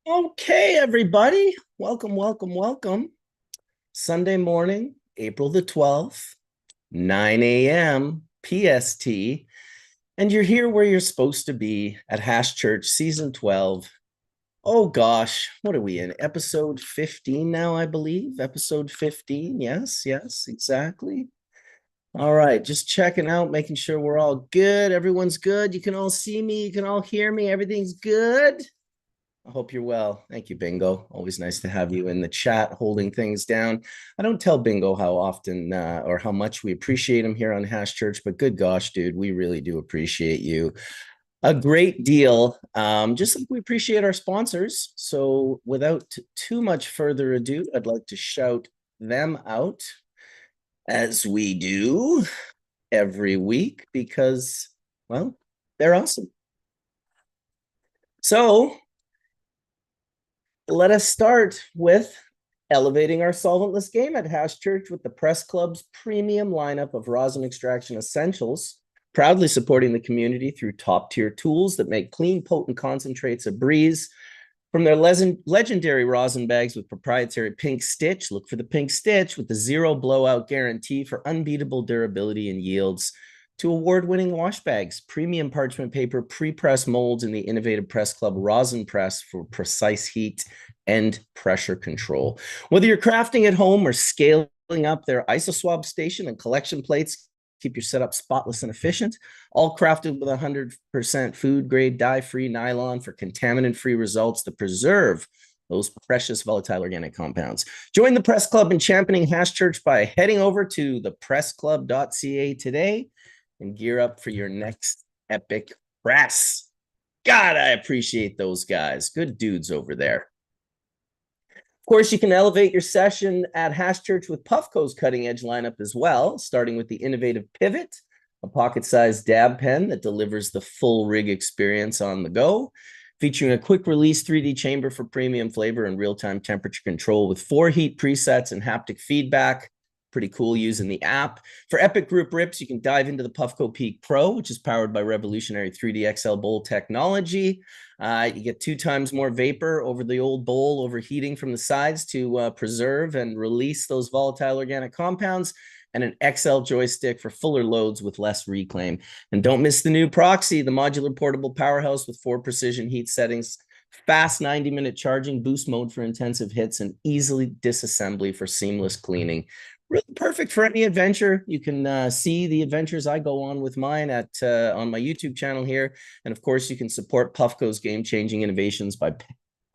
Okay, everybody. Welcome, welcome, welcome. Sunday morning, April the 12th, 9 a.m. PST. And you're here where you're supposed to be at Hash Church Season 12. Oh gosh, what are we in? Episode 15 now, I believe. Episode 15. Yes, yes, exactly. All right, just checking out, making sure we're all good. Everyone's good. You can all see me. You can all hear me. Everything's good. I hope you're well. Thank you, Bingo. Always nice to have you in the chat holding things down. I don't tell Bingo how often or how much we appreciate him here on Hash Church, but good gosh, dude, we really do appreciate you a great deal. Just like we appreciate our sponsors. So without too much further ado, I'd like to shout them out as we do every week because, well, they're awesome. So let us start with elevating our solventless game at Hash Church with the Press Club's premium lineup of rosin extraction essentials, proudly supporting the community through top-tier tools that make clean, potent concentrates a breeze. From their legendary rosin bags with proprietary pink stitch, look for the pink stitch with the zero blowout guarantee for unbeatable durability and yields, to award-winning wash bags, premium parchment paper, pre-press molds, and the innovative Press Club rosin press for precise heat and pressure control. Whether you're crafting at home or scaling up their IsoSwab station and collection plates, keep your setup spotless and efficient, all crafted with 100% food-grade, dye-free nylon for contaminant-free results that preserve those precious volatile organic compounds. Join the Press Club in championing Hash Church by heading over to thepressclub.ca today and gear up for your next epic press. God, I appreciate those guys. Good dudes over there. Of course, you can elevate your session at Hash Church with Puffco's cutting edge lineup as well, starting with the innovative Pivot, a pocket-sized dab pen that delivers the full rig experience on the go, featuring a quick release 3D chamber for premium flavor and real-time temperature control with 4 heat presets and haptic feedback. Pretty cool using the app. For epic group rips, you can dive into the Puffco Peak Pro, which is powered by revolutionary 3D XL bowl technology. You get 2 times more vapor over the old bowl overheating from the sides to preserve and release those volatile organic compounds, and an XL joystick for fuller loads with less reclaim. And don't miss the new Proxy, the modular portable powerhouse with 4 precision heat settings, fast 90-minute charging, boost mode for intensive hits, and easily disassembly for seamless cleaning. Really perfect for any adventure. You can see the adventures I go on with mine at on my YouTube channel here. And of course, you can support Puffco's game-changing innovations by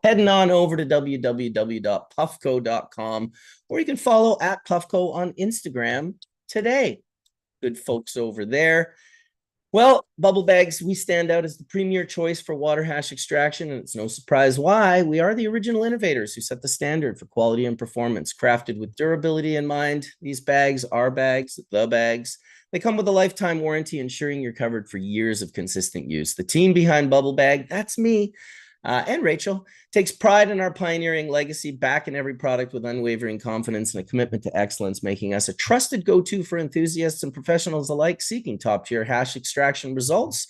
heading on over to www.puffco.com, or you can follow at Puffco on Instagram today. Good folks over there. Well, bubble bags, we stand out as the premier choice for water hash extraction, and it's no surprise why. We are the original innovators who set the standard for quality and performance. Crafted with durability in mind, these bags are bags, the bags. They come with a lifetime warranty, ensuring you're covered for years of consistent use. The team behind Bubble Bag, that's me, and Rachel, takes pride in our pioneering legacy, back in every product with unwavering confidence and a commitment to excellence, making us a trusted go-to for enthusiasts and professionals alike seeking top-tier hash extraction results.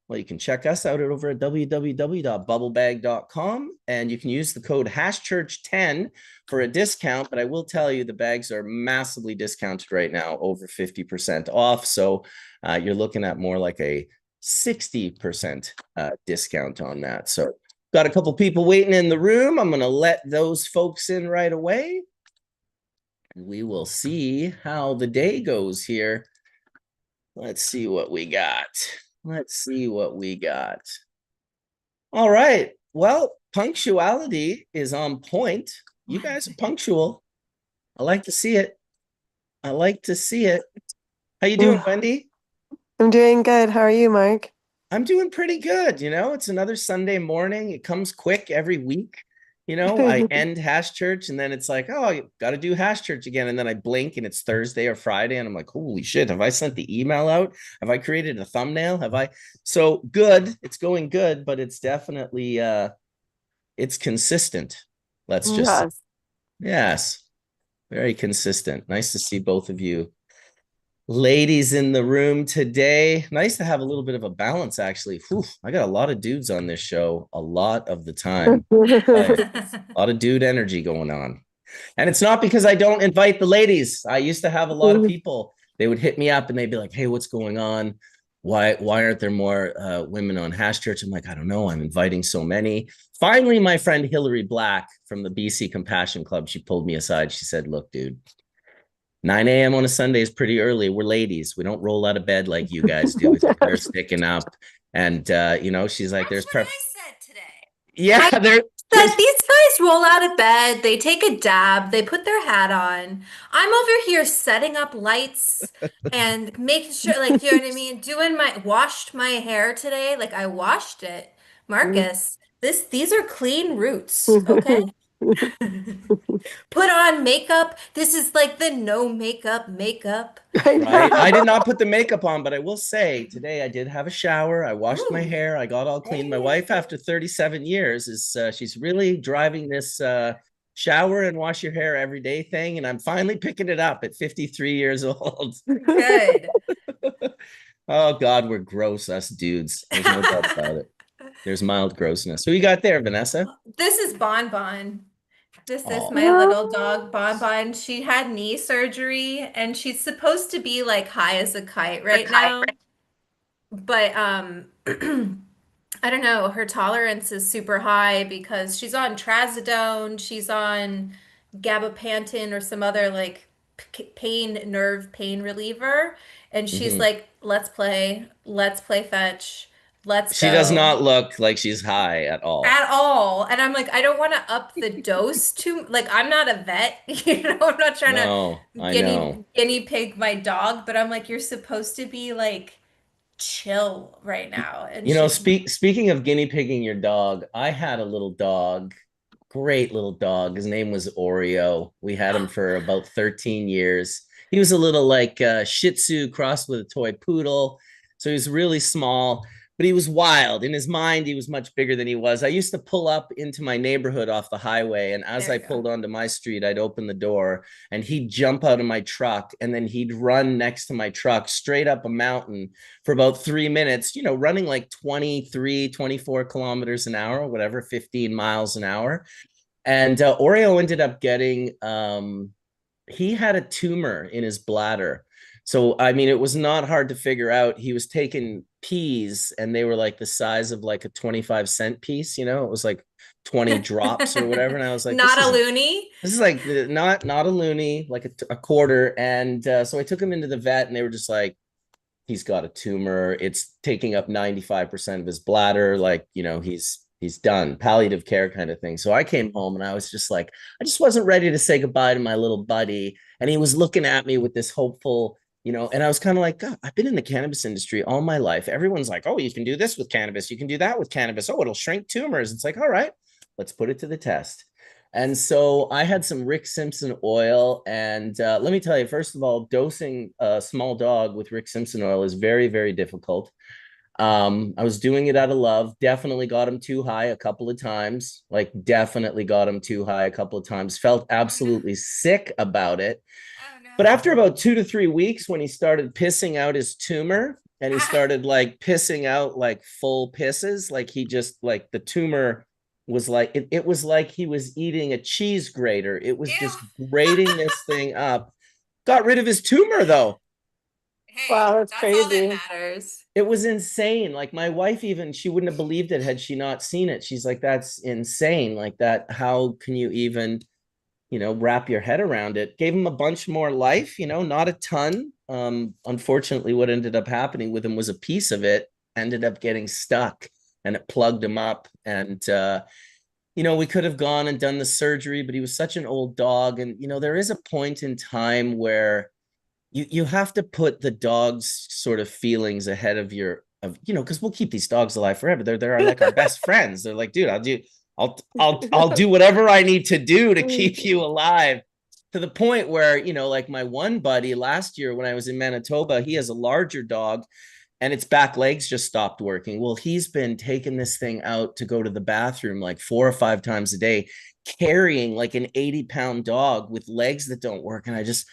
Well, you can check us out over at www.bubblebag.com, and you can use the code HashChurch10 for a discount. But I will tell you, the bags are massively discounted right now, over 50% off. So you're looking at more like a 60% discount on that. So got a couple people waiting in the room. I'm going to let those folks in right away. And we will see how the day goes here. Let's see what we got. Let's see what we got. All right. Well, punctuality is on point. You guys are punctual. I like to see it. I like to see it. How you doing, Wendy? I'm doing good. How are you, Mark? I'm doing pretty good. It's another Sunday morning. It comes quick every week. I end Hash Church and then it's like, oh, I got to do Hash Church again. And then I blink and it's Thursday or Friday. And I'm like, holy shit, have I sent the email out? Have I created a thumbnail? Have I? So good. It's going good, but it's definitely, it's consistent. Let's just say. Yes. Yes, very consistent. Nice to see both of you Ladies in the room today. Nice to have a little bit of a balance, actually. Whew, I got a lot of dudes on this show a lot of the time. A lot of dude energy going on. And it's not because I don't invite the ladies. I used to have a lot of people. They would hit me up and they'd be like, "Hey, what's going on? Why aren't there more women on Hash Church?" I'm like, "I don't know. I'm inviting so many." Finally, my friend Hillary Black from the BC Compassion Club, she pulled me aside. She said, "Look, dude, 9 a.m. on a Sunday is pretty early. We're ladies. We don't roll out of bed like you guys do with your hair sticking up." And she's like, That's "There's what I said today. I yeah, said there's these guys roll out of bed, they take a dab, they put their hat on. I'm over here setting up lights and making sure, like, you know what I mean? Washed my hair today. Like I washed it. Marcus, these are clean roots, okay? Put on makeup. This is like the no makeup makeup. I right. I did know. not put the makeup on, but I will say today I did have a shower. I washed my Ooh. hair. I got all clean. My wife, Hey. after 37 years, is she's really driving this shower and wash your hair every day thing. And I'm finally picking it up at 53 years old. Good. Oh God, we're gross, us dudes. There's no doubt about it. There's mild grossness. Who you got there, Vanessa? This is Bon Bon. This is Oh, my little dog, Bon Bon. She had knee surgery and she's supposed to be like high as a kite right now. But I don't know, her tolerance is super high because she's on trazodone, she's on gabapentin or some other like nerve pain reliever, and she's mhm. like, let's play fetch, let's She does go. not look like she's high at all. At all. And I'm like, I don't want to up the dose too. Like, I'm not a vet, I'm not trying to No, I know. guinea pig my dog, but I'm like, you're supposed to be like chill right now. And she's not. Speaking of guinea pigging your dog, I had a little dog, great little dog. His name was Oreo. We had him for about 13 years. He was a little like Shih Tzu crossed with a toy poodle. So he was really small, but he was wild. In his mind, he was much bigger than he was. I used to pull up into my neighborhood off the highway, and as There I you go. pulled onto my street, I'd open the door and he'd jump out of my truck and then he'd run next to my truck straight up a mountain for about 3 minutes, running like 23, 24 kilometers an hour, whatever, 15 miles an hour. And Oreo ended up getting, he had a tumor in his bladder. So, I mean, it was not hard to figure out. He was taking peas and they were like the size of like a 25-cent piece, it was like 20 drops or whatever. And I was like, Not a loony. this is like not a loony, like a quarter. And so I took him into the vet and they were just like, he's got a tumor. It's taking up 95% of his bladder. Like, he's done, palliative care kind of thing. So I came home and I was just like, I just wasn't ready to say goodbye to my little buddy. And he was looking at me with this hopeful, and I was kind of like, God, I've been in the cannabis industry all my life. Everyone's like, oh, you can do this with cannabis. You can do that with cannabis. Oh, it'll shrink tumors. It's like, all right, let's put it to the test. And so I had some Rick Simpson oil. And let me tell you, first of all, dosing a small dog with Rick Simpson oil is very, very difficult. I was doing it out of love. Definitely got him too high a couple of times. Like, definitely got him too high a couple of times. Felt Oh no. absolutely sick about it. Oh But no. after about 2 to 3 weeks, when he started pissing out his tumor and he Ah, started like pissing out like full pisses, like he just like the tumor was like it was like he was eating a cheese grater. It was ew. just grating this thing up. Got rid of his tumor though. Hey, Wow, that's that's all that crazy. matters. It was insane. Like my wife, even she wouldn't have believed it had she not seen it. She's like, that's insane. Like that, how can you even wrap your head around it? Gave him a bunch more life, not a ton. Unfortunately, what ended up happening with him was a piece of it ended up getting stuck and it plugged him up. And, we could have gone and done the surgery, but he was such an old dog. And, there is a point in time where you have to put the dog's sort of feelings ahead of because we'll keep these dogs alive forever. They're like our best friends. They're like, dude, I'll do whatever I need to do to keep you alive. To the point where, like my one buddy last year when I was in Manitoba, he has a larger dog and its back legs just stopped working. Well, he's been taking this thing out to go to the bathroom like 4 or 5 times a day, carrying like an 80-pound dog with legs that don't work. And I just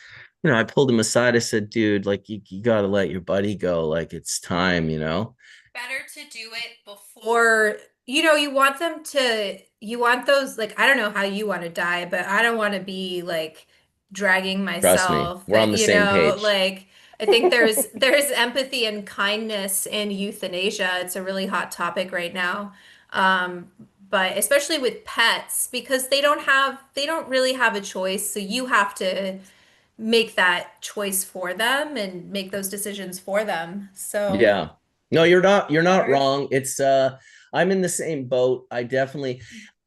I pulled him aside. I said, dude, like you gotta let your buddy go. Like it's time. Better to do it before, you want them to, you want those, like, I don't know how you want to die, but I don't want to be like dragging Trust me, myself, we're on the same page. like I think there's empathy and kindness in euthanasia. It's a really hot topic right now. Um, but especially with pets because they don't really have a choice. So you have to make that choice for them and make those decisions for them. So Yeah. No, you're not hard. wrong. I'm in the same boat.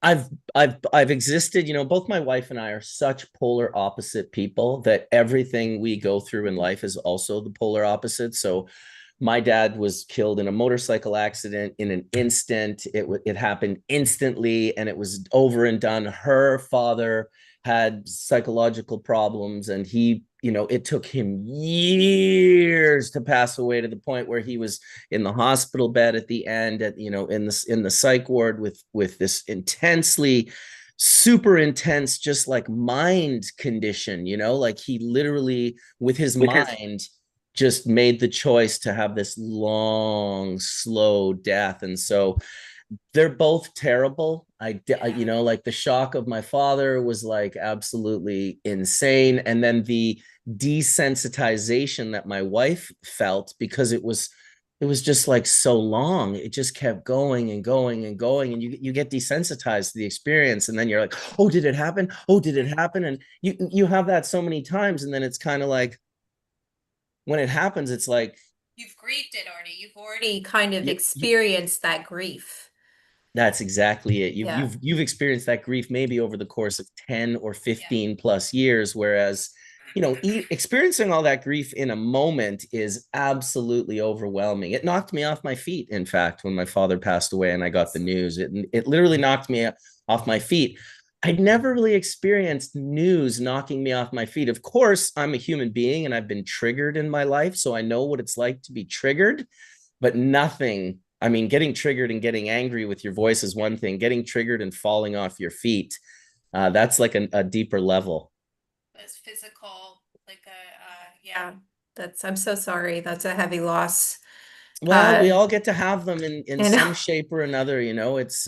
I've I've existed, both my wife and I are such polar opposite people that everything we go through in life is also the polar opposite. So my dad was killed in a motorcycle accident in an instant. It happened instantly and it was over and done. Her father had psychological problems and it took him years to pass away to the point where he was in the hospital bed at the end in the psych ward with this intensely super intense just like mind condition, like he literally with his mind just made the choice to have this long slow death. And so they're both terrible. Yeah. Like the shock of my father was like absolutely insane. And then the desensitization that my wife felt because it was just like so long. It just kept going and going and going. And you get desensitized to the experience. And then you're like, oh, did it happen? Oh, did it happen? And you have that so many times. And then it's kind of like when it happens, it's like You've grieved it already. You've already kind of you experienced that grief. That's exactly it. You've Yeah. you've you've experienced that grief maybe over the course of 10 or Yeah. 15 plus years, whereas experiencing all that grief in a moment is absolutely overwhelming. It knocked me off my feet, in fact, when my father passed away and I got the news. It literally knocked me off my feet. I'd never really experienced news knocking me off my feet. Of course, I'm a human being and I've been triggered in my life, so I know what it's like to be triggered, but nothing. I mean, getting triggered and getting angry with your voice is one thing. Getting triggered and falling off your feet, that's like a deeper level. It's physical, like yeah. I'm so sorry. That's a heavy loss. Well, we Uh, all get to have them in you know, some shape or another. It's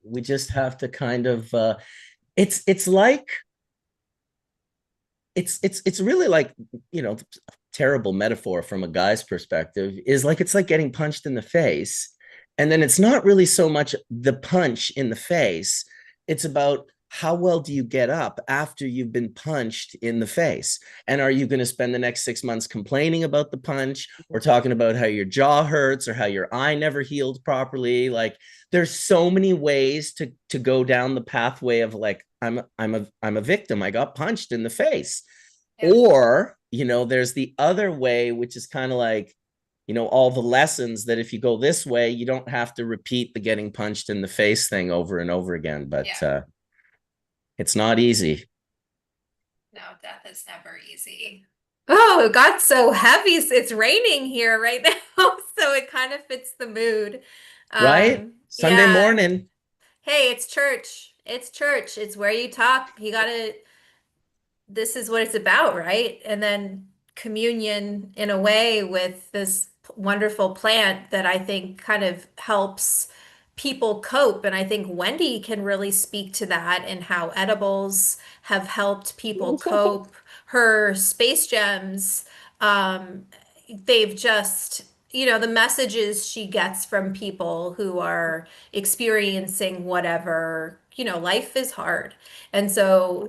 we just have to kind of it's like it's really like terrible metaphor from a guy's perspective is like it's like getting punched in the face, and then it's not really so much the punch in the face, it's about how well do you get up after you've been punched in the face, and are you going to spend the next 6 months complaining about the punch or talking about how your jaw hurts or how your eye never healed properly. Like there's so many ways to go down the pathway of like I'm a victim, I got punched in the face. yeah, Or there's the other way, which is kind of like all the lessons that if you go this way you don't have to repeat the getting punched in the face thing over and over again, but yeah. it's not easy. No, death is never easy. Oh, it got so heavy. It's raining here right now, so it kind of fits the mood. Right, Sunday Yeah. morning. Hey, it's church. It's church. It's where you talk. You gotta this is what it's about, right? And then communion in a way with this wonderful plant that I think kind of helps people cope. And I think Wendy can really speak to that and how edibles have helped people cope. Her space gems, um, they've just, the messages she gets from people who are experiencing whatever, life is hard. And so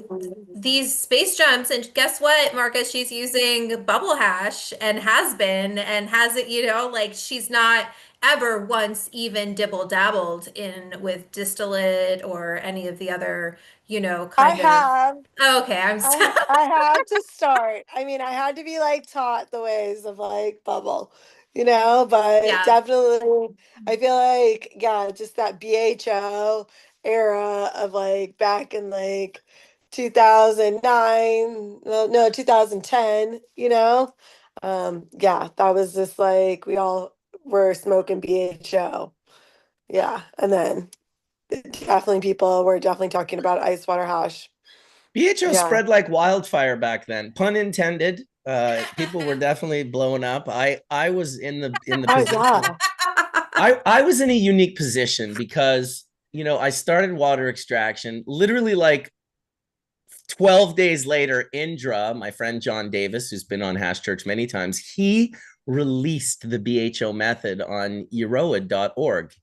these space jumps, and guess what, Marcus? She's using bubble hash and has been and has it, like she's not ever once even dibble dabbled in with distillate or any of the other, I kind of. have. Oh, okay, I'm I had to start. I mean, I had to be like taught the ways of like bubble, but yeah, definitely I feel like yeah, just that BHO era of like back in like 2009, no, 2010, Yeah, that was just like we all were smoking BHO. Yeah, and then definitely people were definitely talking about ice water hash. BHO Yeah. spread like wildfire back then, pun intended. People were definitely blowing up. I was in the Oh position. yeah. I was in a unique position because I started water extraction literally like 12 days later. Indra, my friend John Davis, who's been on Hash Church many times, he released the BHO method on erowid.org.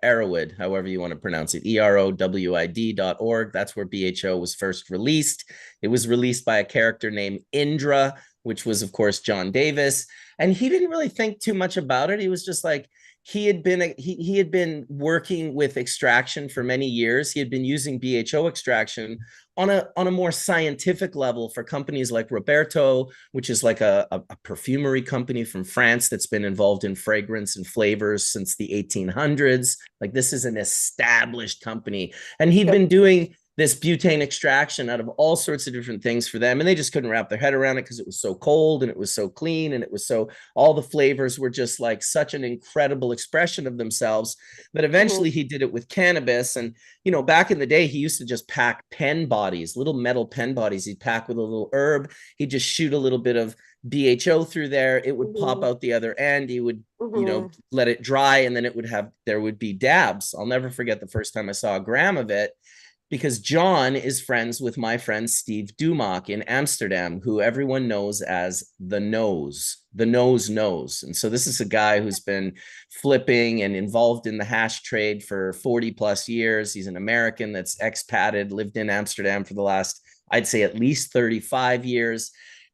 Erowid, however you want to pronounce it, erowid.org. That's where BHO was first released. It was released by a character named Indra, which was, of course, John Davis. And he didn't really think too much about it. He was just like, he had been working with extraction for many years. He had been using BHO extraction on a more scientific level for companies like Roberto, which is like a perfumery company from France that's been involved in fragrance and flavors since the 1800s. Like, this is an established company, and he'd Yep. been doing this butane extraction out of all sorts of different things for them, and they just couldn't wrap their head around it because it was so cold and it was so clean and it was so, all the flavors were just like such an incredible expression of themselves, that eventually he did it with cannabis. And back in the day, he used to just pack pen bodies, little metal pen bodies. He'd pack with a little herb. He'd just shoot a little bit of BHO through there. It would pop out the other end. He would, let it dry, and then there would be dabs. I'll never forget the first time I saw a gram of it, because John is friends with my friend Steve Dumock in Amsterdam, who everyone knows as the Nose knows. And so this is a guy who's been flipping and involved in the hash trade for 40 plus years. He's an American that's expatted, lived in Amsterdam for the last, I'd say, at least 35 years.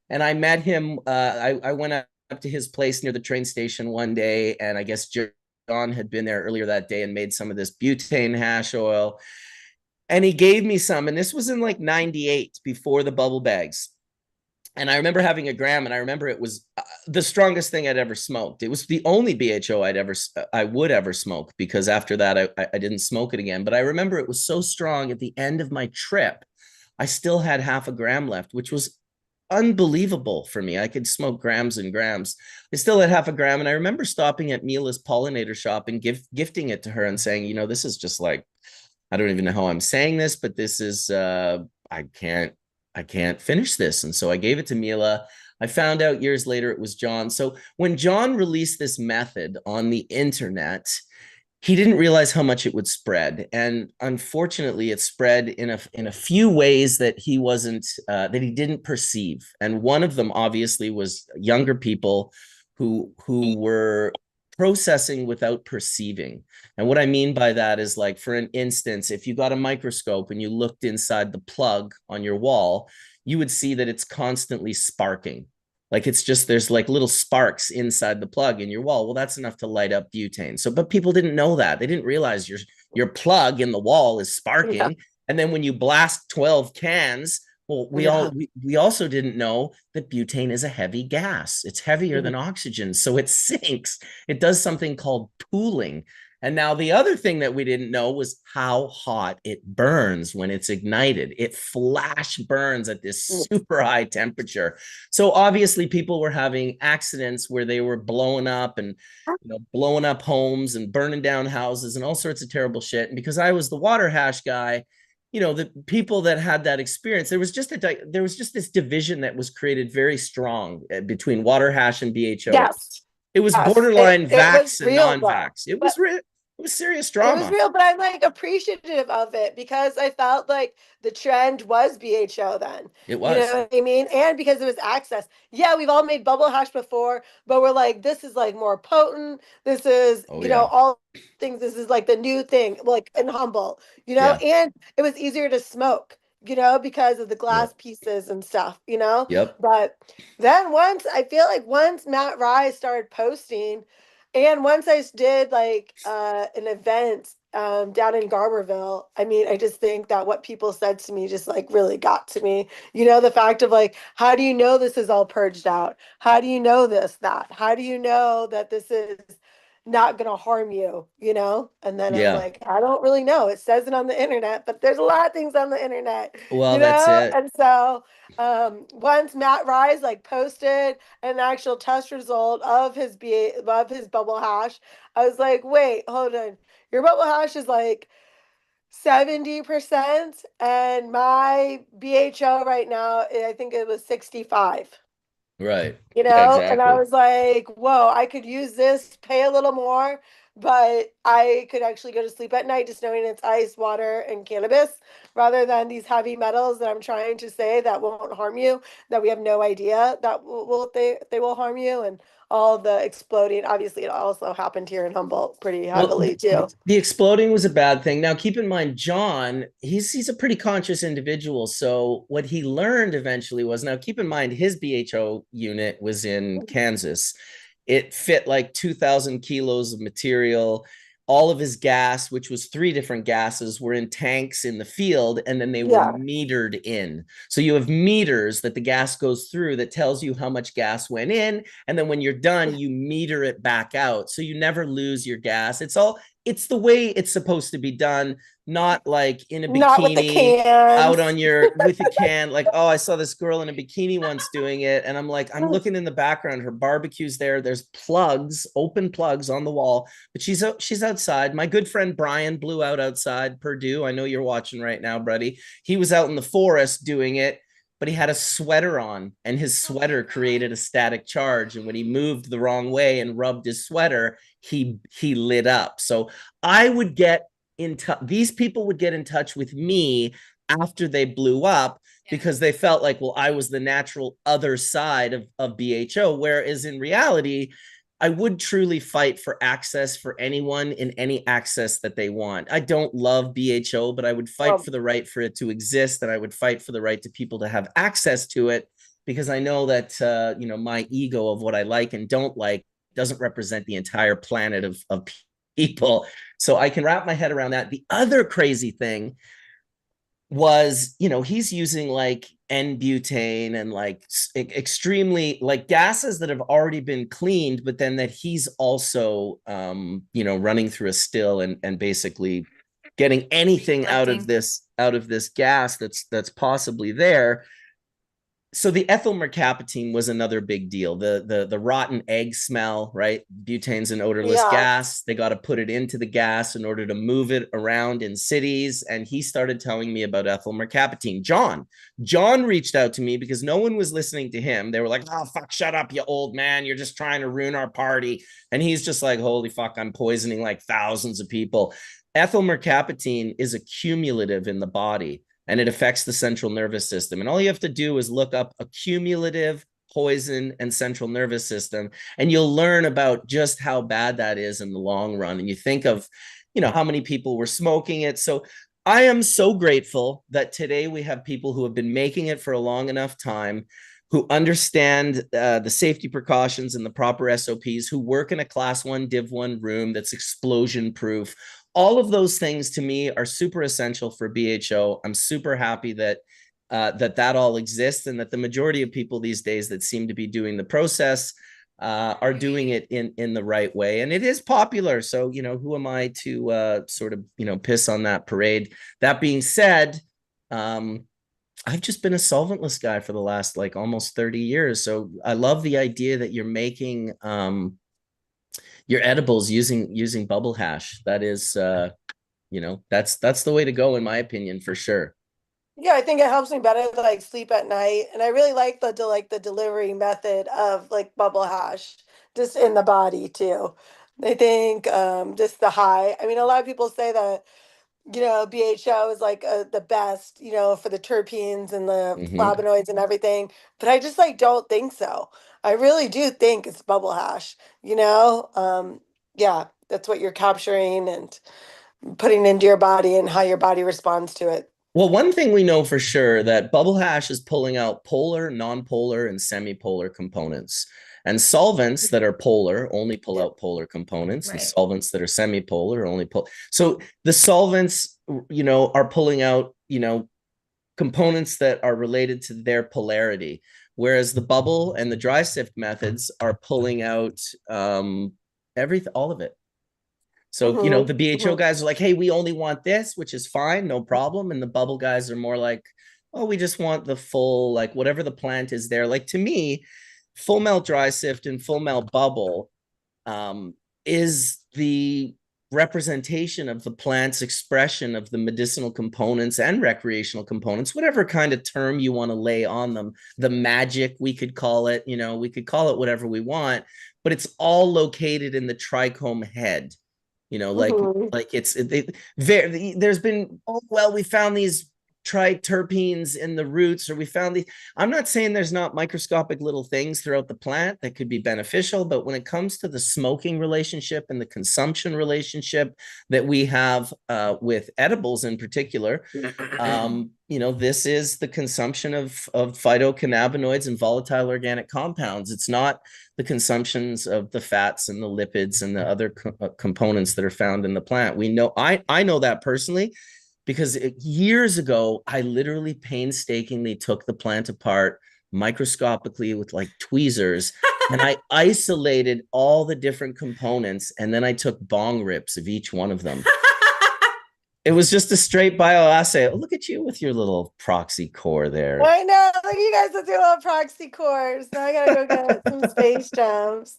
And I met him. I went up to his place near the train station one day, and I guess John had been there earlier that day and made some of this butane hash oil. And he gave me some, and this was in like 98, before the bubble bags. And I remember having a gram, and I remember it was the strongest thing I'd ever smoked. It was the only BHO I would ever smoke, because after that I didn't smoke it again. But I remember it was so strong. At the end of my trip, I still had half a gram left, which was unbelievable for me. I could smoke grams and grams. I still had half a gram, and I remember stopping at Mila's pollinator shop and gifting it to her and saying, this is just like, I don't even know how I'm saying this, but this is I can't finish this. And so I gave it to Mila. I found out years later it was John. So when John released this method on the internet, he didn't realize how much it would spread. And unfortunately, it spread in a few ways that he didn't perceive. And one of them obviously was younger people who were processing without perceiving. And what I mean by that is, like, for an instance, if you got a microscope and you looked inside the plug on your wall, you would see that it's constantly sparking. Like, it's just, there's like little sparks inside the plug in your wall. Well, that's enough to light up butane. So, but people didn't know that. They didn't realize your plug in the wall is Yeah. sparking. And then when you blast 12 cans, well, Yeah. we also didn't know that butane is a heavy gas. It's heavier than oxygen, so it sinks. It does something called pooling. And now the other thing that we didn't know was how hot it burns when it's ignited. It flash burns at this super high temperature. So obviously people were having accidents where they were blowing up and blowing up homes and burning down houses and all sorts of terrible shit. And because I was the water hash guy, the people that had that experience, there was just this division that was created very strong between water hash and BHO. Yes. It was Yes. borderline It was vax and real though. non-vax. It was serious It was drama. real, but I'm like appreciative of it because I felt like the trend was BHO then. It You know was. what I mean? And because it was access. Yeah, we've all made bubble hash before, but we're like, this is like more potent. This is, Oh yeah. all things. This is like the new thing, like and humble, Yeah. and it was easier to smoke, because of the glass Yep. pieces and stuff. Yep. But then I feel like once Matt Rye started posting, and once I did like an event down in Garberville, I mean, I just think that what people said to me just like really got to me. The fact of like, how do you know this is all purged out? How do you know this, that? How do you know that this is not going to harm you? And then I'm Yeah. like, I don't really know. It says it on the internet, but there's a lot of things on the internet, Well, that's it. And so once Matt Rise like posted an actual test result of his bubble hash, I was like, wait, hold on. Your bubble hash is like 70%, and my BHO right now, I think it was 65. Right. You Yeah, know, and I exactly. was like, whoa, I could use this, pay a little more, but I could actually go to sleep at night just knowing it's ice, water, and cannabis rather than these heavy metals that I'm trying to say that won't harm you, that we have no idea that they will harm you, and all the exploding. Obviously, it also happened here in Humboldt pretty Well, heavily too. the exploding was a bad thing. Now, keep in mind, John, he's a pretty conscious individual. So what he learned eventually was, now keep in mind, his BHO unit was in Kansas. It fit like 2,000 kilos of material. All of his gas, which was three different gases, were in tanks in the field, and then they were Yeah, metered in. So you have meters that the gas goes through that tells you how much gas went in, and then when you're done, you meter it back out. So you never lose your gas. It's the way it's supposed to be done, not like in a not with the bikini out cans. on your with a can. Like, oh, I saw this girl in a bikini once doing it, and I'm like, I'm looking in the background, her barbecue's there, there's plugs, open plugs on the wall, but she's outside. My good friend Brian blew out outside Purdue. I know you're watching right now, buddy. He was out in the forest doing it, but he had a sweater on, and his sweater created a static charge, and when he moved the wrong way and rubbed his sweater, he lit up. So I would get in touch, these people would get in touch with me after they blew up, because they felt like, well, I was the natural other side of BHO, whereas in reality, I would truly fight for access for anyone in any access that they want. I don't love BHO, but I would fight Well, for the right for it to exist, and I would fight for the right to people to have access to it, because I know that my ego of what I like and don't like doesn't represent the entire planet of people. So I can wrap my head around that. The other crazy thing was, he's using like N-butane and like extremely like gases that have already been cleaned, but then that he's also, running through a still and basically getting anything Collecting. out of this gas that's possibly there. So the ethyl mercaptine was another big deal. The rotten egg smell, right? Butane's an odorless yeah. gas. They got to put it into the gas in order to move it around in cities. And he started telling me about ethyl mercaptine. John reached out to me because no one was listening to him. They were like, "Oh fuck, shut up, you old man. You're just trying to ruin our party." And he's just like, "Holy fuck, I'm poisoning like thousands of people." Ethyl mercaptine is a cumulative in the body, and it affects the central nervous system. And all you have to do is look up accumulative poison and central nervous system, and you'll learn about just how bad that is in the long run. And you think of, how many people were smoking it. So I am so grateful that today we have people who have been making it for a long enough time, who understand the safety precautions and the proper SOPs, who work in a class 1 div 1 room that's explosion proof. All of those things to me are super essential for BHO. I'm super happy that that all exists, and that the majority of people these days that seem to be doing the process are doing it in the right way. And it is popular. So, who am I to sort of, piss on that parade? That being said, I've just been a solventless guy for the last like almost 30 years. So I love the idea that you're making your edibles using bubble hash. That is that's the way to go in my opinion, for sure. Yeah, I think it helps me better to like sleep at night, and I really like the delivery method of like bubble hash just in the body too. I think just the high. I mean, a lot of people say that BHO is like the best, for the terpenes and the Mm-hmm. flavonoids and everything, but I just like don't think so. I really do think it's bubble hash. You know, yeah, that's what you're capturing and putting into your body and how your body responds to it. Well, one thing we know for sure, that bubble hash is pulling out polar, non-polar, and semi-polar components. And solvents that are polar only pull Yeah. out polar components, and Right. solvents that are semi-polar only pull. So the solvents, are pulling out, components that are related to their polarity, whereas the bubble and the dry sift methods are pulling out everything, all of it. So, Mm-hmm. the BHO Mm-hmm. guys are like, "Hey, we only want this," which is fine, no problem. And the bubble guys are more like, "Oh, we just want the full, like whatever the plant is there." Like to me, full melt dry sift and full melt bubble is the representation of the plant's expression of the medicinal components and recreational components, whatever kind of term you want to lay on them. The magic, we could call it, we could call it whatever we want, but it's all located in the trichome head. There's been, oh, well, we found these triterpenes in the roots, or we found the, I'm not saying there's not microscopic little things throughout the plant that could be beneficial, but when it comes to the smoking relationship and the consumption relationship that we have with edibles in particular, this is the consumption of phytocannabinoids and volatile organic compounds. It's not the consumptions of the fats and the lipids and the other components that are found in the plant. We know, I know that personally, because years ago, I literally painstakingly took the plant apart microscopically with like tweezers, and I isolated all the different components, and then I took bong rips of each one of them. It was just a straight bioassay. Oh, look at you with your little proxy core there. I know. Look at you guys with your little proxy cores. Now I gotta go get some space jams.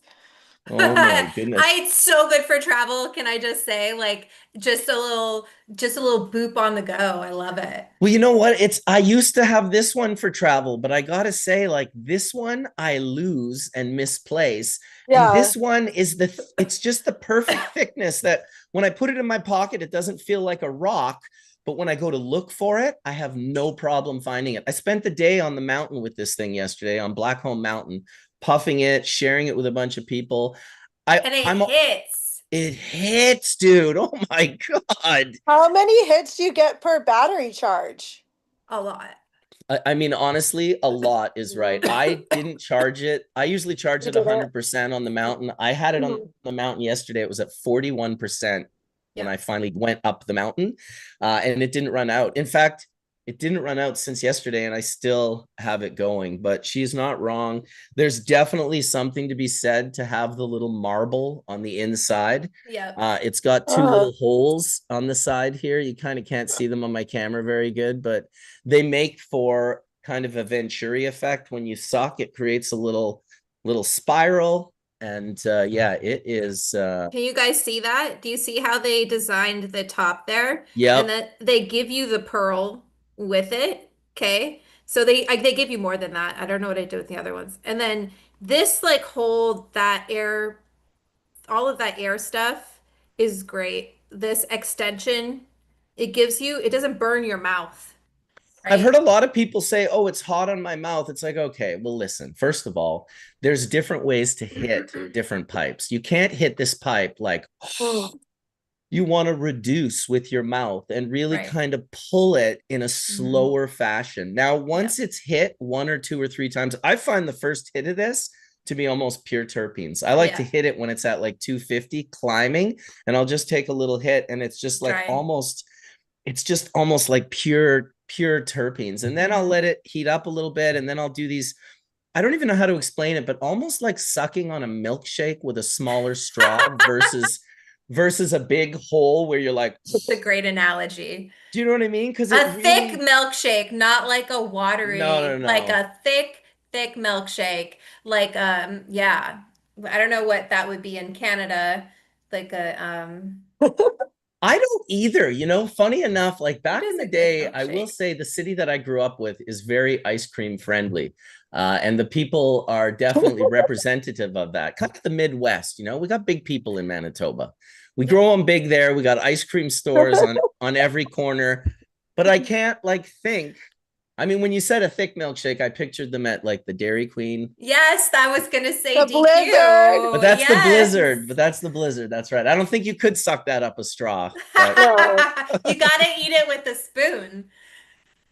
Oh my goodness. It's so good for travel. Can I just say, like, just a little boop on the go. I love it. Well, you know what? I used to have this one for travel, but I gotta say, like, this one I lose and misplace. Yeah. And this one is it's just the perfect thickness that when I put it in my pocket, it doesn't feel like a rock. But when I go to look for it, I have no problem finding it. I spent the day on the mountain with this thing yesterday on Blackcomb Mountain, puffing it, sharing it with a bunch of people. And it hits. It hits, dude. Oh my God. How many hits do you get per battery charge? A lot. I mean, honestly, a lot is right. I didn't charge it. I usually charge it 100% on the mountain. I had it on the mountain yesterday. It was at 41% when I finally went up the mountain, and it didn't run out. In fact, it didn't run out since yesterday, and I still have it going. But she's not wrong. There's definitely something to be said to have the little marble on the inside. Yeah. It's got two little holes on the side here. You kind of can't see them on my camera very good, but they make for kind of a Venturi effect. When you suck, it creates a little spiral. And yeah, it is. Can you guys see that? Do you see how they designed the top there? Yeah. And then they give you the pearl with it. Okay. So they give you more than that. I don't know what I did with the other ones. And then this like hold that air, all of that air stuff is great. This extension, it doesn't burn your mouth. Right? I've heard a lot of people say, oh, it's hot on my mouth. It's like, okay, well, listen, first of all, there's different ways to hit different pipes. You can't hit this pipe like, you want to reduce with your mouth and really kind of pull it in a slower fashion. Now, once it's hit 1 or 2 or 3 times, I find the first hit of this to be almost pure terpenes. I like to hit it when it's at like 250 climbing, and I'll just take a little hit, and it's just like almost like pure terpenes. And then I'll let it heat up a little bit, and then I'll do these, I don't even know how to explain it, but almost like sucking on a milkshake with a smaller straw versus a big hole where you're like, it's a great analogy. Do you know what I mean? Because a thick milkshake, not like a watery, like a thick milkshake. Like yeah. I don't know what that would be in Canada. Like a I don't either. Funny enough, like back in the day, I will say the city that I grew up with is very ice cream friendly. And the people are definitely representative of that. Kind of the Midwest, we got big people in Manitoba. We grow them big there. We got ice cream stores on every corner. But I can't think. I mean, when you said a thick milkshake, I pictured them at like the Dairy Queen. Yes, I was gonna say the DQ. Blizzard. But that's the Blizzard. But that's the Blizzard. That's right. I don't think you could suck that up a straw. But... You gotta eat it with a spoon.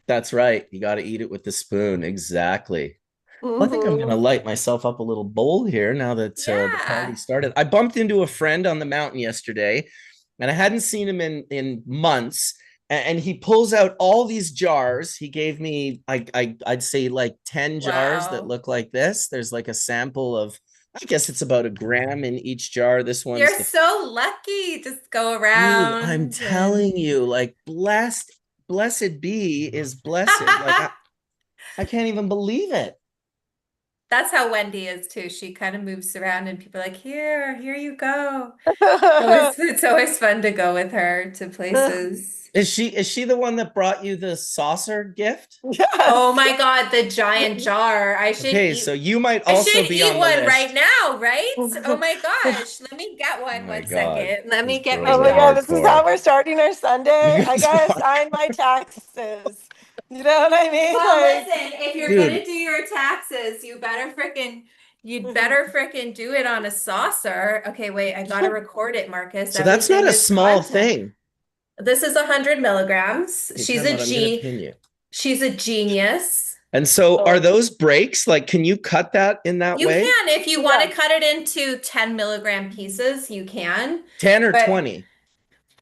That's right. You got to eat it with the spoon. Exactly. Well, I think I'm going to light myself up a little bowl here now that the party started. I bumped into a friend on the mountain yesterday, and I hadn't seen him in months. And he pulls out all these jars. He gave me, I'd say like 10 jars that look like this. There's like a sample of, I guess it's about 1 gram in each jar. This one's You're so lucky. Just go around. Dude, I'm telling you, like blessed be is blessed. Like I can't even believe it. That's how Wendy is too. She kind of moves around and people are like, here you go. It's always fun to go with her to places. Is she the one that brought you the saucer gift? Oh Yes. my God, the giant jar. Okay, so you might I also should be eat on the one right list. now, right? Oh my gosh. Let me get Oh one my one God, second. Let this me get girl's my Oh a my God, jar. this is how hardcore. we're starting our You Sunday. I guys gotta are, sign my taxes. You know what I mean? Well, listen, if you're dude. gonna do your taxes, you'd better frickin' do it on a saucer. Okay, wait, I gotta record it, Marcus. So that's not Everything a is small content. thing. This is 100 milligrams. Hey, time out. I'm gonna pin you. She's a genius. And so, are Oh. those breaks? Like, can you cut that in that You way? can, if you want Yeah. to cut it into 10 milligram pieces, you can. 10 or But 20?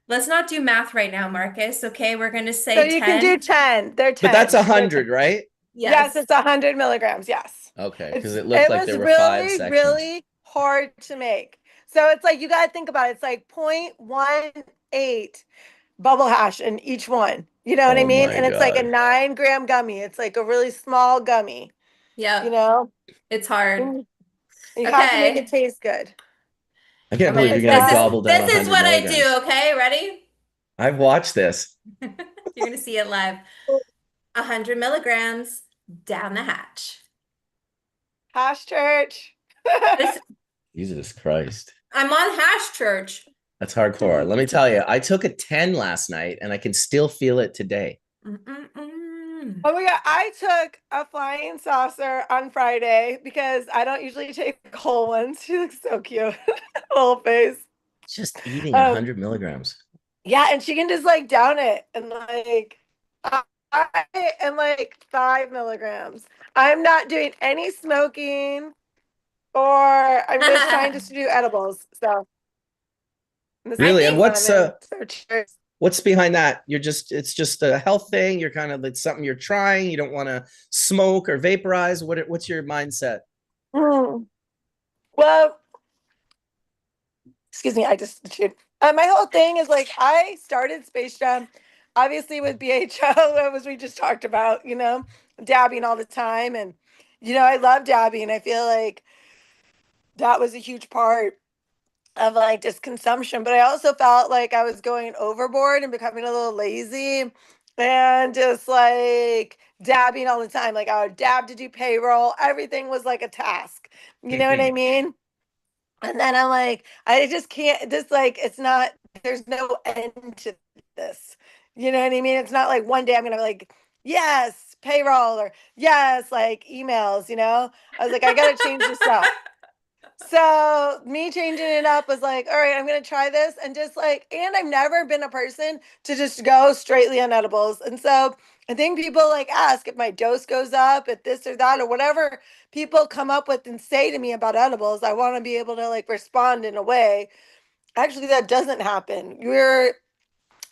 let's not do math right now, Marcus. Okay, we're going to So say you can do 10. 10. They're But that's 10. They're 10. 100, right? Yes, Yes. it's 100 milligrams. Yes. Okay, because It's it looked it like was there were 5 really, sections. really hard to make. So it's like you gotta think about it. It's like 0.18 bubble hash in each one. You know what I Oh mean? my And it's like a God. 9-gram gummy. It's like a really small gummy, you Yep. know? It's hard. And you have to make it Okay. taste good. I can't I'm believe gonna you're Because gonna this is gobble down this is 100 what I milligrams. do, okay? Ready? I've watched this. You're gonna see it live. 100 milligrams down the hatch. hash church. This Jesus Christ. I'm on Hash Church. That's hardcore. Let me tell you, I took a 10 last night and I can still feel it today. Mm-mm-mm. Oh my God, I took a flying saucer on Friday because I don't usually take whole ones. She looks so cute. Little face. Just eating Um, 100 milligrams. yeah, and she can just like down it and like I am like 5 milligrams. I'm not doing any smoking or I'm just trying just to do edibles. So this is I Really? And think what's lemon. So cheers. what's behind that? It's just a health thing. You're kind of, it's something you're trying. You don't want to smoke or vaporize. What's your mindset? Mm. Well, excuse me, I just chewed. My whole thing is like I started Space Jam, obviously with BHO, as we just talked about, dabbing all the time, and I love dabbing. I feel like that was a huge part of like just consumption, but I also felt like I was going overboard and becoming a little lazy, and just like dabbing all the time. Like I would dab to do payroll. Everything was like a task. You know what I mean? And then I'm like, I just can't, this like, it's not, there's no end to this. You know what I mean? It's not like one day I'm gonna be like, yes, payroll, or yes, like emails, I was like, I gotta change this up. So me changing it up was like, all right, I'm gonna try this, and just like, and I've never been a person to just go straightly on edibles. And so I think people like ask if my dose goes up, if this or that, or whatever people come up with and say to me about edibles. I want to be able to like respond in a way. Actually, that doesn't happen.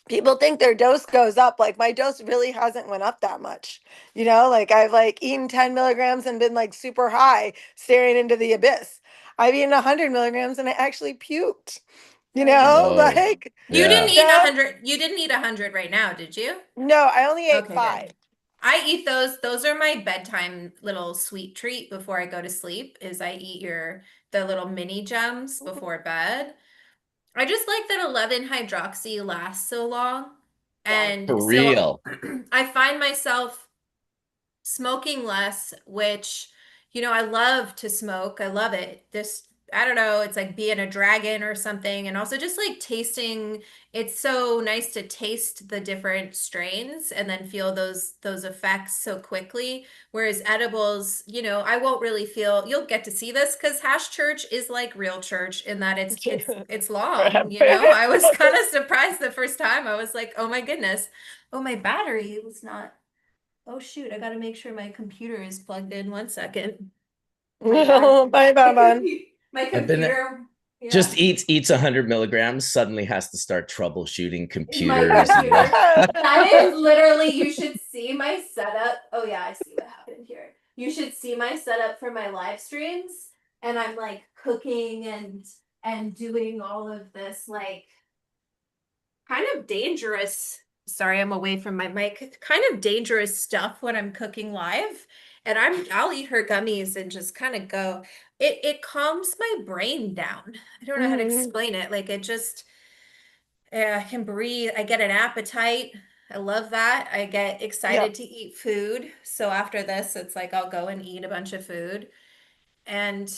People think their dose goes up. Like my dose really hasn't went up that much. Like I've like eaten 10 milligrams and been like super high, staring into the abyss. I've eaten 100 milligrams and I actually puked. Oh yeah. Whoa. Like, You didn't Yeah. eat a no, hundred. You didn't eat 100 right now, did you? no, I only ate Okay, 5. good. I eat those. Those are my bedtime little sweet treat before I go to sleep, is I eat the little mini gems before bed. I just like that 11 hydroxy lasts so long. Yeah. And For so real. I find myself smoking less, which, I love to smoke. I love it. I don't know, it's like being a dragon or something. And also just like tasting, it's so nice to taste the different strains and then feel those effects so quickly. Whereas edibles, I won't really feel, you'll get to see this because hash church is like real church in that it's long, I was kind of surprised the first time. I was like, oh my goodness. Oh, my battery was not. Oh shoot, I gotta make sure my computer is plugged in. One second. My bad. Bye, bye, My I've been computer, yeah. just eats 100 milligrams, suddenly has to start troubleshooting My computers and computer. That is literally, you should see my setup. Oh yeah, I see what happened here. You should see my setup for my live streams. And I'm like cooking and doing all of this like kind of dangerous sorry, I'm away from my mic. It's kind of dangerous stuff when I'm cooking live. And I'll eat her gummies and just kind of go. It calms my brain down. I don't know how to Mhm. explain it. Like it just I can breathe. I get an appetite. I love that. I get Yeah. excited to eat food. So after this, it's like I'll go and eat a bunch of food. And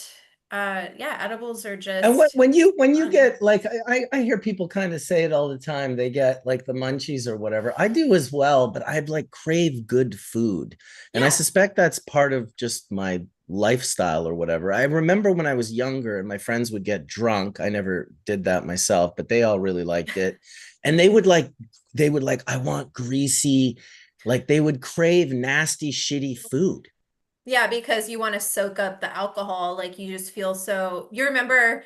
yeah, edibles are And just when you fun. get like I hear people kind of say it all the time, they get like the munchies or whatever. I do as well, but I like crave good food. And I Yeah. suspect that's part of just my lifestyle or whatever. I remember when I was younger and my friends would get drunk. I never did that myself, but they all really liked it. And they would like, I want greasy, like they would crave nasty, shitty food. Yeah, because you want to soak up the alcohol. Like you just feel so. You remember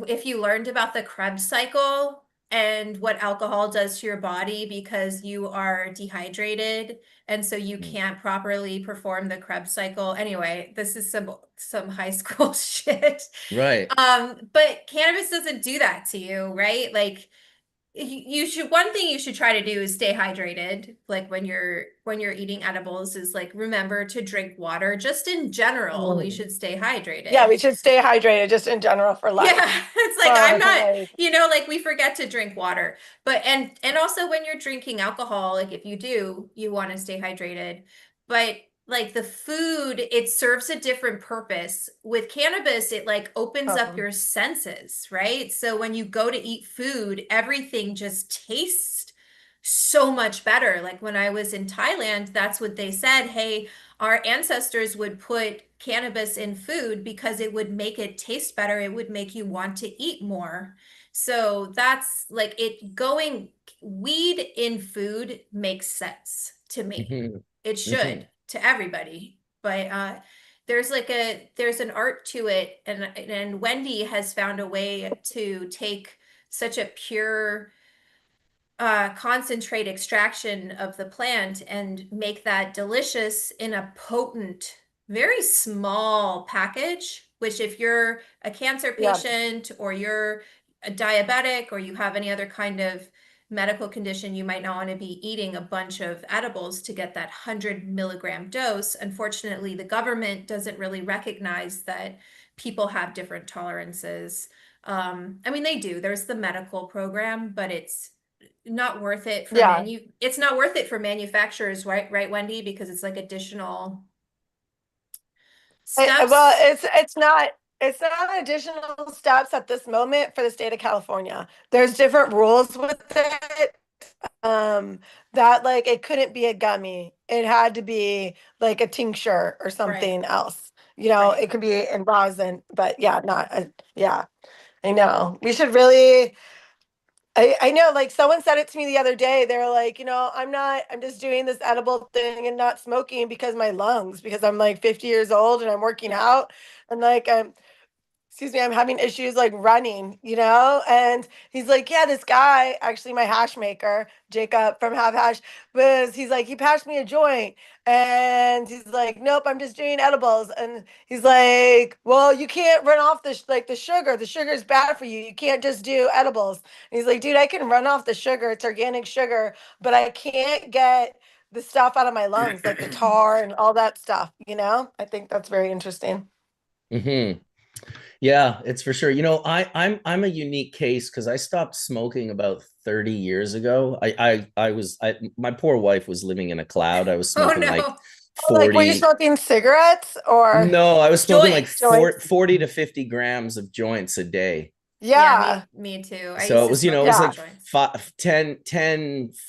if you learned about the Krebs cycle and what alcohol does to your body because you are dehydrated and so you can't properly perform the Krebs cycle. Anyway, this is some high school shit. Right. But cannabis doesn't do that to you, right? Like you should one thing you should try to do is stay hydrated like when you're eating edibles is like remember to drink water just in general we Mhm. should stay Yeah, hydrated. we should stay hydrated just in general for life. Yeah, it's like I'm For not, like, like we forget to drink water. But and also when you're drinking alcohol, like if you do, you want to stay hydrated. But like the food, it serves a different purpose. With cannabis, it like opens up um, your senses, right? So when you go to eat food, everything just tastes so much better. Like when I was in Thailand, that's what they said. Hey, our ancestors would put cannabis in food because it would make it taste better. It would make you want to eat more. So that's like it going weed in food makes sense to me. Mhm. It Mhm. should to everybody. But there's an art to it and Wendy has found a way to take such a pure concentrate extraction of the plant and make that delicious in a potent, very small package, which if you're a cancer yeah, patient or you're a diabetic or you have any other kind of medical condition, you might not want to be eating a bunch of edibles to get that 100 milligram dose. Unfortunately, the government doesn't really recognize that people have different tolerances. I mean, they do. There's the medical program, but not worth it for yeah. it's not worth it for manufacturers, right, Wendy? Because it's like additional Well, steps. it's not additional steps at this moment for the state of California. There's different rules with it. Um, that like it couldn't be a gummy. It had to be like a tincture or Right, something else. right. It could be in rosin, but yeah, yeah. I know. We should really I know, like someone said it to me the other day. They were like, I'm just doing this edible thing and not smoking because my lungs, because I'm like 50 years old and I'm working Yeah. out and like excuse me, I'm having issues like running. And he's like, yeah, this guy, actually my hash maker, Jacob from Have Hash, he's like, he passed me a joint. And he's like, nope, I'm just doing edibles. And he's like, well, you can't run off the sugar. The sugar is bad for you. You can't just do edibles. And he's like, dude, I can run off the sugar. It's organic sugar, but I can't get the stuff out of my lungs, like the tar and all that stuff. I think that's very interesting. Hmm. Yeah, it's for sure. I'm a unique case because I stopped smoking about 30 years ago. My poor wife was living in a cloud. I was Oh smoking like no. Oh, like, were you 40. smoking cigarettes or No, I was smoking like Joints. 40 to 50 grams of joints a day. Yeah, Yeah, me too. I So used it to was, smoke it a was lot of yeah, like joints.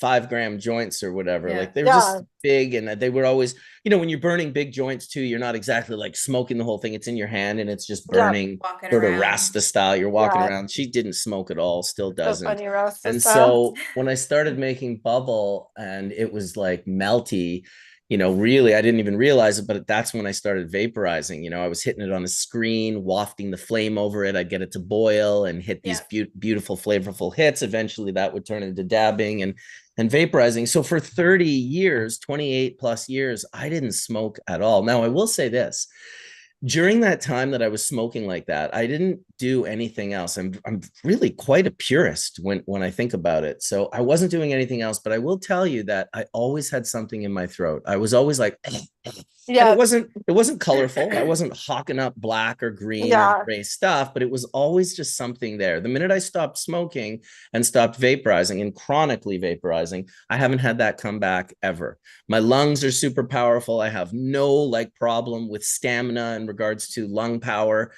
5-gram joints or whatever. Yeah. Like they were yeah, just big and they were always, when you're burning big joints too, you're not exactly like smoking the whole thing. It's in your hand and it's just yeah, burning Walking sort of around. Rasta style. You're walking yeah. around. She didn't smoke at all, still So doesn't. funny, Rasta And style. so when I started making bubble and it was like melty, really, I didn't even realize it, but that's when I started vaporizing. I was hitting it on a screen, wafting the flame over it. I'd get it to boil and hit these Yeah. beautiful, flavorful hits. Eventually, that would turn into dabbing and vaporizing. So for 30 years, 28 plus years, I didn't smoke at all. Now, I will say this. During that time that I was smoking like that, I didn't do anything else. I'm really quite a purist when I think about it. So I wasn't doing anything else, but I will tell you that I always had something in my throat. I was always like, and Yeah. it wasn't colorful. I wasn't hawking up black or green or Yeah. gray stuff, but it was always just something there. The minute I stopped smoking and stopped vaporizing and chronically vaporizing, I haven't had that come back ever. My lungs are super powerful. I have no like problem with stamina in regards to lung power.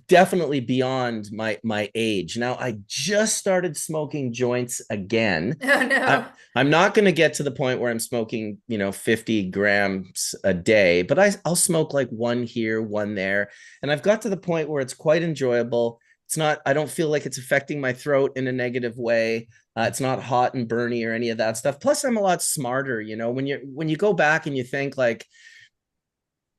Definitely beyond my age. Now I just started smoking joints again. Oh no. I'm not going to get to the point where I'm smoking, 50 grams a day, but I'll smoke like one here, one there. And I've got to the point where it's quite enjoyable. It's not, I don't feel like it's affecting my throat in a negative way. It's not hot and burny or any of that stuff. Plus, I'm a lot smarter, when you go back and you think like,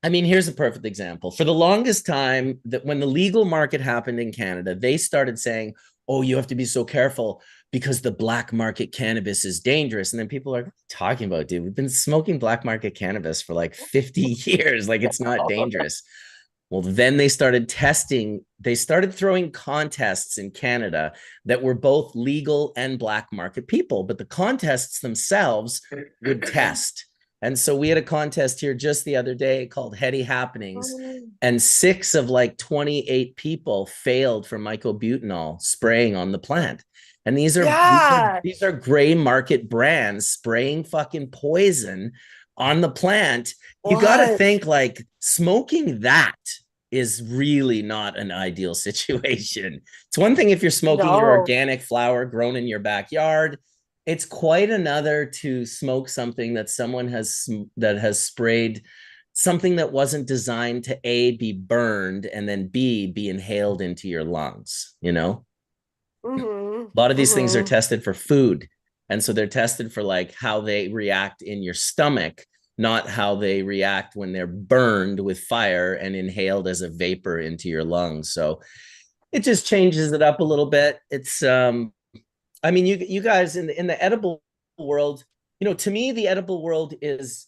I mean, here's a perfect example. For the longest time, that when the legal market happened in Canada, they started saying, "Oh, you have to be so careful because the black market cannabis is dangerous." And then people are like, "What are you talking about, dude? We've been smoking black market cannabis for like 50 years. Like it's not dangerous." Well, then they started throwing contests in Canada that were both legal and black market people, but the contests themselves would test. And so we had a contest here just the other day called Heady Happenings, and 6 of like 28 people failed for mycobutanol spraying on the plant. And Yeah. these are gray market brands spraying fucking poison on the plant. You got to What? think like smoking that is really not an ideal situation. It's one thing if you're smoking your No. organic flower grown in your backyard. It's quite another to smoke something that someone has sprayed, something that wasn't designed to A, be burned, and then B, be inhaled into your lungs, Mm-hmm. A lot of these things are Mm-hmm. tested for food. And so they're tested for like how they react in your stomach, not how they react when they're burned with fire and inhaled as a vapor into your lungs. So it just changes it up a little bit. It's I mean, you guys in the edible world, to me, the edible world is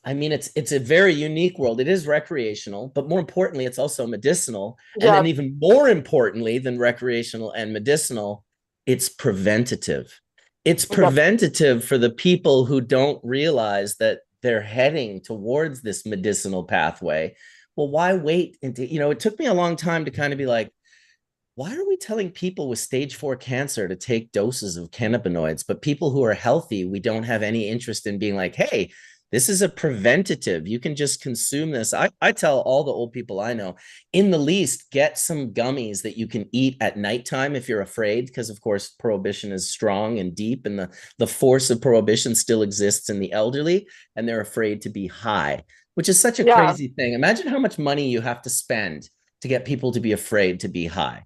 I mean, it's a very unique world. It is recreational, but more importantly, it's also medicinal. And then Yep. even more importantly than recreational and medicinal, it's preventative. It's Yep. preventative for the people who don't realize that they're heading towards this medicinal pathway. Well, why wait? It took me a long time to kind of be like, why are we telling people with stage 4 cancer to take doses of cannabinoids, but people who are healthy, we don't have any interest in being like, hey, this is a preventative. You can just consume this. I tell all the old people I know, in the least, get some gummies that you can eat at nighttime if you're afraid, because of course, prohibition is strong and deep, and the force of prohibition still exists in the elderly, and they're afraid to be high, which is such a Yeah. crazy thing. Imagine how much money you have to spend to get people to be afraid to be high.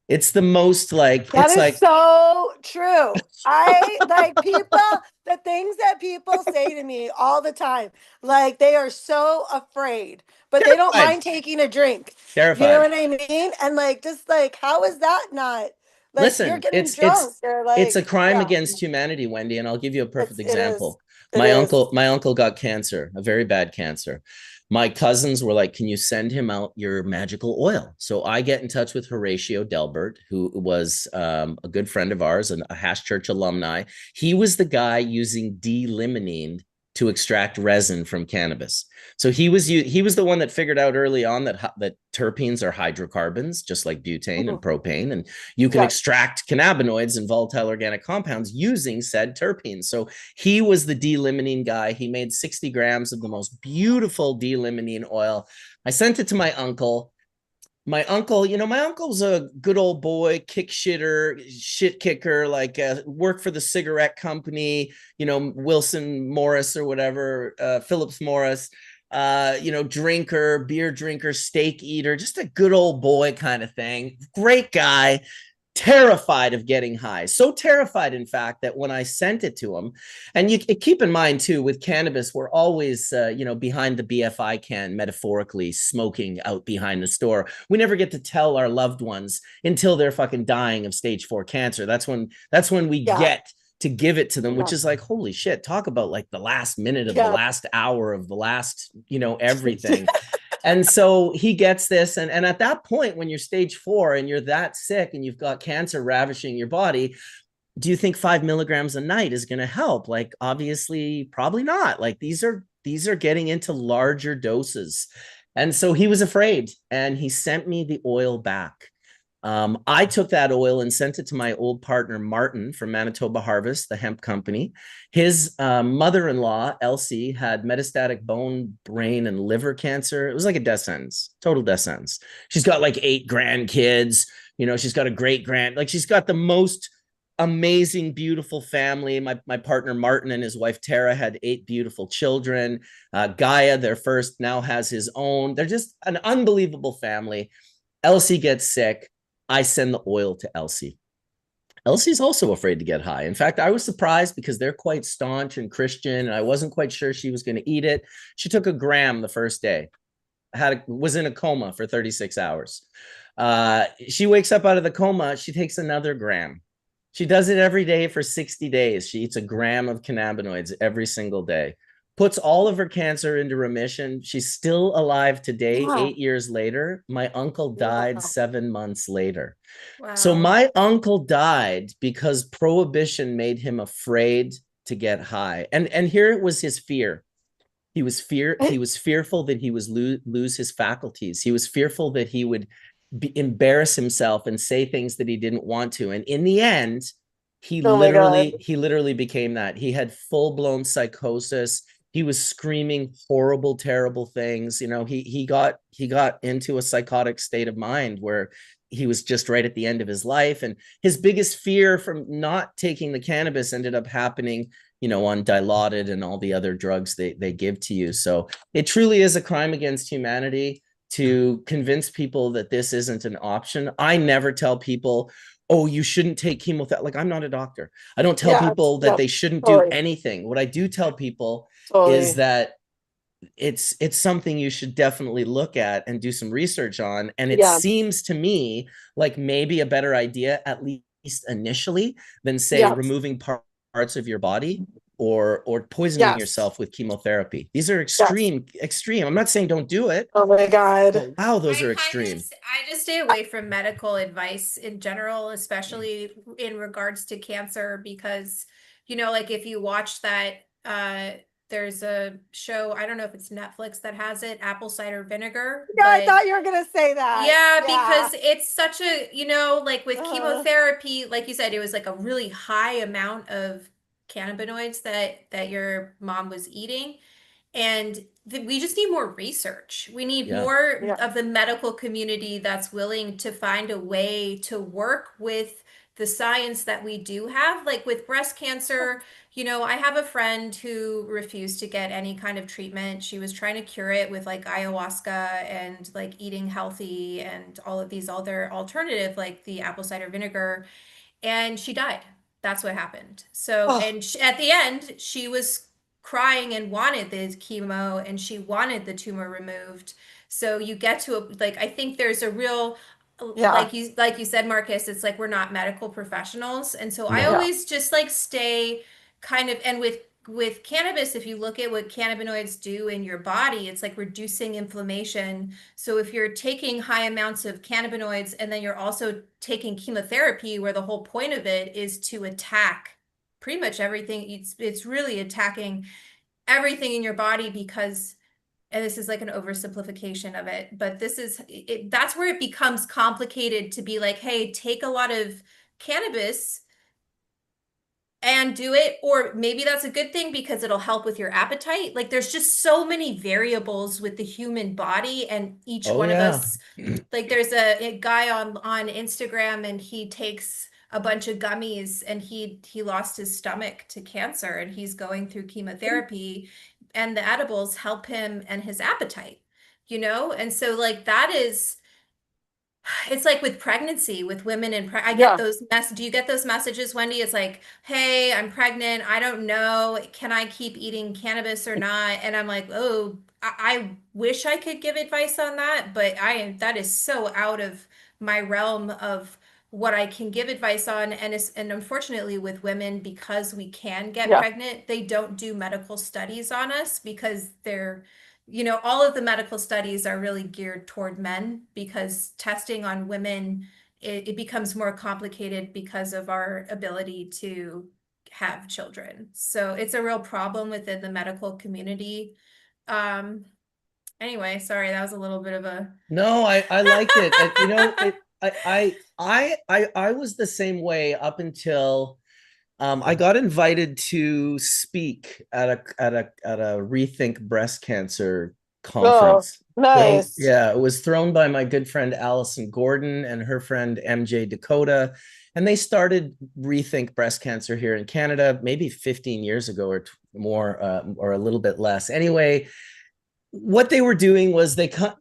It's the most like, That it's is like, so true. I like people, the things that people say to me all the time. Like they are so afraid, but they don't terrified, mind taking a drink. You know terrified. what I mean? And like, just like, how is that not like you're Listen, getting it's drunk? They're it's a like, crime yeah, against humanity, Wendy, and I'll give you a perfect it is. example. It My is. uncle, my uncle got cancer, a very bad cancer. My cousins were like, "Can you send him out your magical oil?" So I get in touch with Horatio Delbert, who was a good friend of ours and a Hash Church alumni. He was the guy using D-limonene to extract resin from cannabis. So he was the one that figured out early on that terpenes are hydrocarbons, just like butane and Mhm. propane, and you can Yeah. extract cannabinoids and volatile organic compounds using said terpenes. So he was the D-limonene guy. He made 60 grams of the most beautiful D-limonene oil. I sent it to my uncle. My uncle's a good old boy, kick shitter, shit kicker, like worked for the cigarette company, Wilson Morris or whatever, Phillips Morris, beer drinker, steak eater, just a good old boy kind of thing. Great guy, terrified of getting high. So terrified, in fact, that when I sent it to him, and you keep in mind too, with cannabis, we're always, behind the BFI can, metaphorically smoking out behind the store. We never get to tell our loved ones until they're fucking dying of stage 4 cancer. That's when we Yeah. get to give it to them, which Yeah. is like, holy shit, talk about like the last minute of the Yeah. last hour of the last, everything. And so he gets this. And at that point, when you're stage 4 and you're that sick and you've got cancer ravaging your body, do you think 5 milligrams a night is going to help? Like, obviously, probably not. Like, these are getting into larger doses. And so he was afraid and he sent me the oil back. I took that oil and sent it to my old partner, Martin from Manitoba Harvest, the hemp company. His mother-in-law, Elsie, had metastatic bone, brain, and liver cancer. It was like a death sentence, total death sentence. She's got like 8 grandkids. She's got a like she's got the most amazing, beautiful family. My partner Martin and his wife Tara had 8 beautiful children. Gaia, their first, now has his own. They're just an unbelievable family. Elsie gets sick. I send the oil to Elsie. Elsie's also afraid to get high. In fact, I was surprised because they're quite staunch and Christian, and I wasn't quite sure she was going to eat it. She took a gram the first day. Was in a coma for 36 hours. She wakes up out of the coma. She takes another gram. She does it every day for 60 days. She eats a gram of cannabinoids every single day, puts all of her cancer into remission. She's still alive today, Wow. 8 years later. My uncle died 7 months later. So Wow. my uncle died because prohibition made him afraid to get high. And here was his fear. He was fearful that he was lose his faculties. He was fearful that he would embarrass himself and say things that he didn't want to. And in the end, he Oh my God. literally became that. He had full-blown psychosis. He was screaming horrible, terrible things. He got into a psychotic state of mind where he was just right at the end of his life. And his biggest fear from not taking the cannabis ended up happening, on Dilaudid and all the other drugs they give to you. So it truly is a crime against humanity to convince people that this isn't an option. I never tell people, oh, you shouldn't take chemotherapy. Like, I'm not a doctor. I don't tell people that they shouldn't do anything. What I do tell people is that it's something you should definitely look at and do some research on. And it seems to me like maybe a better idea, at least initially, than say removing parts of your body or poisoning yourself with chemotherapy. These are extreme. I'm not saying don't do it. Oh my God. But wow, those are extreme. I just stay away from medical advice in general, especially in regards to cancer, because, like if you watch that, there's a show, I don't know if it's Netflix that has it, apple cider vinegar. Yeah, I thought you were going to say that. Yeah, because it's such a, like with chemotherapy, like you said, it was like a really high amount of cannabinoids that your mom was eating. And we just need more research. We need more of the medical community that's willing to find a way to work with the science that we do have. Like with breast cancer, I have a friend who refused to get any kind of treatment. She was trying to cure it with like ayahuasca and like eating healthy and all of these other alternative, like the apple cider vinegar, and she died. That's what happened. So, and at the end, she was crying and wanted the chemo and she wanted the tumor removed. So you get to like, I think there's a real, like you said, Marcus, it's like we're not medical professionals. And so I always just like stay kind of, and with cannabis, if you look at what cannabinoids do in your body, it's like reducing inflammation. So if you're taking high amounts of cannabinoids and then you're also taking chemotherapy, where the whole point of it is to attack pretty much everything, it's really attacking everything in your body, because, and this is like an oversimplification of it, but that's where it becomes complicated to be like, hey, take a lot of cannabis and do it, or maybe that's a good thing because it'll help with your appetite. Like there's just so many variables with the human body, and each one of us, like there's a guy on Instagram and he takes a bunch of gummies and he lost his stomach to cancer and he's going through chemotherapy, and the edibles help him and his appetite, and so like that is, it's like with pregnancy, with women and I get those do you get those messages, Wendy? It's like, hey, I'm pregnant. I don't know. Can I keep eating cannabis or not? And I'm like, oh, I wish I could give advice on that, but that is so out of my realm of what I can give advice on. And unfortunately with women, because we can get pregnant, they don't do medical studies on us because all of the medical studies are really geared toward men because testing on women, it becomes more complicated because of our ability to have children. So it's a real problem within the medical community. Anyway, sorry, that was a little bit of a No, I liked it. And, I was the same way up until I got invited to speak at a Rethink Breast Cancer Oh, conference. nice. Yeah, it was thrown by my good friend Allison Gordon and her friend MJ Dakota. And they started Rethink Breast Cancer here in Canada, maybe 15 years ago or more, or a little bit less. Anyway, what they were doing was they kind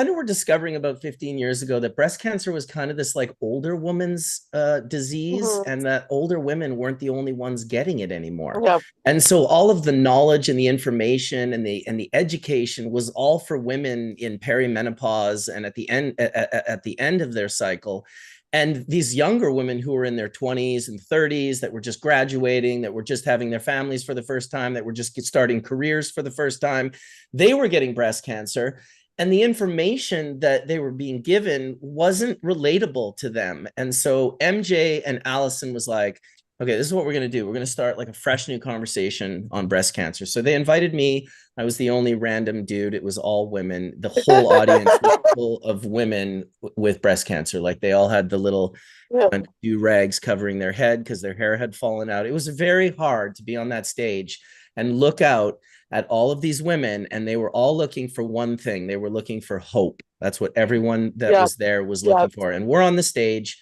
of were discovering about 15 years ago that breast cancer was kind of this like older woman's disease, Mhm. and that older women weren't the only ones getting it anymore. Yeah. And so all of the knowledge and the information and the education was all for women in perimenopause and at the end of their cycle. And these younger women who were in their 20s and 30s that were just graduating, that were just having their families for the first time, that were just starting careers for the first time, they were getting breast cancer. And the information that they were being given wasn't relatable to them. And so MJ and Allison was like, okay, this is what we're going to do. We're going to start like a fresh new conversation on breast cancer. So they invited me. I was the only random dude. It was all women. The whole audience was full of women with breast cancer. Like they all had the little Yeah. do rags covering their head because their hair had fallen out. It was very hard to be on that stage and look out at all of these women, and they were all looking for one thing. They were looking for hope. That's what everyone that Yeah. was there was Yeah. looking for. And we're on the stage,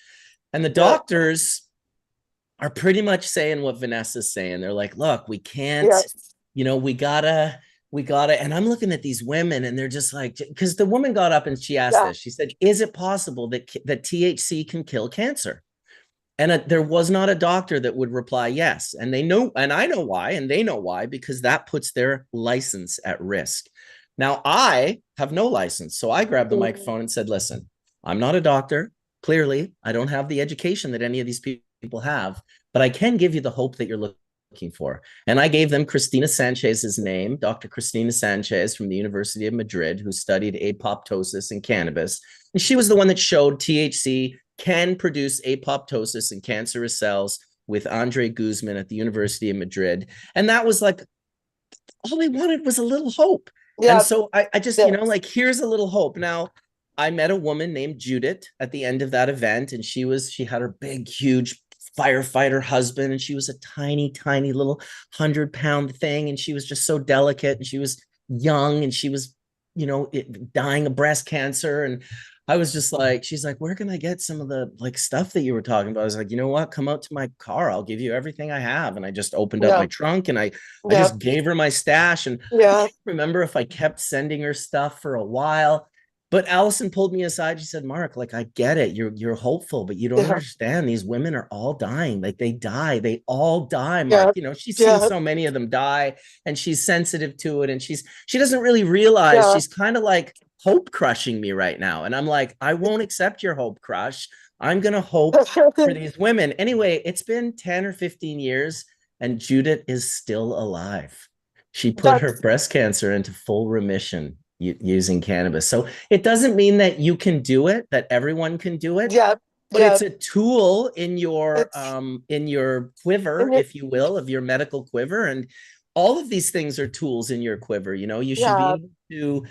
and the Yeah. doctors are pretty much saying what Vanessa's saying. They're like, look, we can't, Yes. we gotta, and I'm looking at these women and they're just like, because the woman got up and she asked Yeah. this, she said, is it possible that THC can kill cancer? And there was not a doctor that would reply yes. And they know, and I know why, and they know why, because that puts their license at risk. Now, I have no license. So I grabbed the microphone and said, listen, I'm not a doctor. Clearly, I don't have the education that any of these people have, but I can give you the hope that you're looking for. And I gave them Cristina Sanchez's name, Dr. Cristina Sanchez from the University of Madrid, who studied apoptosis in cannabis. And she was the one that showed THC can produce apoptosis in cancerous cells with Andre Guzman at the University of Madrid. And that was like, all they wanted was a little hope. Yeah. And so I just, Yes. like, here's a little hope. Now, I met a woman named Judith at the end of that event, and she had her big, huge firefighter husband, and she was a tiny, tiny little 100-pound thing. And she was just so delicate, and she was young, and she was, dying of breast cancer. And I was just like, she's like, where can I get some of the like stuff that you were talking about? I was like, you know what? Come out to my car. I'll give you everything I have. And I just opened up Yeah. my trunk and I Yeah. just gave her my stash. And I Yeah. can't remember if I kept sending her stuff for a while. But Allison pulled me aside. She said, Mark, like, I get it. You're hopeful, but you don't Yeah. understand. These women are all dying. Like they die. They all die, Yeah. Mark. She's seen Yeah. so many of them die, and she's sensitive to it. And she doesn't really realize Yeah. she's kind of like hope crushing me right now. And I'm like, I won't accept your hope crush. I'm going to hope for these women. Anyway, it's been 10 or 15 years and Judith is still alive. She put her That's breast cancer into full remission using cannabis. So it doesn't mean that you can do it, that everyone can do it, yeah. but Yeah. it's a tool in your It's quiver, and it, if you will, of your medical quiver. And all of these things are tools in your quiver. You should be yeah. able to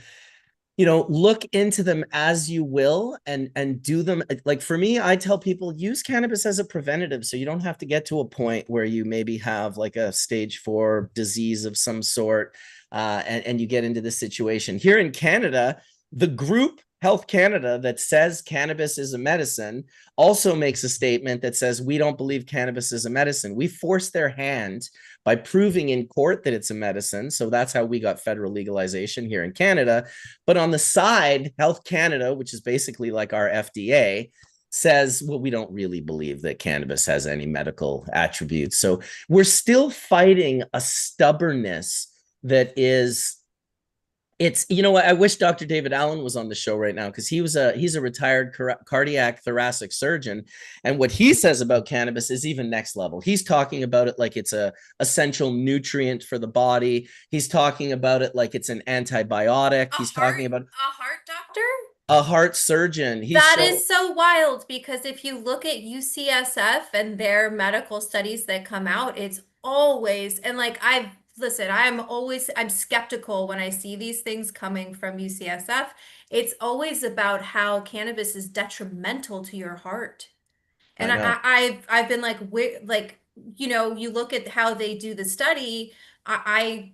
look into them as you will and do them. Like for me, I tell people use cannabis as a preventative, so you don't have to get to a point where you maybe have like a stage 4 disease of some sort, and you get into this situation. Here in Canada, the group Health Canada that says cannabis is a medicine also makes a statement that says we don't believe cannabis is a medicine. We force their hand by proving in court that it's a medicine. So that's how we got federal legalization here in Canada. But on the side, Health Canada, which is basically like our FDA, says, well, we don't really believe that cannabis has any medical attributes. So we're still fighting a stubbornness that is It's, you know what, I wish Dr. David Allen was on the show right now, because he's a retired cardiac thoracic surgeon, and what he says about cannabis is even next level. He's talking about it like it's a essential nutrient for the body. He's talking about it like it's an antibiotic. He's talking about A heart doctor? a heart surgeon. He's That shown. is so wild, because if you look at UCSF and their medical studies that come out, it's always, and like listen, I'm skeptical when I see these things coming from UCSF. It's always about how cannabis is detrimental to your heart. I And know. I've been like, like, you look at how they do the study. I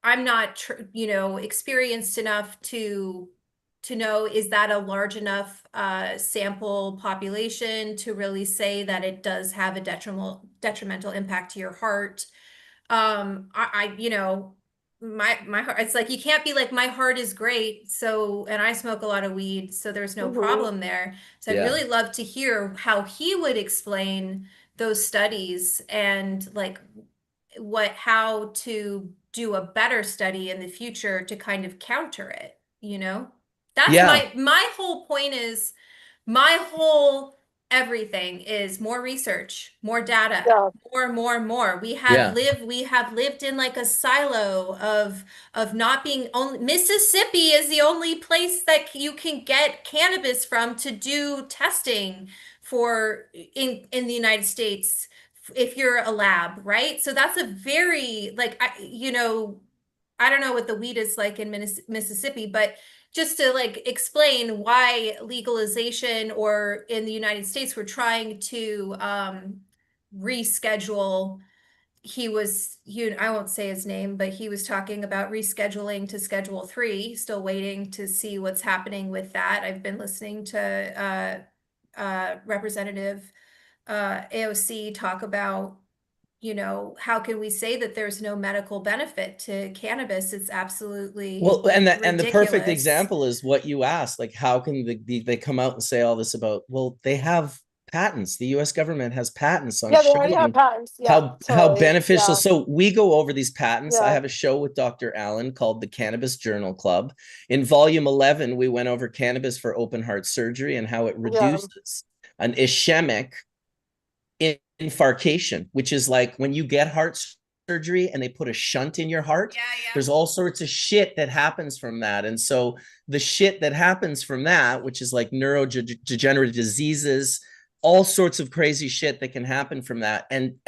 I'm not, experienced enough to know, is that a large enough sample population to really say that it does have a detrimental impact to your heart. My heart, it's like, you can't be like, my heart is great, so, and I smoke a lot of weed, so there's no Mhm. problem there. So I'd Yeah. really love to hear how he would explain those studies, and like how to do a better study in the future to kind of counter it, you know? That's Yeah. my whole point is, my whole everything is more research, more data, Yeah. more. Yeah. We have lived in like a silo of not being only. Mississippi is the only place that you can get cannabis from to do testing for in the United States, if you're a lab, right? So that's a very, like, I don't know what the weed is like in Mississippi, but just to like explain why legalization, or in the United States, we're trying to reschedule. I won't say his name, but he was talking about rescheduling to Schedule 3. Still waiting to see what's happening with that. I've been listening to Representative AOC talk about, how can we say that there's no medical benefit to cannabis? It's absolutely Well, and the perfect ridiculous. example is what you asked. Like, how can they come out and say all this about? Well, they have patents. The U.S. government has patents on Yeah, they already have showing patents. Yeah, how totally. beneficial. Yeah. So we go over these patents. I Yeah. have a show with Dr. Allen called the Cannabis Journal Club. In volume 11, we went over cannabis for open heart surgery and how it Yeah. reduces an ischemic infarction, which is like when you get heart surgery and they put a shunt in your heart. Yeah, yeah. There's all sorts of shit that happens from that. And so the shit that happens from that, which is like neurodegenerative diseases, all sorts of crazy shit that can happen from that. And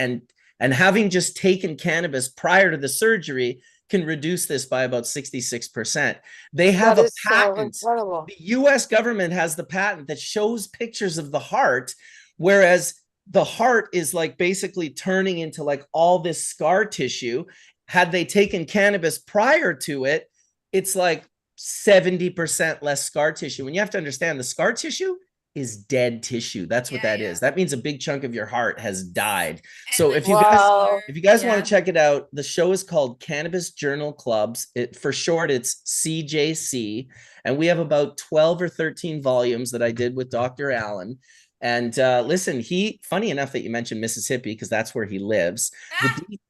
having just taken cannabis prior to the surgery can reduce this by about 66%. They have That a is so patent. incredible. The US government has the patent that shows pictures of the heart, whereas the heart is like basically turning into like all this scar tissue. Had they taken cannabis prior to it, it's like 70% less scar tissue. And you have to understand, the scar tissue is dead tissue. That's what Yeah, that yeah. is. That means a big chunk of your heart has died. And So the if you guys Wow. if you guys want yeah. to check it out, the show is called Cannabis Journal Clubs. It, for short, it's CJC. And we have about 12 or 13 volumes that I did with Dr. Allen. And listen, funny enough that you mentioned Mississippi, because that's where he lives.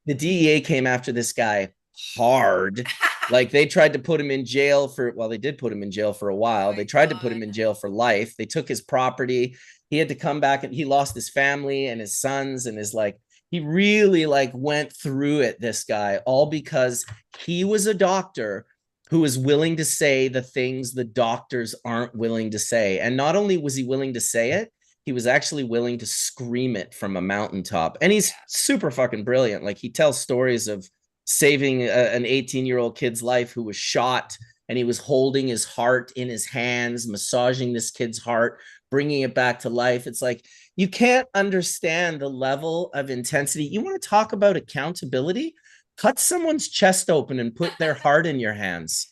The DEA came after this guy hard. Like, they tried to put him in jail for, well, they did put him in jail for a Oh while. my They tried to put him God. in jail for life. They took his property. He had to come back, and he lost his family and his sons and his, like, he really like went through it, this guy, all because he was a doctor who is willing to say the things the doctors aren't willing to say. And not only was he willing to say it, he was actually willing to scream it from a mountaintop. And he's super fucking brilliant. Like, he tells stories of saving an 18-year-old kid's life who was shot, and he was holding his heart in his hands, massaging this kid's heart, bringing it back to life. It's like, you can't understand the level of intensity. You want to talk about accountability? Cut someone's chest open and put their heart in your hands.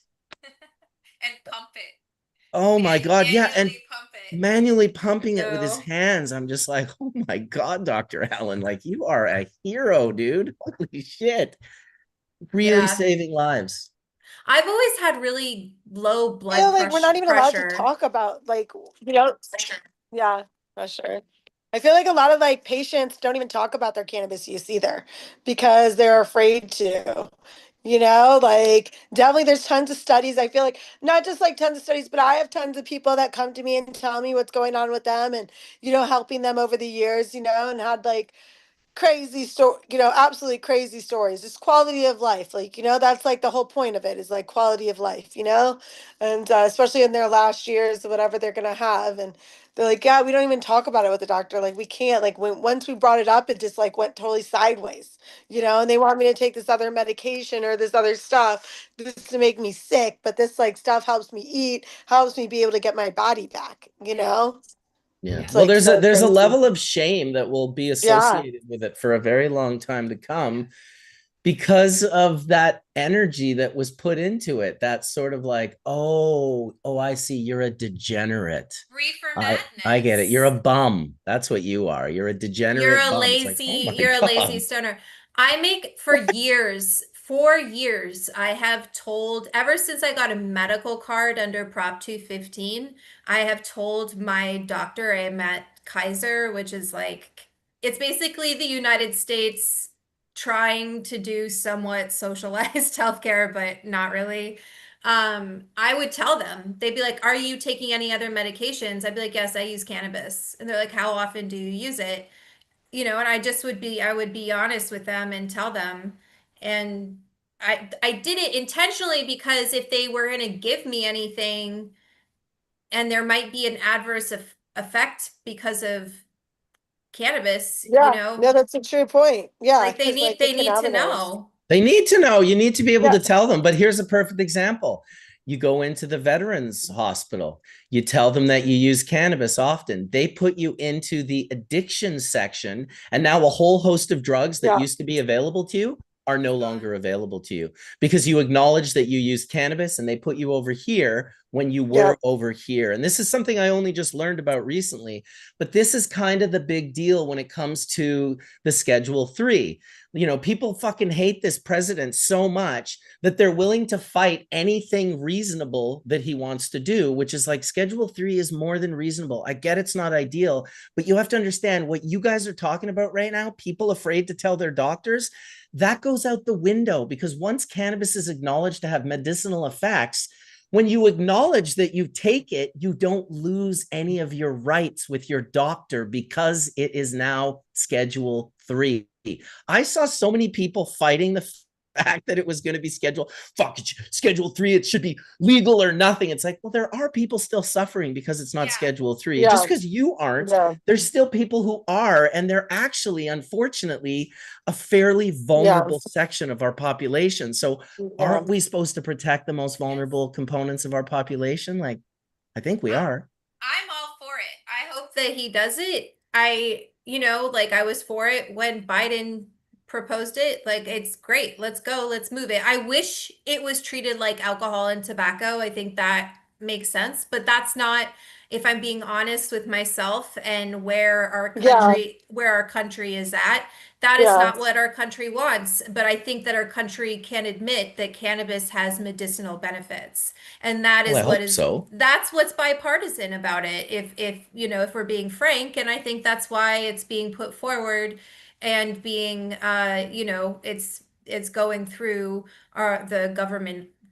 And pump it. Oh my God. Yeah. And Manually pump it. manually pumping it with his No. hands. I'm just like, oh my God, Dr. Allen, like, you are a hero, dude. Holy shit. Really Yeah. saving lives. I've always had really low I feel blood like we're not even allowed to pressure. talk about like, you know, yeah, for sure. I feel like a lot of like patients don't even talk about their cannabis use either because they're afraid to, Like definitely there's tons of studies. I feel like not just like tons of studies, but I have tons of people that come to me and tell me what's going on with them and, helping them over the years, and had like crazy story, absolutely crazy stories. It's quality of life. Like, that's like the whole point of it is like quality of life, and especially in their last years, whatever they're going to have. And they're like, yeah, we don't even talk about it with the doctor. Like, we can't, like, once we brought it up, it just like went totally sideways, and they want me to take this other medication or this other stuff this to make me sick. But this like stuff helps me eat, helps me be able to get my body back, Yeah. Yeah. It's Well, like there's a so there's a crazy. level of shame that will be Yeah. associated with it for a very long time to come because of that energy that was put into it. That's sort of like, oh, I see. You're a degenerate. Reefer I get it. You're a madness. bum. That's what you are. You're a degenerate bum. It's like, oh my You're a lazy God. stoner. I make for years, 4 years, I have told, ever since I got a medical card under Prop 215, I have told my doctor I'm at Kaiser, which is like, it's basically the United States trying to do somewhat socialized healthcare, but not really. I would tell them, they'd be like, are you taking any other medications? I'd be like, yes, I use cannabis. And they're like, how often do you use it? And I would be honest with them and tell them. And I did it intentionally because if they were going to give me anything and there might be an adverse effect because of cannabis, Yeah, no, that's a true point. Yeah, like because like the they need to cannabinoids. know. They need to know. You need to be able Yeah, to tell them. But here's a perfect example. You go into the veterans hospital, you tell them that you use cannabis often. They put you into the addiction section, and now a whole host of drugs that yeah, used to be available to you are It's no gone. longer available to you because you acknowledge that you use cannabis and they put you over here when you yeah, were over here. And this is something I only just learned about recently, but this is kind of the big deal when it comes to the Schedule 3. People fucking hate this president so much that they're willing to fight anything reasonable that he wants to do, which is like Schedule 3 is more than reasonable. I get it's not ideal, but you have to understand what you guys are talking about right now, people afraid to tell their doctors, that goes out the window because once cannabis is acknowledged to have medicinal effects, when you acknowledge that you take it, you don't lose any of your rights with your doctor because it is now Schedule 3. I saw so many people fighting the fact that it was going to be scheduled. Fuck it, Schedule 3, it should be legal or nothing. It's like, well, there are people still suffering because it's not Yeah. Schedule 3. Just yeah, because you aren't, yeah, there's still people who are, and they're actually, unfortunately, a fairly yeah, vulnerable section of our population. So yeah. aren't we supposed to protect the most Yes. vulnerable components of our population? Like, I think we I, are. I'm all for it. I hope that he does it. Like I was for it when Biden proposed it. Like it's great. Let's go. Let's move it. I wish it was treated like alcohol and tobacco. I think that makes sense, but that's not, if I'm being honest with myself and Yeah, where our country is at, that is yeah, not what our country wants. But I think that our country can admit that cannabis has medicinal benefits. And Well, I hope so. that's what's bipartisan about it. If we're being frank, and I think that's why it's being put forward and being, it's going through the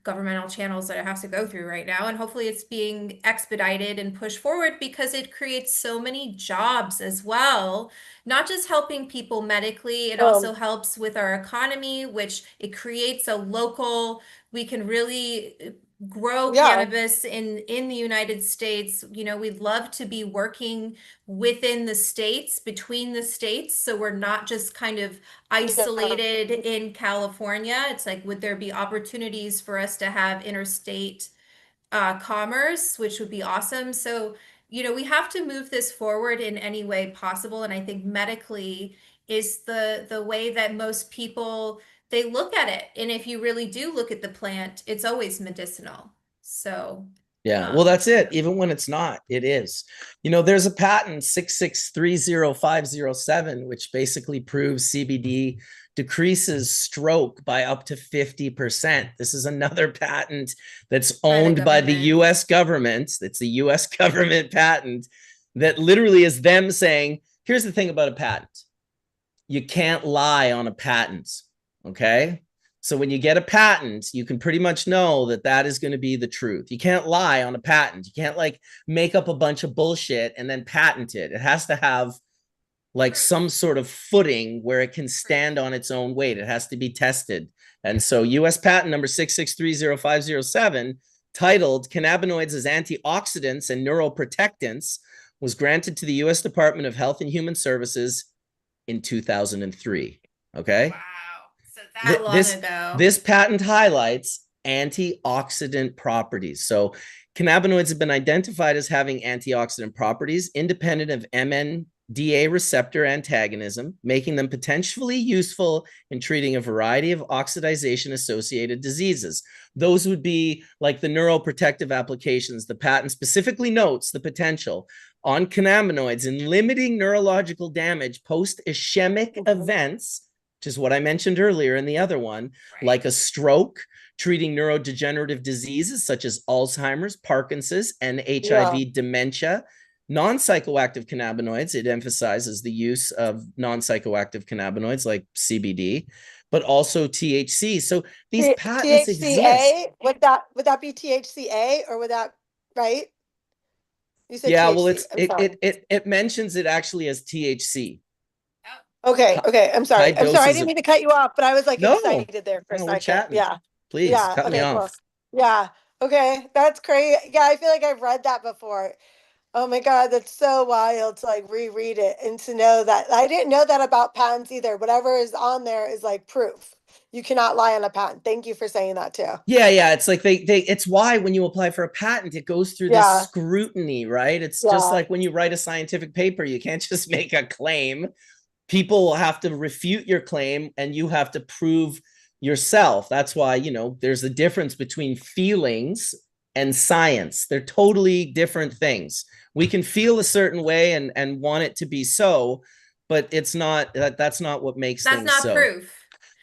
governmental channels that it has to go through right now. And hopefully it's being expedited and pushed forward because it creates so many jobs as well. Not just helping people medically, it also um, helps with our economy, which it creates a local, we can really grow yeah, cannabis in the United States. We'd love to be working within the states, between the states, so we're not just kind of yeah, isolated in California. It's like, would there be opportunities for us to have interstate commerce, which would be awesome. So, we have to move this forward in any way possible. And I think medically is the way that most people they look at it. And if you really do look at the plant, it's always medicinal. So, Yeah, well, um, that's it. Even when it's not, it is. There's a patent 6630507, which basically proves CBD decreases stroke by up to 50%. This is another patent that's by the owned by the government. US government. It's a US government patent that literally is them saying, here's the thing about a patent. You can't lie on a patent. Okay. So when you get a patent, you can pretty much know that that is going to be the truth. You can't lie on a patent. You can't like make up a bunch of bullshit and then patent it. It has to have like some sort of footing where it can stand on its own weight. It has to be tested. And so US patent number 6630507, titled Cannabinoids as Antioxidants and Neuroprotectants, was granted to the US Department of Health and Human Services in 2003. Okay. Wow. So that long ago. This patent highlights antioxidant properties. So cannabinoids have been identified as having antioxidant properties independent of MNDA receptor antagonism, making them potentially useful in treating a variety of oxidation-associated diseases. Those would be like the neuroprotective applications. The patent specifically notes the potential on cannabinoids in limiting neurological damage post-ischemic events, which is what I mentioned earlier in the other one, like a stroke, treating neurodegenerative diseases such as Alzheimer's, Parkinson's, and HIV, dementia. Non-psychoactive cannabinoids, it emphasizes the use of non-psychoactive cannabinoids like CBD, but also THC. So these patents exist. Would that be THCA, or would that, right? You said yeah, THC. well, it mentions it actually as THC. Okay. I'm sorry. I didn't mean to cut you off, but I was like excited there for a second. We're chatting. Yeah. Please cut me off. Cool. Yeah. Okay. That's great. Yeah, I feel like I've read that before. Oh my God, that's so wild to like reread it and to know that. I didn't know that about patents either. Whatever is on there is like proof. You cannot lie on a patent. Thank you for saying that too. Yeah. It's like it's why when you apply for a patent, it goes through this scrutiny, right? It's just like when you write a scientific paper, you can't just make a claim. People will have to refute your claim and you have to prove yourself. That's why, there's a difference between feelings and science. They're totally different things. We can feel a certain way and want it to be so, but it's not, that's not what makes things so. That's not proof.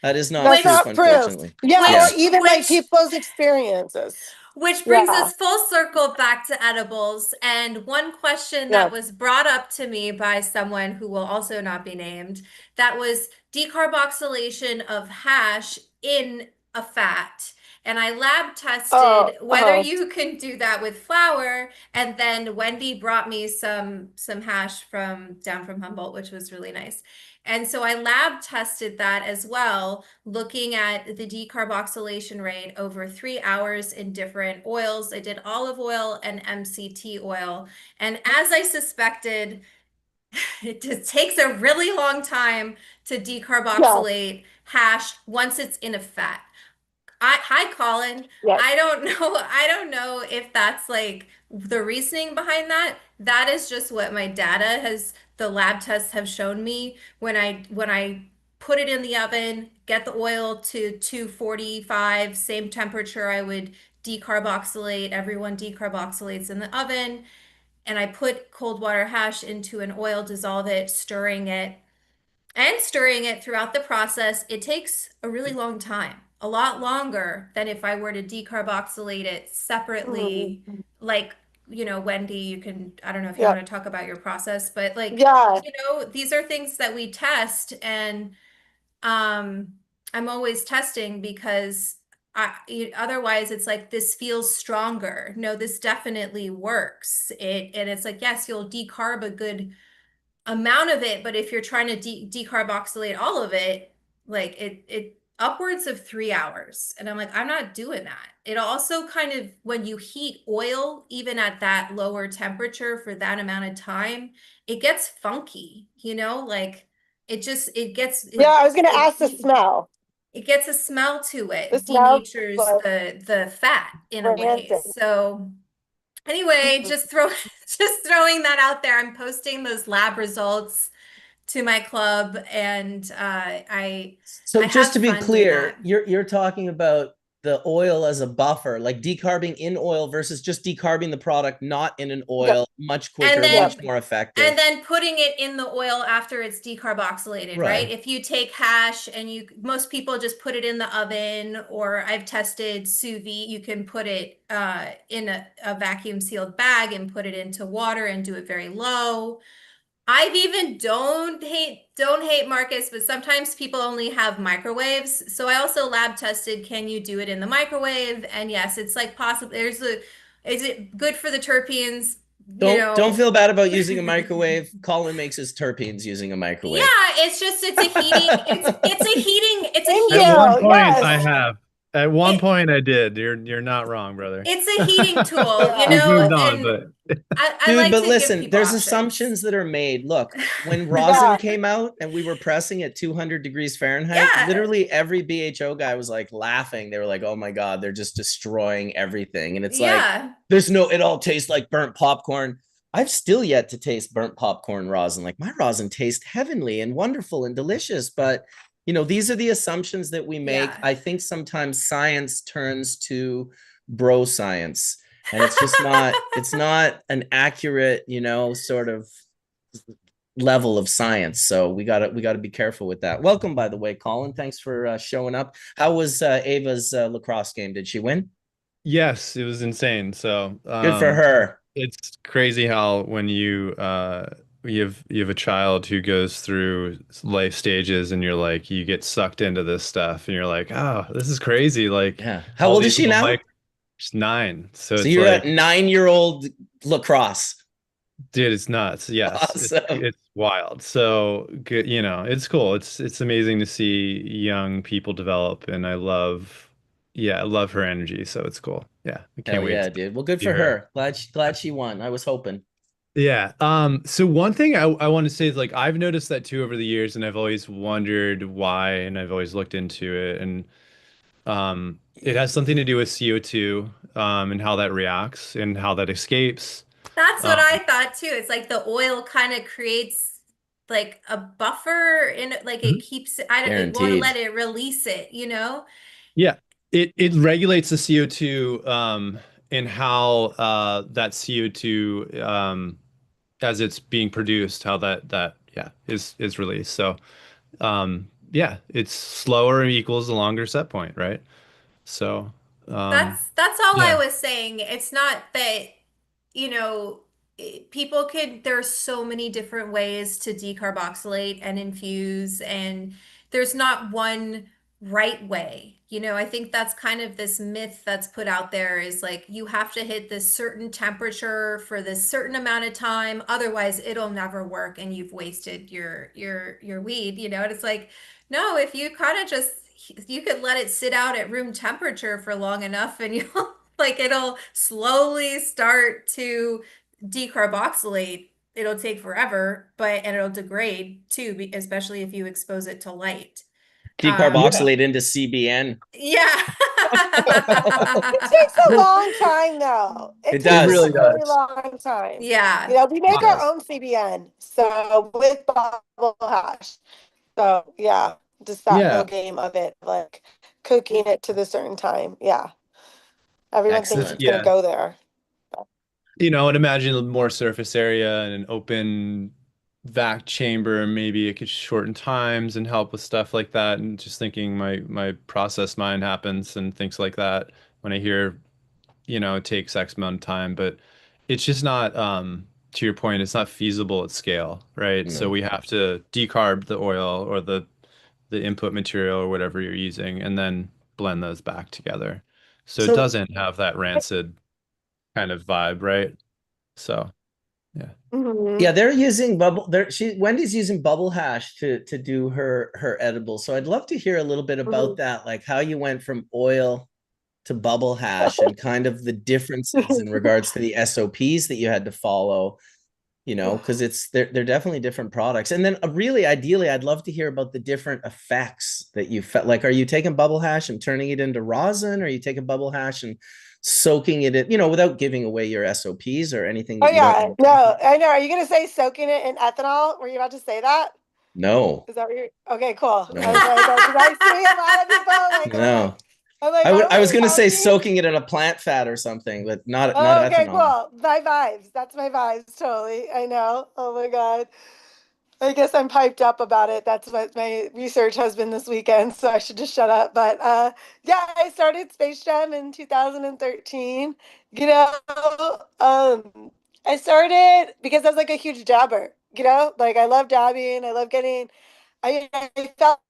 That is not proof, unfortunately. Yeah, or even like people's experiences. Which brings us full circle back to edibles. And one question that was brought up to me by someone who will also not be named, that was decarboxylation of hash in a fat. And I lab tested whether you can do that with flour. And then Wendy brought me some hash down from Humboldt, which was really nice. And so I lab tested that as well, looking at the decarboxylation rate over 3 hours in different oils. I did olive oil and MCT oil. And as I suspected, it just takes a really long time to decarboxylate hash once it's in a fat. Hi, Colin. Yes. I don't know if that's like the reasoning behind that. That is just what my data the lab tests have shown me. When I put it in the oven, get the oil to 245, same temperature I would decarboxylate. Everyone decarboxylates in the oven. And I put cold water hash into an oil, dissolve it, stirring it throughout the process. It takes a really long time. A lot longer than if I were to decarboxylate it separately. Like, Wendy, I don't know if you want to talk about your process, but like, these are things that we test, and I'm always testing because otherwise it's like, this feels stronger. No, this definitely works. And it's like, yes, you'll decarb a good amount of it, but if you're trying to decarboxylate all of it, like it upwards of 3 hours. And I'm like, I'm not doing that. It also kind of, when you heat oil, even at that lower temperature for that amount of time, it gets funky, like it gets. I was going to ask the smell. It gets a smell to it. It denatures the fat in a way. So anyway, just throwing that out there. I'm posting those lab results to my club, and So just to be clear, you're talking about the oil as a buffer, like decarbing in oil versus just decarbing the product not in an oil, much quicker, much more effective. And then putting it in the oil after it's decarboxylated, right? If you take hash and most people just put it in the oven, or I've tested sous vide, you can put it in a vacuum sealed bag and put it into water and do it very low. I've even don't hate Marcus, but sometimes people only have microwaves. So I also lab tested, can you do it in the microwave? And yes, it's like possible. Is it good for the terpenes? You Don't know, feel bad about using a microwave. Colin makes his terpenes using a yeah, microwave. it's a heating, it's a Thank At heating one you. point, Yes. I tool. have. At one It point, I did. You're not wrong, brother. it's a heating tool, you We've Yeah. know, moved on, and but I Dude, like but to give listen, people there's options. assumptions that are made. Look, when rosin Yeah. came out and we were pressing at 200 degrees Fahrenheit, Yeah, literally every BHO guy was like laughing. They were like, "Oh my God, they're just destroying everything." And it's like, yeah. it all tastes like burnt popcorn. I've still yet to taste burnt popcorn rosin. Like my rosin tastes heavenly and wonderful and delicious, but these are the assumptions that we make. Yeah. I think sometimes science turns to bro science, and it's not an accurate sort of level of science. So we got to be careful with that. Welcome, by the way, Colin. Thanks for showing up. How was Ava's lacrosse game? Did she win? yes, it was insane. So, Good for her. it's crazy how when you have a child who goes through life stages and you're like you get sucked into this stuff and you're like, oh, this is crazy. Like Yeah, how all old is these she little now? mic, she's 9. So So it's you're at like, 9-year-old lacrosse. dude, it's nuts. Yes, Awesome. it's wild. So good, it's cool. It's amazing to see young people develop, and yeah, I love her energy. So it's cool. Yeah, I Hell can't wait yeah, to dude. Well, good see for her. her. Glad she won. I was hoping. Yeah. So one thing I want to say is like I've noticed that too over the years, and I've always wondered why, and I've always looked into it, and it has something to do with CO2, and how that reacts and how that escapes. That's what Um, I thought too. It's like the oil kind of creates like a buffer in it, like it mhm. keeps it won't Guaranteed. let it release it, you know? Yeah, it regulates the CO2, and how that CO2, as it's being produced, how that yeah is released. So yeah, it's slower equals the longer set point, right? So That's all I yeah. was saying. It's not that, you know, people could, there's so many different ways to decarboxylate and infuse, and there's not one right way. You know, I think that's kind of this myth that's put out there is like you have to hit this certain temperature for this certain amount of time, otherwise it'll never work and you've wasted your weed, you know? And it's like, no, if you kind of just you could let it sit out at room temperature for long enough and you'll like it'll slowly start to decarboxylate. It'll take forever, but and it'll degrade too, especially if you expose it to light. Um, Yeah. Decarboxylate into CBN. yeah. It takes a long time, though. It It takes It a does. really really does. long time. Yeah. We It make our does. own CBN, so with bubble hash. So yeah, just that Yeah. little game of it, like cooking it to the certain time. Yeah, everyone thinks Excellent. it's gonna Yeah. go there. And imagine more surface area and an open vac chamber. Maybe it could shorten times and help with stuff like that. And just thinking my process mind happens and things like that when I hear, it takes X amount of time, but it's just not, to your point, it's not feasible at scale, right? So No. we have to decarb the oil or the input material or whatever you're using, and then blend those back together. So it So doesn't have that rancid kind of vibe, right? So yeah. Hmm. yeah, they're using bubble. Wendy's using bubble hash to do her edible. So I'd love to hear a little bit Hmm. about that, like how you went from oil to bubble hash and kind of the differences in regards to the SOPs that you had to follow. Because they're definitely different products. And then really ideally, I'd love to hear about the different effects that you felt. Like, are you taking bubble hash and turning it into rosin? Or are you taking bubble hash and soaking it in, without giving away your SOPs or anything Oh that you don't yeah, want to talk no, about? I know. Are you gonna say soaking it in ethanol? Were you about to say that? No, Is that what you're? Okay, cool. I was no, like, because I see a lot of people like are like, no. I'm like, I would what I were was you gonna say talking? soaking it in a plant fat or something, but not Oh, okay, ethanol. cool. My vibes. That's my vibes. Totally. I know. Oh my God. I guess I'm piped up about it. That's what my research has been this weekend, so I should just shut up. But yeah, I started Space Jam in 2013. You know, I started because I was like a huge dabber. like I love dabbing. I love getting, I felt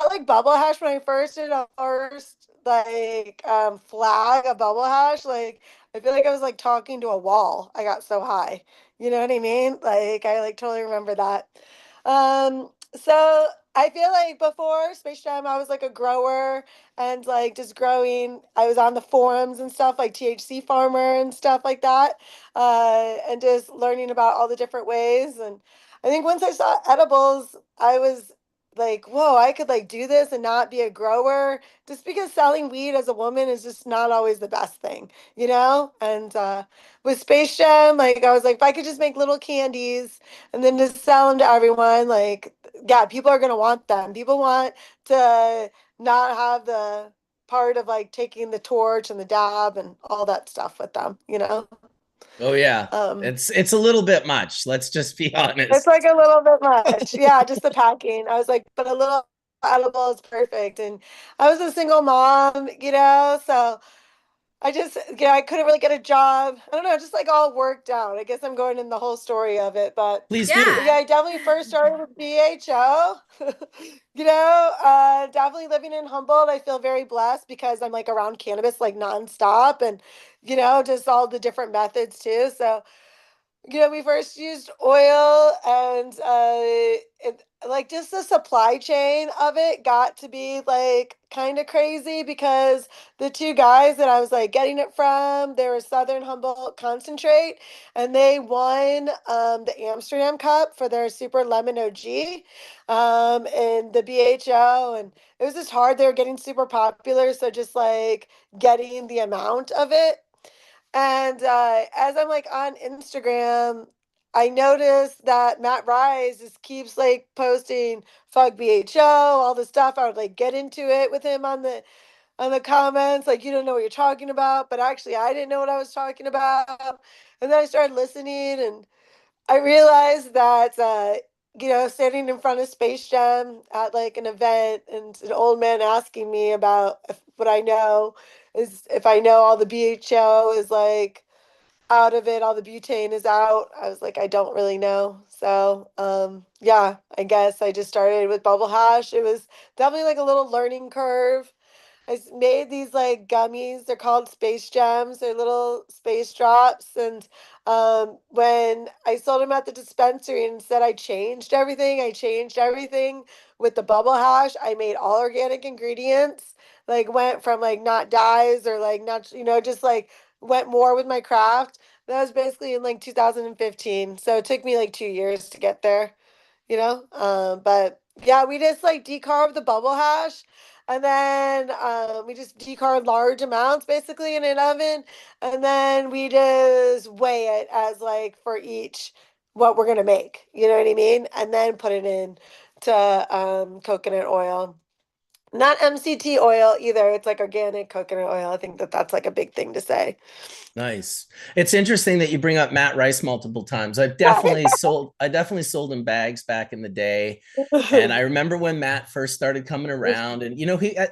like bubble hash when I first did a first like flag of bubble hash. Like I feel like I was like talking to a wall. I got so high. You know what I mean? Like I like totally remember that. So I feel like before Space Jam, I was like a grower and like just growing. I was on the forums and stuff like THC Farmer and stuff like that, and just learning about all the different ways. And I think once I saw edibles, I was like, whoa, I could like do this and not be a grower just because selling weed as a woman is just not always the best thing, you know? And with Space Jam, like I was like, if I could just make little candies and then just sell them to everyone, like, yeah, people are gonna want them. People want to not have the part of like taking the torch and the dab and all that stuff with them, you know? Oh yeah. Um, It's a little bit much. Let's just be It's honest. like a little bit much. Yeah, just the packing. I was like, but a little edible is perfect. And I was a single mom, so I just, I couldn't really get a job. I don't know, just like all worked out. I guess I'm going in the whole story of it, Please but do. yeah, Yeah. I definitely first started with BHO. Definitely living in Humboldt. I feel very blessed because I'm like around cannabis like nonstop and, just all the different methods too. So we first used oil and like just the supply chain of it got to be like kind of crazy because the two guys that I was like getting it from, they were Southern Humboldt concentrate and they won the Amsterdam Cup for their Super Lemon OG and the BHO. And it was just hard. They were getting super popular. So just like getting the amount of it and as I'm like on Instagram, I noticed that Matt Rise just keeps like posting "fuck BHO," all the stuff. I would like get into it with him on the comments, like you don't know what you're talking about, but actually I didn't know what I was talking about. And then I started listening, and I realized that standing in front of Space Jam at like an event, and an old man asking me about what I know is if I know all the BHO is like out of it, all the butane is out. I was like, I don't really know. So, yeah, I guess I just started with bubble hash. It was definitely like a little learning curve. Made these like gummies. They're called Space Gems. They're little space drops. And when I sold them at the dispensary and said I changed everything with the bubble hash. I made all organic ingredients. Like went from like not dyes or like not, just like went more with my craft. That was basically in like 2015. So it took me like 2 years to get there, but yeah, we just like decarb the bubble hash and then we just decarb large amounts basically in an oven. And then we just weigh it as like for each what we're gonna make. You know what I mean? And then put it in to coconut oil. Not MCT oil either. It's like organic coconut oil. I think that that's like a big thing to say. Nice. It's interesting that you bring up Matt Rice multiple times. Yeah. I definitely sold him bags back in the day. And I remember when Matt first started coming around and he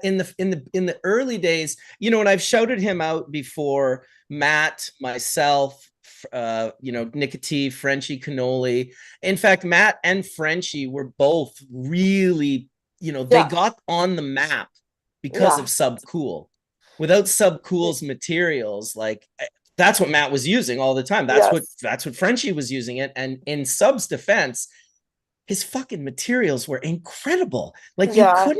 in the early days, and I've shouted him out before, Matt, myself, Nicotine, Frenchie Cannoli. In fact, Matt and Frenchie were both really, they Yeah. got on the map because of Yeah. Subcool. Without Subcool's materials, like that's what Matt was using all the time. Yes. That's what Frenchie was using it. And in Sub's defense, his fucking materials were incredible. Like Yeah.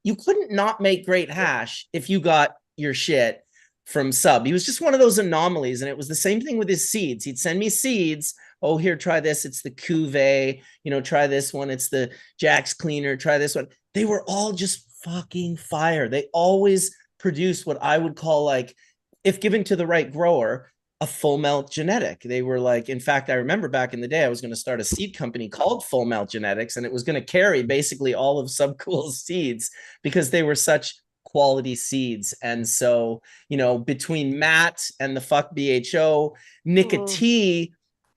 you couldn't not make great hash if you got your shit from Sub. He was just one of those anomalies. And it was the same thing with his seeds. He'd send me seeds. Oh, here, try this. It's the Cuvée, try this one. It's the Jack's Cleaner. Try this one. They were all just fucking fire. They always produce what I would call, like, if given to the right grower, a full melt genetic. They were like, in fact, I remember back in the day, I was going to start a seed company called Full Melt Genetics, and it was going to carry basically all of Subcool's seeds because they were such quality seeds. And so, between Matt and the fuck BHO, Mm. Nicotine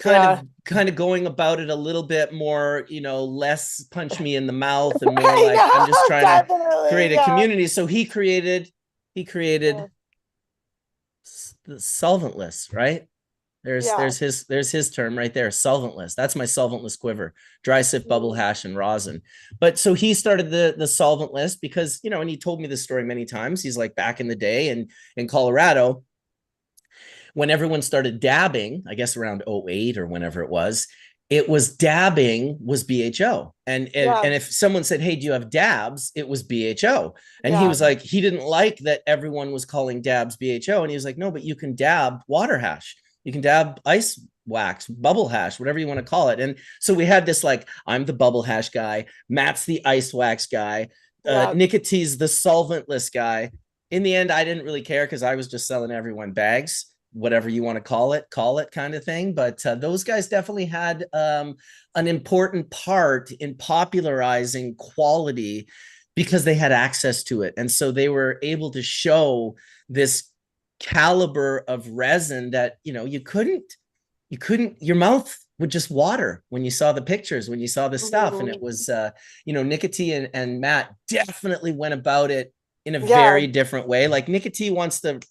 Yeah. kind of going about it a little bit more, less punch me in the mouth and more I like I'm just know, trying to create definitely. a Yeah. community. So he created Yeah. the solventless, right? Yeah. There's his term right there, solventless. That's my solventless quiver, dry sift, bubble hash, and rosin. But so he started the solventless because, you know, and he told me this story many times. He's like, back in the day in Colorado, when everyone started dabbing, I guess around '08 or whenever it was dabbing was BHO. Yeah. And if someone said, "Hey, do you have dabs?" it was BHO. And he Yeah. was like, he didn't like that everyone was calling dabs BHO. And he was like, "No, but you can dab water hash. You can dab ice wax, bubble hash, whatever you want to call it." And so we had this, like, I'm the bubble hash guy, Matt's the ice wax guy, Yeah. Nicotese the solventless guy. In the end, I didn't really care because I was just selling everyone bags, whatever you want to call it kind of thing. But those guys definitely had an important part in popularizing quality because they had access to it. And so they were able to show this caliber of resin that, you know, you couldn't, your mouth would just water when you saw the pictures, when you saw the stuff. And it was, you know, Nicotine and Matt definitely went about it in a very different way. Like Nicotine wants to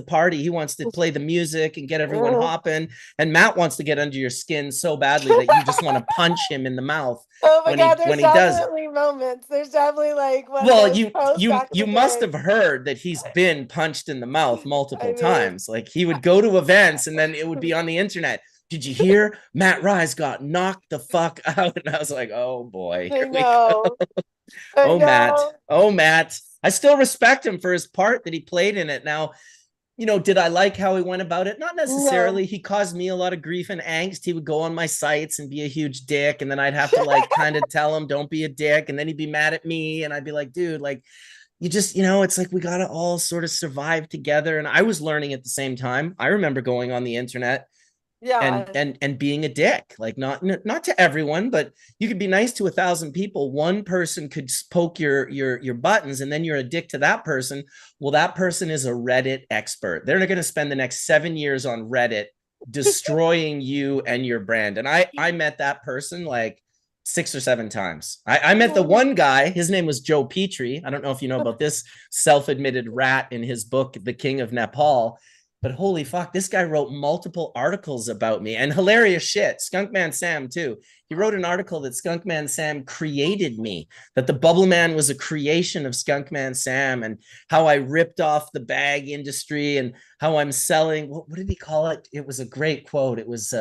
party. He wants to play the music and get everyone hopping. And Matt wants to get under your skin so badly that you just want to punch him in the mouth. Oh my God, when there's he does it. definitely moments. There's definitely like one of Well, those posts back in you the must day. have heard that he's been punched in the mouth multiple I mean, times. Like he would go to events and then it would be on the internet. Did you hear Matt Rise got knocked the fuck out? And I was like, oh boy, I here we go. know. I Oh, Matt. know. Oh, Matt. I still respect him for his part that he played in it. Now, you know, did I like how he went about it? Not necessarily. No. He caused me a lot of grief and angst. He would go on my sites and be a huge dick. And then I'd have to like kind of tell him, don't be a dick. And then he'd be mad at me. And I'd be like, dude, like, you just, you know, it's like we got to all sort of survive together. And I was learning at the same time. I remember going on the internet Yeah. and being a dick, like not to everyone, but you could be nice to 1,000 people. One person could poke your buttons and then you're a dick to that person. Well, that person is a Reddit expert. They're going to spend the next 7 years on Reddit destroying you and your brand. And I met that person like 6 or 7 times. I met the one guy, his name was Joe Petrie. I don't know if you know about this self-admitted rat in his book, The King of Nepal. But holy fuck, this guy wrote multiple articles about me and hilarious shit. Skunkman Sam, too. He wrote an article that Skunkman Sam created me, that the Bubble Man was a creation of Skunkman Sam, and how I ripped off the bag industry and how I'm selling. What did he call it? It was a great quote. It was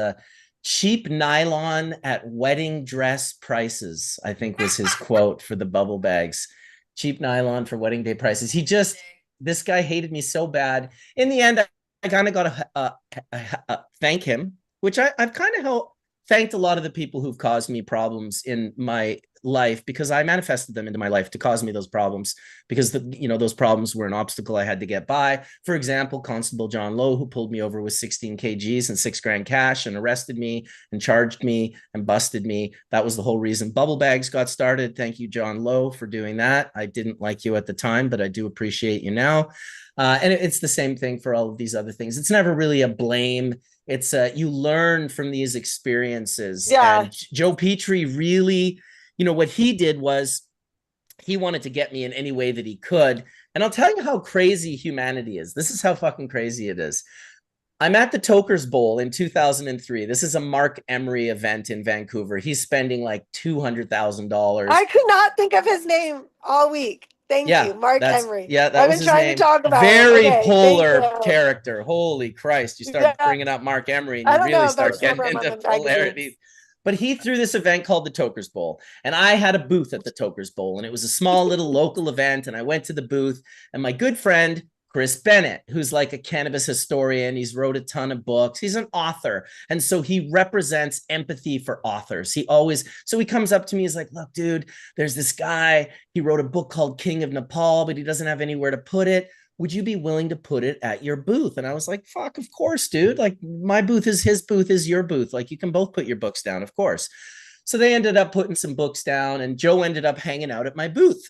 cheap nylon at wedding dress prices, I think was his quote for the bubble bags. Cheap nylon for wedding day prices. This guy hated me so bad. In the end, I kind of got to thank him, which I've kind of thanked a lot of the people who've caused me problems in my life because I manifested them into my life to cause me those problems because those problems were an obstacle I had to get by. For example, Constable John Lowe, who pulled me over with 16 kgs and $6,000 cash and arrested me and charged me and busted me. That was the whole reason bubble bags got started. Thank you, John Lowe, for doing that. I didn't like you at the time, but I do appreciate you now. And it's the same thing for all of these other things. It's never really a blame. It's you learn from these experiences. Yeah. And Joe Petrie really, what he did was he wanted to get me in any way that he could. And I'll tell you how crazy humanity is. This is how fucking crazy it is. I'm at the Tokers Bowl in 2003. This is a Mark Emery event in Vancouver. He's spending like $200,000. I could not think of his name all week. Thank you, Mark Emery. Yeah, that I've was been his trying name. to talk about Very him. Okay, polar character. Holy Christ. You start Yeah. bringing up Mark Emery and I you don't really know, but I start just getting remember him into on the magazines. polarities. But he threw this event called the Tokers Bowl. And I had a booth at the Tokers Bowl. And it was a small little local event. And I went to the booth. And my good friend, Chris Bennett, who's like a cannabis historian. He's wrote a ton of books. He's an author. And so he represents empathy for authors. He comes up to me. He's like, look, dude, there's this guy. He wrote a book called King of Nepal, but he doesn't have anywhere to put it. Would you be willing to put it at your booth? And I was like, fuck, of course, dude. Like my booth is his booth is your booth. Like you can both put your books down, of course. So they ended up putting some books down and Joe ended up hanging out at my booth.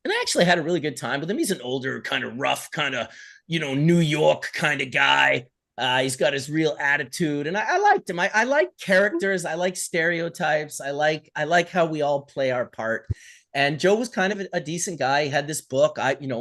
And I actually had a really good time with him. He's an older, kind of rough, kind of, New York kind of guy. He's got his real attitude. And I liked him. I like characters. I like stereotypes. I like how we all play our part. And Joe was kind of a decent guy. He had this book.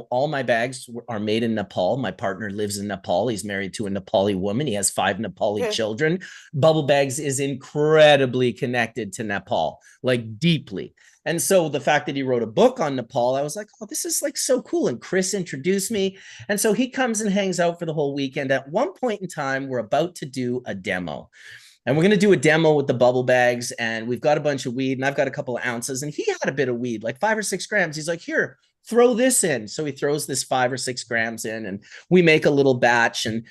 All my bags are made in Nepal. My partner lives in Nepal. He's married to a Nepali woman. He has 5 Nepali children. Bubble Bags is incredibly connected to Nepal, like deeply. And so the fact that he wrote a book on Nepal, I was like, oh, this is like so cool. And Chris introduced me. And so he comes and hangs out for the whole weekend. At one point in time, we're about to do a demo. And we're going to do a demo with the bubble bags. And we've got a bunch of weed and I've got a couple of ounces. And he had a bit of weed, like 5 or 6 grams. He's like, here, throw this in. So he throws this 5 or 6 grams in and we make a little batch. And,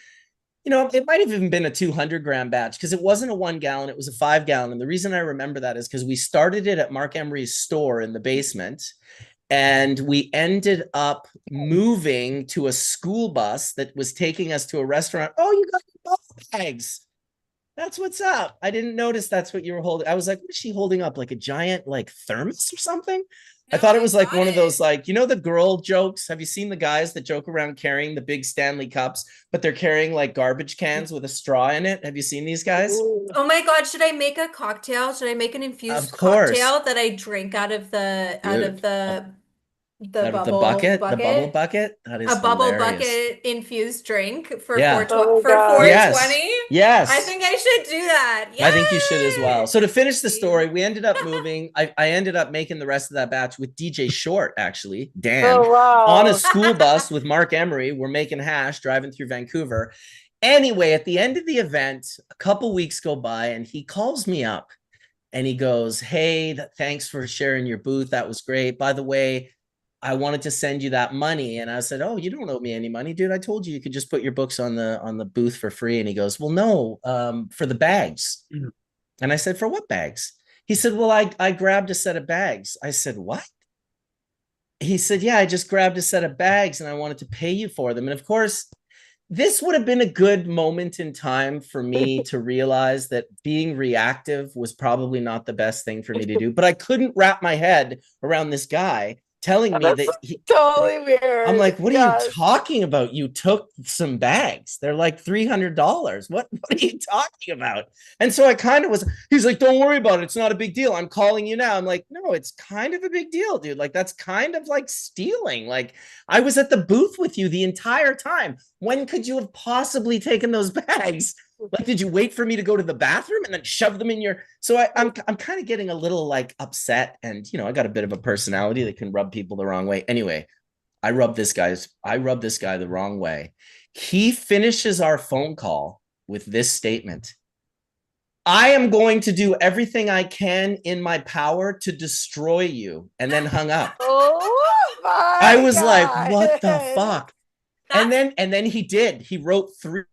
it might have even been a 200-gram batch because it wasn't a 1 gallon. It was a 5 gallon. And the reason I remember that is because we started it at Mark Emery's store in the basement. And we ended up moving to a school bus that was taking us to a restaurant. Oh, you got bubble bags. That's what's up. I didn't notice that's what you were holding. I was like, what is she holding up? Like a giant like thermos or something? I thought it was like one of those, like, the girl jokes. Have you seen the guys that joke around carrying the big Stanley cups, but they're carrying like garbage cans with a straw in it? Have you seen these guys? Oh my God, should I make a cocktail? Should I make an infused Of course. cocktail that I drink out of the bubble bucket, bucket? the bubble bucket. That is a bubble hilarious. bucket infused drink for Yeah. 420. Yes. I think I should do that. I think you should as well. So to finish the story, we ended up moving. I ended up making the rest of that batch with DJ Short, actually, Dan, on a school bus with Mark Emery. We're making hash, driving through Vancouver. Anyway, at the end of the event, a couple weeks go by and he calls me up and he goes, hey, thanks for sharing your booth. That was great. By the way, I wanted to send you that money. And I said, oh, you don't owe me any money, dude. I told you could just put your books on the booth for free. And he goes, well, no, for the bags. Mm-hmm. And I said, for what bags? He said, well, I grabbed a set of bags. I said, what? He said, yeah, I just grabbed a set of bags and I wanted to pay you for them. And of course, this would have been a good moment in time for me to realize that being reactive was probably not the best thing for me to do. But I couldn't wrap my head around this guy telling me that he, totally weird. I'm like, what are you talking about? You took some bags. They're like $300. What are you talking about? And so I kind of was, he's like, don't worry about it. It's not a big deal. I'm calling you now. I'm like, no, it's kind of a big deal, dude. Like, that's kind of like stealing. Like, I was at the booth with you the entire time. When could you have possibly taken those bags? Like, did you wait for me to go to the bathroom and then shove them in your... So I'm kind of getting a little like upset, and I got a bit of a personality that can rub people the wrong way. Anyway, I rubbed this guy the wrong way. He finishes our phone call with this statement: I am going to do everything I can in my power to destroy you, and then hung up. Oh my I was God. like, what the fuck? And then he did. He wrote 3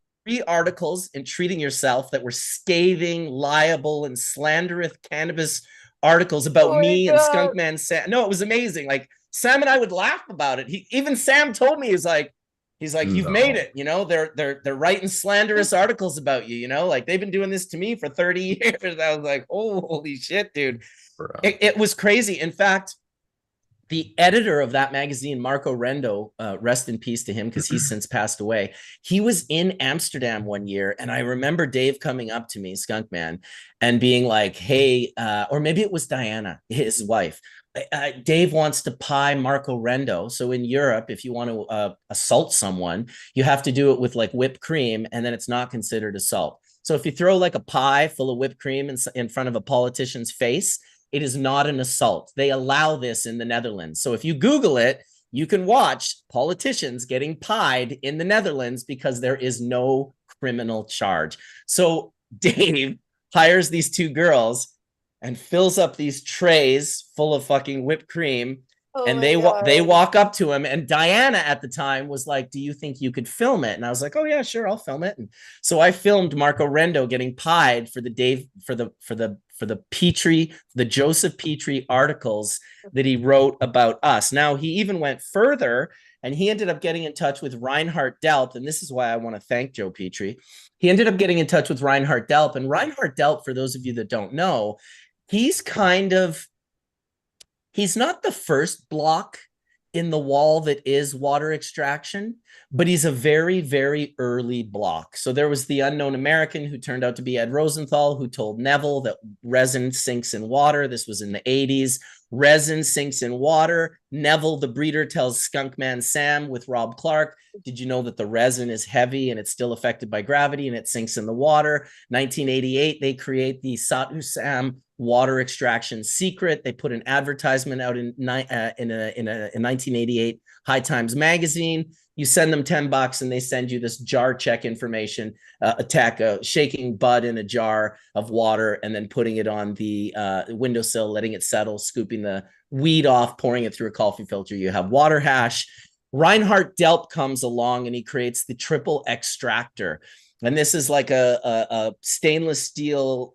articles in Treating Yourself that were scathing, liable, and slanderous cannabis articles about me and Skunkman Sam. No, it was amazing. Like, Sam and I would laugh about it. Even Sam told me, he's like, you've made it. They're writing slanderous articles about you. Like, they've been doing this to me for 30 years. I was like, oh, holy shit, dude. It was crazy. In fact, the editor of that magazine, Marco Rendo, rest in peace to him because he's since passed away. He was in Amsterdam one year, and I remember Dave coming up to me, Skunkman, and being like, hey, or maybe it was Diana, his wife. Dave wants to pie Marco Rendo. So in Europe, if you want to assault someone, you have to do it with like whipped cream, and then it's not considered assault. So if you throw like a pie full of whipped cream in front of a politician's face, it is not an assault. They allow this in the Netherlands. So if you Google it, you can watch politicians getting pied in the Netherlands because there is no criminal charge. So Dave hires these 2 girls and fills up these trays full of fucking whipped cream. And they walk up to him, and Diana at the time was like, do you think you could film it? And I was like, oh yeah, sure, I'll film it. And so I filmed Marco Rendo getting pied for the Joseph Petrie articles that he wrote about us. Now, he even went further, and he ended up getting in touch with Reinhard Delp. And this is why I want to thank Joe Petrie. He ended up getting in touch with Reinhard Delp. And Reinhard Delp, for those of you that don't know, he's not the first block in the wall that is water extraction, but he's a very, very early block. So there was the unknown American who turned out to be Ed Rosenthal, who told Neville that resin sinks in water. This was in the 80s. Resin sinks in water. Neville, the breeder, tells Skunkman Sam with Rob Clark, did you know that the resin is heavy and it's still affected by gravity and it sinks in the water? 1988, they create the Satu Sam water extraction secret. They put an advertisement out in 1988 High Times magazine. You send them $10 and they send you this jar check information, shaking bud in a jar of water and then putting it on the windowsill, letting it settle, scooping the weed off, pouring it through a coffee filter. You have water hash. Reinhard Delp comes along and he creates the triple extractor. And this is like a stainless steel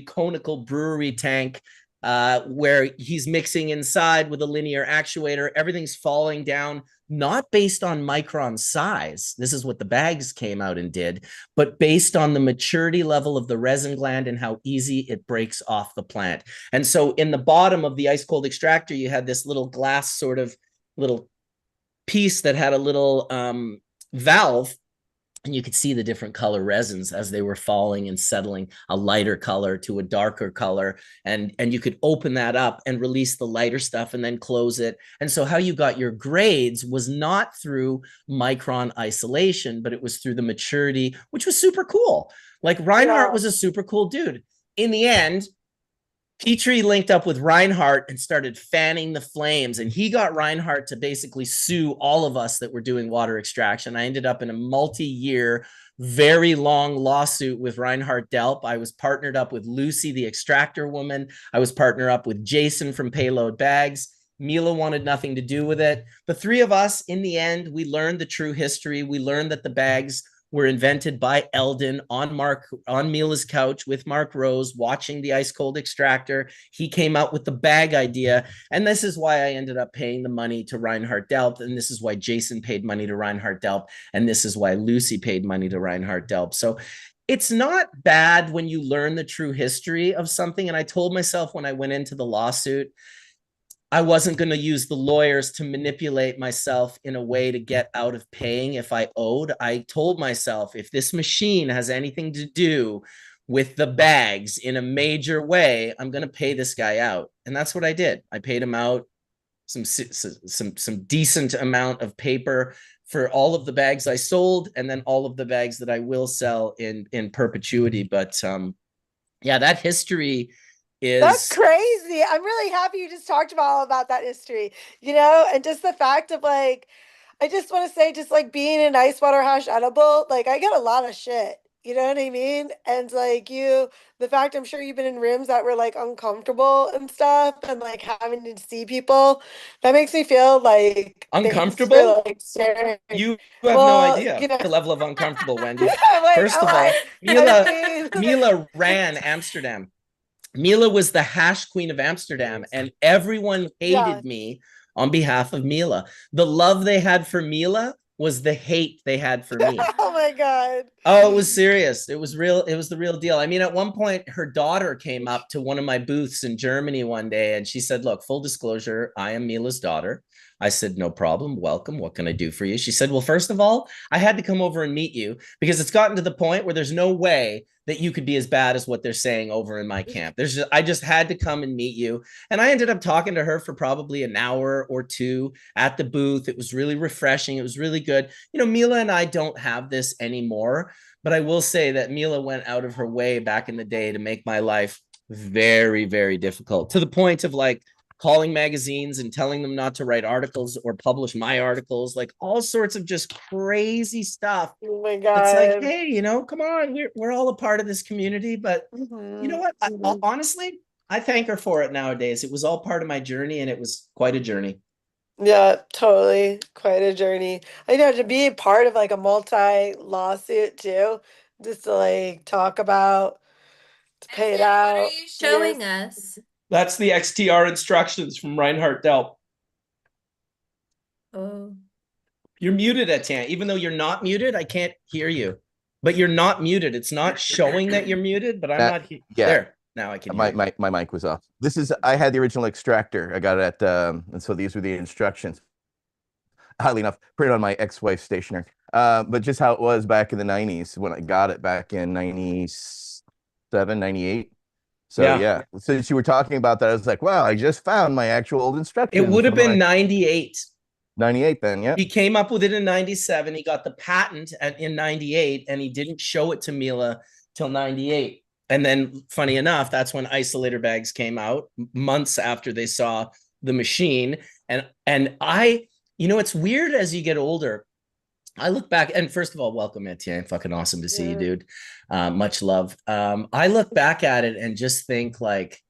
conical brewery tank where he's mixing inside with a linear actuator. Everything's falling down, not based on micron size. This is what the bags came out and did, but based on the maturity level of the resin gland and how easy it breaks off the plant. And so in the bottom of the ice cold extractor, you had this little glass sort of little piece that had a little valve, and you could see the different color resins as they were falling and settling, a lighter color to a darker color. And you could open that up and release the lighter stuff and then close it. And so how you got your grades was not through micron isolation, but it was through the maturity, which was super cool. Like Reinhardt was a super cool dude. In the end, Petrie linked up with Reinhardt and started fanning the flames, and he got Reinhardt to basically sue all of us that were doing water extraction. I ended up in a multi-year, very long lawsuit with Reinhardt Delp. I was partnered up with Lucy, the extractor woman. I was partnered up with Jason from Payload Bags. Mila wanted nothing to do with it. The three of us, in the end, we learned the true history. We learned that the bags were invented by Eldon on Mila's couch with Mark Rose watching the ice cold extractor. He came out with the bag idea. And this is why I ended up paying the money to Reinhardt Delp. And this is why Jason paid money to Reinhardt Delp. And this is why Lucy paid money to Reinhardt Delp. So it's not bad when you learn the true history of something. And I told myself when I went into the lawsuit, I wasn't going to use the lawyers to manipulate myself in a way to get out of paying if I owed. I told myself, if this machine has anything to do with the bags in a major way, I'm going to pay this guy out. And that's what I did. I paid him out some decent amount of paper for all of the bags I sold, and then all of the bags that I will sell in perpetuity. But yeah, that history that's crazy. I'm really happy you just talked all about that history, and just the fact of like, I just want to say, just like being an ice water hash edible, like I get a lot of shit, you know what I mean? And like the fact I'm sure you've been in rooms that were like uncomfortable and stuff and like having to see people, that makes me feel like uncomfortable. For, like, sharing. You have no idea the level of uncomfortable, Wendy. Like, First of all, Mila ran Amsterdam. Mila was the hash queen of Amsterdam, and everyone hated me on behalf of Mila. The love they had for Mila was the hate they had for me. Oh my God. Oh, it was serious. It was real. It was the real deal. I mean, at one point, her daughter came up to one of my booths in Germany one day, and she said, look, full disclosure, I am Mila's daughter. I said, no problem. Welcome. What can I do for you? She said, well, first of all, I had to come over and meet you because it's gotten to the point where there's no way that you could be as bad as what they're saying over in my camp. I just had to come and meet you. And I ended up talking to her for probably an hour or two at the booth. It was really refreshing. It was really good. Mila and I don't have this anymore, but I will say that Mila went out of her way back in the day to make my life very, very difficult, to the point of like calling magazines and telling them not to write articles or publish my articles, like all sorts of just crazy stuff. Oh my God. It's like, hey, come on, we're all a part of this community. But you know what? Honestly, I thank her for it nowadays. It was all part of my journey, and it was quite a journey. Yeah, totally. Quite a journey. I know, to be part of like a multi-lawsuit too, just to like talk about, to pay it out. What are you showing us? That's the XTR instructions from Reinhardt Delp. Oh. You're muted, Etienne. Even though you're not muted, I can't hear you. But you're not muted. It's not showing that you're muted, but I'm not here. Yeah. There. Now I can hear you. My mic was off. I had the original extractor. I got it at, and so these were the instructions. Highly enough, printed on my ex-wife's stationer. But just how it was back in the 90s when I got it back in 97, 98. So yeah, since you were talking about that, I was like, wow, I just found my actual old It instructions would have from been 98. 98 then, yeah. He came up with it in 97. He got the patent in 98, and he didn't show it to Mila till 98. And then, funny enough, that's when isolator bags came out, months after they saw the machine. And I, it's weird as you get older. I look back, and first of all, welcome, Etienne. Fucking awesome to see you, dude. Much love. I look back at it and just think like,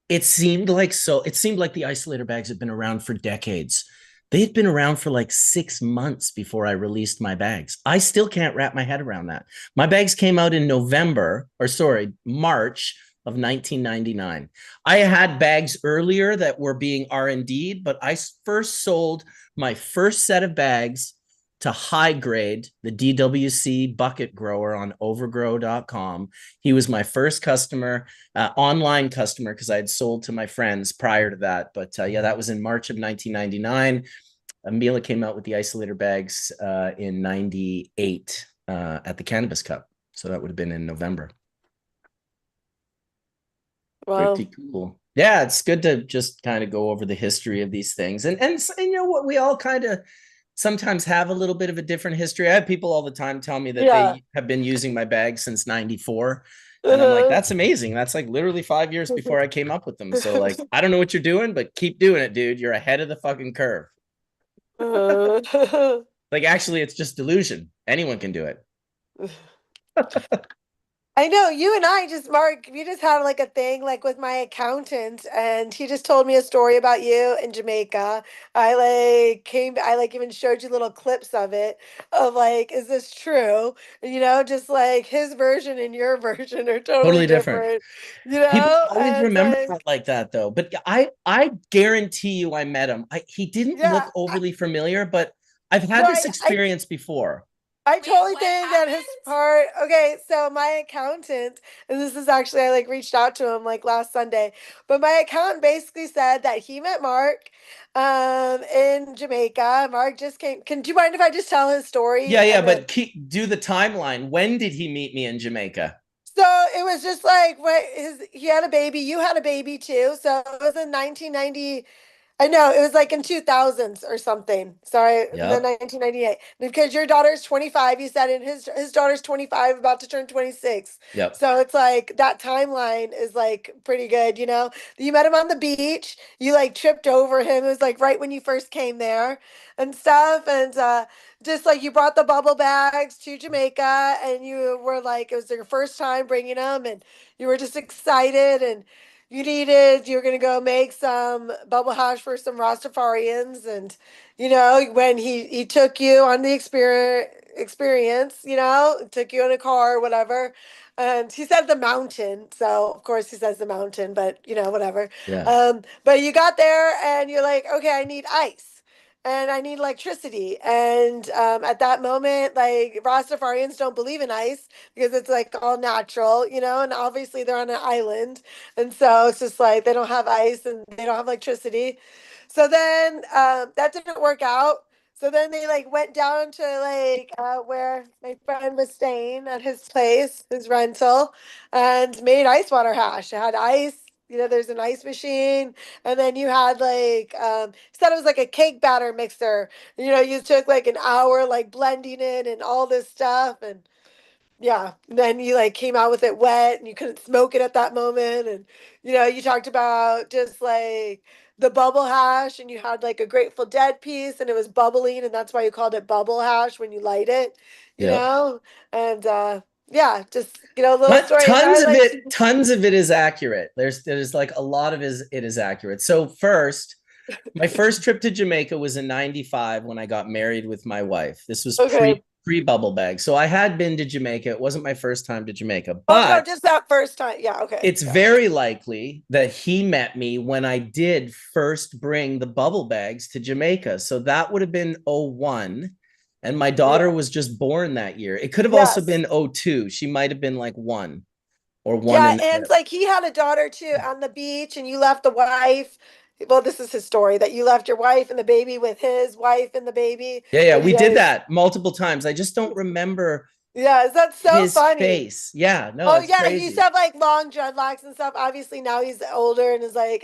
it seemed like the isolator bags had been around for decades. They'd been around for like 6 months before I released my bags. I still can't wrap my head around that. My bags came out in March of 1999. I had bags earlier that were being R&D'd, but I first sold my first set of bags to High Grade, the DWC bucket grower on overgrow.com. He was my first customer, online customer, because I had sold to my friends prior to that. But that was in March of 1999. Mila came out with the isolator bags in 98 at the Cannabis Cup. So that would have been in November. Wow. Pretty cool. Yeah, it's good to just kind of go over the history of these things. And you know what, we all kind of sometimes have a little bit of a different history. I have people all the time tell me that they have been using my bag since 94. And I'm like, that's amazing. That's like literally 5 years before I came up with them. So like, I don't know what you're doing, but keep doing it, dude. You're ahead of the fucking curve. Like, actually, it's just delusion. Anyone can do it. I know you and I just, Mark, we just had like a thing like with my accountant, and he just told me a story about you in Jamaica. I like even showed you little clips of it, of like, is this true? Just like his version and your version are totally different. People always remember that like that, though. But I guarantee you I met him. He didn't look overly familiar, but I've had this experience before. I totally think that his part. Okay, so my accountant, and this is actually, I like reached out to him like last Sunday, but my accountant basically said that he met Mark in Jamaica. Mark just came. Do you mind if I just tell his story? Yeah, but do the timeline. When did he meet me in Jamaica? So it was just like he had a baby, you had a baby too. So it was in 1990. I know it was like in 2000s or something. Sorry, the 1998. Because your daughter's 25, you said, and his daughter's 25, about to turn 26. Yep. So it's like that timeline is like pretty good, You met him on the beach. You like tripped over him. It was like right when you first came there and stuff. And just like you brought the bubble bags to Jamaica, and you were like, it was your first time bringing them, and you were just excited, and you were going to go make some bubble hash for some Rastafarians. And, when he took you on the experience, took you in a car or whatever. And he said the mountain. So, of course, he says the mountain, but, whatever. Yeah. But you got there and you're like, okay, I need ice. And I need electricity. And at that moment, like Rastafarians don't believe in ice because it's like all natural, and obviously they're on an island. And so it's just like they don't have ice and they don't have electricity. So then that didn't work out. So then they like went down to like where my friend was staying at his place, his rental, and made ice water hash. It had ice. There's an ice machine, and then you had like said it was like a cake batter mixer. You took like an hour like blending it and all this stuff, and yeah, and then you like came out with it wet, and you couldn't smoke it at that moment. And you talked about just like the bubble hash, and you had like a Grateful Dead piece, and it was bubbling, and that's why you called it bubble hash when you light it. And yeah, just little story. Tons of it is accurate. There's like a lot of it is accurate. So first, my first trip to Jamaica was in 95 when I got married with my wife. This was pre bubble bag. So I had been to Jamaica. It wasn't my first time to Jamaica, but no, just that first time. Yeah, okay. It's very likely that he met me when I did first bring the bubble bags to Jamaica. So that would have been 01. And my daughter was just born that year. It could have also been 02. She might have been like 1 or 1. Yeah, and like he had a daughter too on the beach, and you left the wife. Well, this is his story, that you left your wife and the baby with his wife and the baby. Yeah, we did that multiple times. I just don't remember Yes, that's so His funny. face. Yeah, no, Oh it's yeah, he used to crazy. have like long dreadlocks and stuff. Obviously now he's older and is like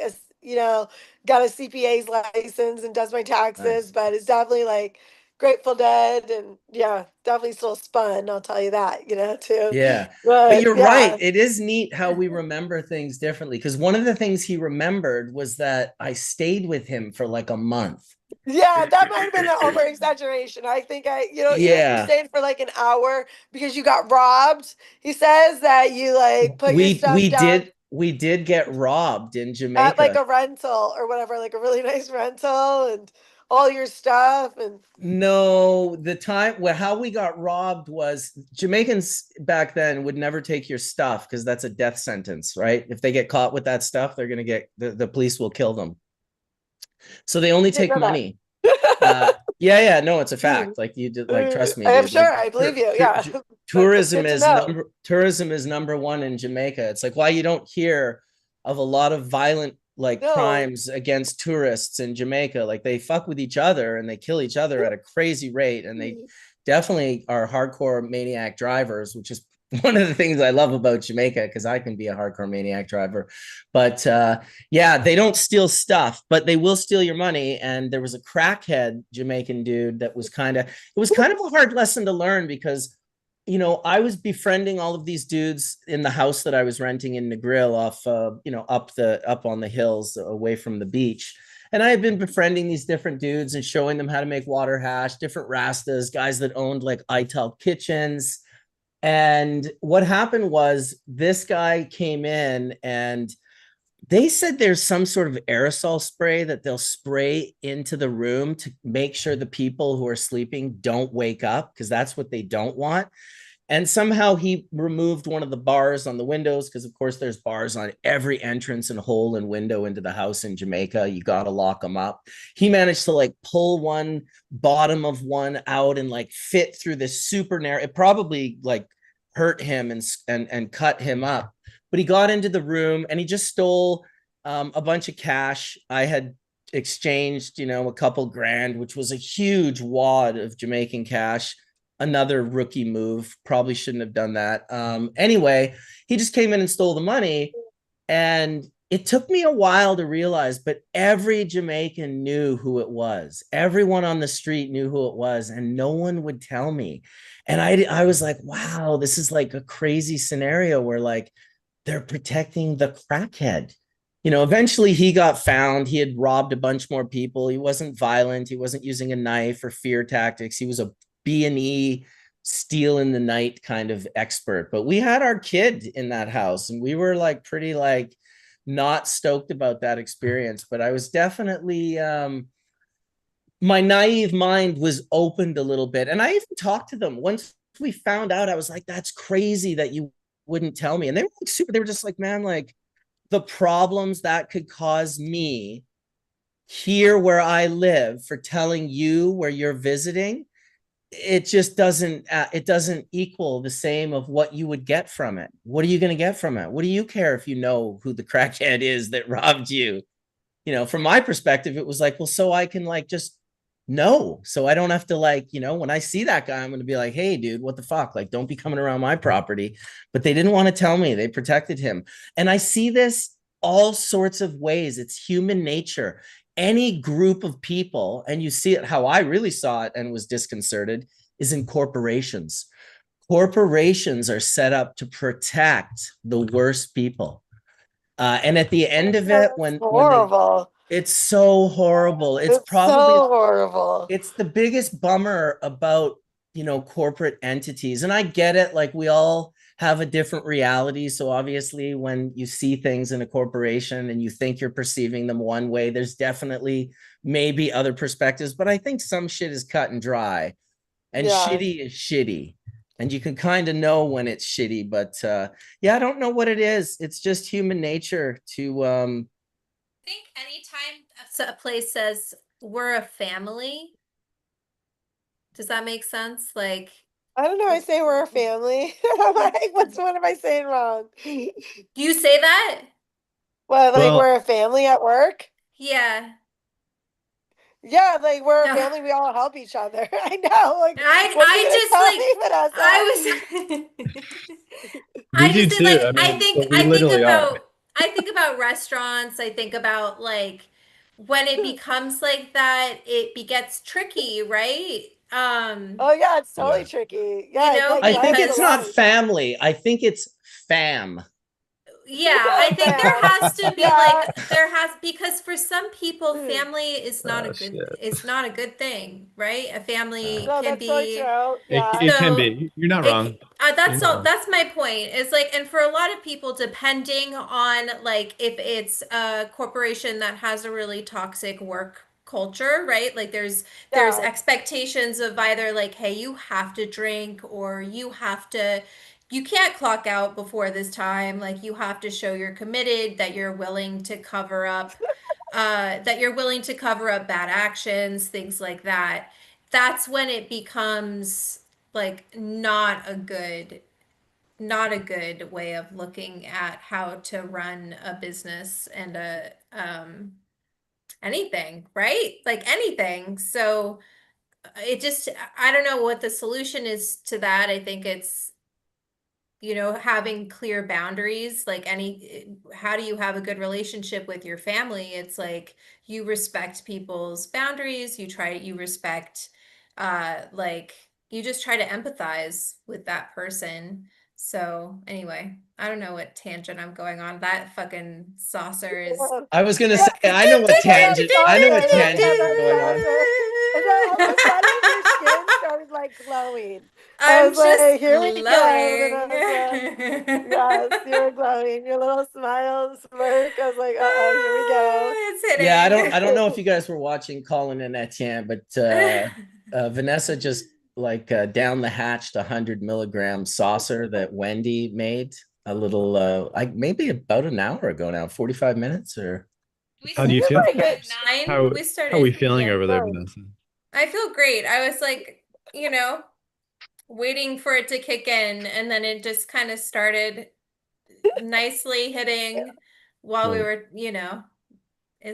got a CPA's license and does my taxes, Nice. but it's definitely like Grateful Dead and yeah, definitely still spun, I'll tell you that, too. Yeah. But But you're right. yeah. It is neat how we remember things differently. Because one of the things he remembered was that I stayed with him for like a month. Yeah, that might have been an over exaggeration. I think even if you Yeah. stayed for like an hour because you got robbed, he says that you like put your stuff down We did get robbed in at like Jamaica. a rental or whatever, like a really nice rental and all your stuff and No, the time well, how we got robbed was Jamaicans back then would never take your stuff because that's a death sentence, right? If they get caught with that stuff, they're gonna get the police will kill them. So they only didn't take know that. money. Yeah, no, it's a fact. Like you did, like trust me, I am dude. Like sure I believe you. Yeah. But that's tourism good to is know. number one in Jamaica. It's like why you don't hear of a lot of violent like No. crimes against tourists in Jamaica. Like they fuck with each other and they kill each other at a crazy rate, and they definitely are hardcore maniac drivers, which is one of the things I love about Jamaica because I can be a hardcore maniac driver. But yeah, they don't steal stuff, but they will steal your money. And there was a crackhead Jamaican dude that was it was kind of a hard lesson to learn because I was befriending all of these dudes in the house that I was renting in Negril off, up on the hills away from the beach. And I had been befriending these different dudes and showing them how to make water hash, different rastas, guys that owned like ITEL kitchens. And what happened was this guy came in and they said there's some sort of aerosol spray that they'll spray into the room to make sure the people who are sleeping don't wake up because that's what they don't want. And somehow he removed one of the bars on the windows because, of course, there's bars on every entrance and hole and window into the house in Jamaica. You got to lock them up. He managed to like pull one bottom of one out and like fit through this super narrow. It probably like hurt him and cut him up. But he got into the room and he just stole a bunch of cash. I had exchanged, a couple grand, which was a huge wad of Jamaican cash. Another rookie move. Probably shouldn't have done that. Anyway, he just came in and stole the money. And it took me a while to realize, but every Jamaican knew who it was. Everyone on the street knew who it was, and no one would tell me. And I was like, wow, this is like a crazy scenario where like they're protecting the crackhead. Eventually he got found. He had robbed a bunch more people. He wasn't violent. He wasn't using a knife or fear tactics. He was a B&E steal in the night kind of expert. But we had our kid in that house and we were like pretty like not stoked about that experience. But I was definitely my naive mind was opened a little bit. And I even talked to them once we found out. I was like, that's crazy that you wouldn't tell me. And they were like super, they were just like, man, like the problems that could cause me here where I live for telling you where you're visiting, it doesn't equal the same of what you would get from it. What are you going to get from it? What do you care if you know who the crackhead is that robbed you? From my perspective, it was like, well, so I can like just know, so I don't have to like, when I see that guy, I'm going to be like, hey dude, what the fuck, like don't be coming around my property. But they didn't want to tell me. They protected him. And I see this all sorts of ways. It's human nature. Any group of people, and you see it how I really saw it and was disconcerted, is in corporations. Corporations are set up to protect the worst people. And at the end of it, That's when they, horrible. it's so horrible. It's so horrible. It's the biggest bummer about, corporate entities. And I get it. Like we all have a different reality. So obviously when you see things in a corporation and you think you're perceiving them one way, there's definitely maybe other perspectives, but I think some shit is cut and dry and Yeah. shitty is shitty. And you can kind of know when it's shitty, but yeah, I don't know what it is. It's just human nature to I think anytime a place says we're a family, does that make sense? Like, I don't know. I say we're a family. I'm like, what am I saying wrong? do you say that? What, like Well, we're a family at work? Yeah. Yeah, like we're a No. family, we all help each other. I know. Like, I what are I you just gonna like tell me, Vanessa? I was We I do just say too. like I mean, but we literally are. I think about restaurants, I think about like when it becomes like that, gets tricky, right? Oh yeah, it's totally Yeah. tricky. You Yeah, know, like I life think is a it's because not life. family. I think it's fam. yeah, I think there Fam. has to be Yeah. like because for some people family Oh shit. is not a good thing, right? A family No, can that's totally be true. It Yeah. it can so be. You're not wrong. You're that's not all wrong. that's my point. Is like and for a lot of people depending on like if it's a corporation that has a really toxic work culture, right? Like there's Yeah. expectations of either like hey, you have to drink or you can't clock out before this time. Like you have to show you're committed, that you're willing to cover up bad actions, things like that. That's when it becomes like not a good way of looking at how to run a business and a anything, right? Like anything. So it just I don't know what the solution is to that. I think it's having clear boundaries, like how do you have a good relationship with your family? It's like you respect people's boundaries, you respect, like you just try to empathize with that person. So anyway, I don't know what tangent I'm going on. That fucking saucer is. Yeah. I was gonna Yeah. say, I know what Yeah, that tangent. I know what saucer. Yeah, tangent you're that going on. saucer. And then all of a sudden your skin started like glowing. I I'm was just like, here we go, glowing. Vanessa. Yes, you're glowing. Your little smile smirk. I was like, uh-oh, here we go. It's Yeah, hitting. I don't know if you guys were watching Colin and Etienne, but Vanessa just like down the hatched 100 milligram saucer that Wendy made a little like maybe about an hour ago now, 45 minutes or We How do you You're feel? started like at it. nine. How We how are we started, feeling yeah. over there, Oh. Vanessa? I feel great. I was like, waiting for it to kick in, and then it just kind of started nicely hitting while we Mm. were,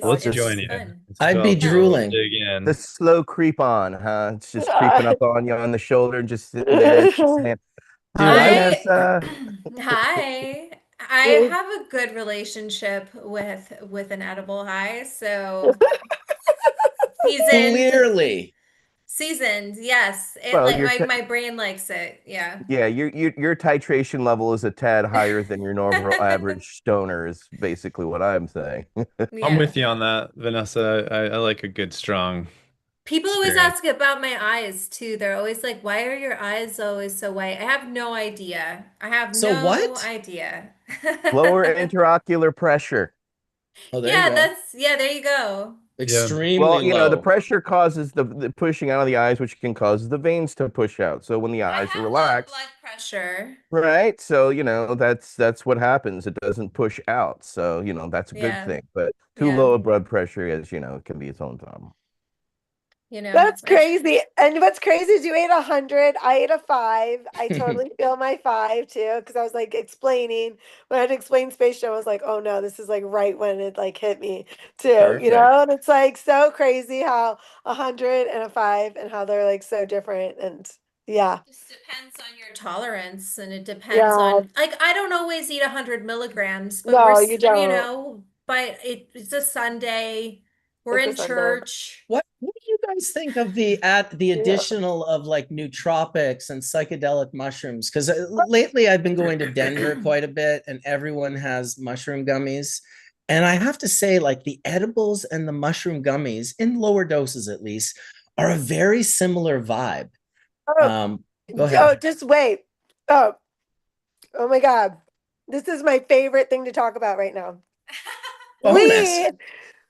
Well, let's it's join you. fun. I'd be Oh. We'll drooling. dig The in. slow creep on, huh? It's just creeping up on you on the shoulder and just sitting there just saying, Dude, "Hi, I Vanessa." Hi. I have a good relationship with an edible high, so seasoned. clearly. Seasoned, yes. It Well, like my brain likes it. Yeah. yeah, your titration level is a tad higher than your normal average stoner is basically what I'm saying. I'm Yeah. with you on that, Vanessa. I like a good strong People always experience. ask about my eyes too. They're always like, "Why are your eyes always so white?" I have no idea. I have So no what? idea. Lower interocular pressure. Oh, there you Yeah, go. yeah, there you go. Yeah. Extremely Well, the low. pressure causes the pushing out of the eyes, which can cause the veins to push out. So when the I eyes are have low blood relaxed, pressure. right? So, that's what happens. It doesn't push out. So, that's a good Yeah. thing. But too Yeah. low a blood pressure can be its own problem. That's I crazy. And what's crazy is you ate 100. I ate a 5. I totally feel my 5 too, because I was like explaining when I had to explain Space Jam. I was like, oh no, this is like right when it like hit me too, Perfect. And it's like so crazy how 100 and a 5 and how they're like so different. And yeah, just depends on your tolerance and it depends yeah, on like I don't always eat 100 milligrams, but no, you don't. but it's a Sunday. We're It's a in Sunday. church. What do you guys think of the Yeah. additional of like nootropics and psychedelic mushrooms? Because lately I've been going to Denver quite a bit, and everyone has mushroom gummies. And I have to say, like the edibles and the mushroom gummies, in lower doses at least, are a very similar vibe. Oh, Go oh, ahead. just wait. Oh, oh my God. This is my favorite thing to talk about right now. Bonus. We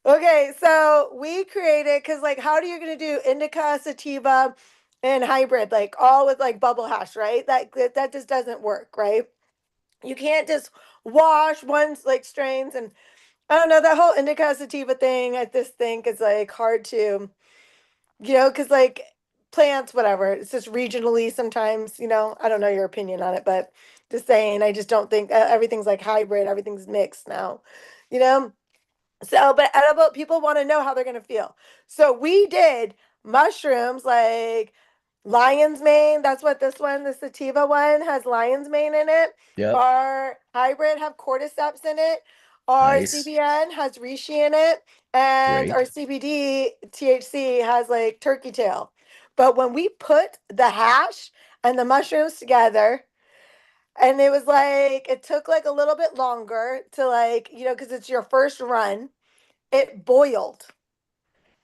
Okay, so we created because like how are you gonna do indica, sativa, and hybrid, like all with like bubble hash, right? That just doesn't work, right? You can't just wash one's like strains and I don't know, that whole indica sativa thing, I just think is like hard to, because like plants, whatever, it's just regionally sometimes, I don't know your opinion on it, but just saying, I just don't think everything's like hybrid, everything's mixed now, you know? So, but edible people want to know how they're going to feel. So we did mushrooms like lion's mane. That's what this one, the sativa one, has lion's mane in it. Yep. Our hybrid have cordyceps in it. Our Nice. CBN has reishi in it, and our Great. CBD THC has like turkey tail. But when we put the hash and the mushrooms together, and it was like it took like a little bit longer to like, because it's your first run. It boiled.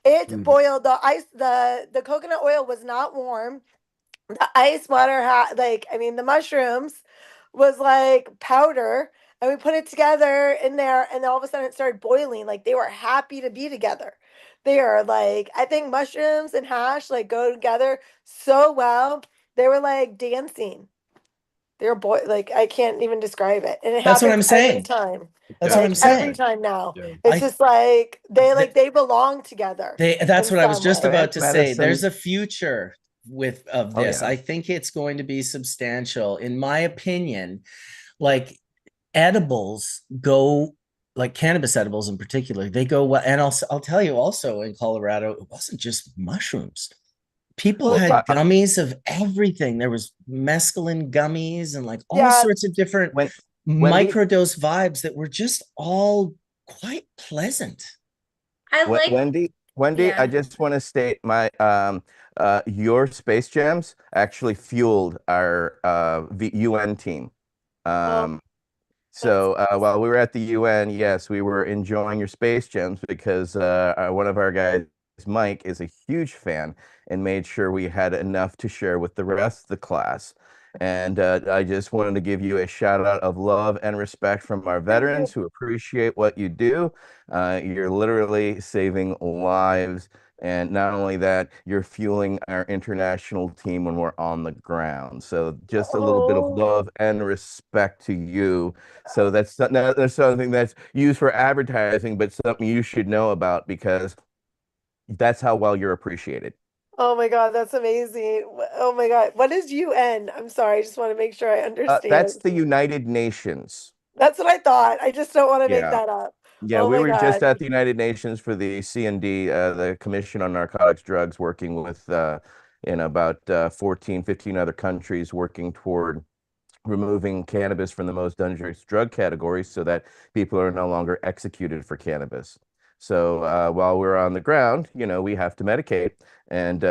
It Mhm. boiled. The ice, the coconut oil was not warm. The ice water had like, I mean, the mushrooms was like powder, and we put it together in there, and then all of a sudden it started boiling. Like they were happy to be together. They are like, I think mushrooms and hash like go together so well. They were like dancing. They were like I can't even describe it, and it That's what I'm happens every saying. time. That's what Yeah, I'm Like every saying. time now, yeah. it's I just like they th- they belong together that's in what I was some just way. about Plant to say. There's medicine. a future with of Oh this. yeah. I think it's going to be substantial. In my opinion, like edibles go like cannabis edibles in particular, they go well. And I'll tell you also in Colorado, it wasn't just mushrooms. People Well, had gummies of everything. There was mescaline gummies and like all Yeah. sorts of different when Wendy, microdose vibes that were just all quite pleasant. I like, Wendy, I yeah. just want to state your Space Jams actually fueled our UN team. Oh, Um, that's so nice. while we were at the UN, yes, we were enjoying your Space Jams because one of our guys, Mike, is a huge fan and made sure we had enough to share with the rest of the class. And I just wanted to give you a shout out of love and respect from our Thank you. veterans who appreciate what you do. You're literally saving lives. And not only that, you're fueling our international team when we're on the ground. So just a little bit of Oh, love and respect to you. So that's something that's used for advertising, but something you should know about because that's how well you're appreciated. oh my God, that's amazing. Oh my God, what is UN? I'm sorry, I just want to make sure I That's understand. the United Nations. That's what I thought. I just don't want to make Yeah. that up. Yeah, Oh we my were just God. at the United Nations for the CND, the Commission on Narcotics Drugs, working with in about 14, 15 other countries working toward removing cannabis from the most dangerous drug categories so that people are no longer executed for cannabis. So while we're on the ground, we have to medicate, and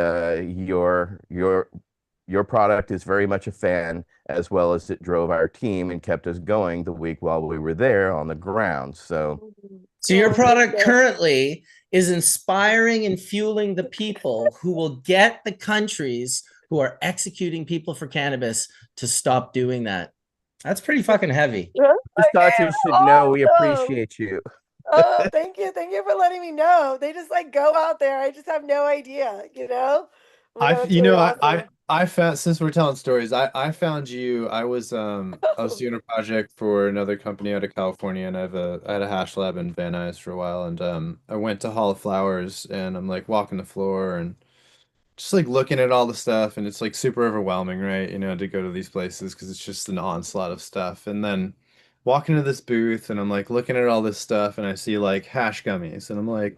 your product is very much a fan, as well as it drove our team and kept us going the week while we were there on the ground. So So your Oh, thank product you. currently is inspiring and fueling the people who will get the countries who are executing people for cannabis to stop doing that. That's pretty fucking heavy. Okay, just thought you should know we awesome. appreciate you. Oh, thank you. Thank you for letting me know. They just like go out there. I just have no idea. Oh my God, that's You really know, awesome. I found, since we're telling stories, I found you. I was doing a project for another company out of California, and I had a hash lab in Van Nuys for a while, and I went to Hall of Flowers, and I'm like walking the floor and just like looking at all the stuff, and it's like super overwhelming, right? You know, to go to these places because it's just an onslaught of stuff. And then walking to this booth, and I'm like looking at all this stuff, and I see like hash gummies, and I'm like,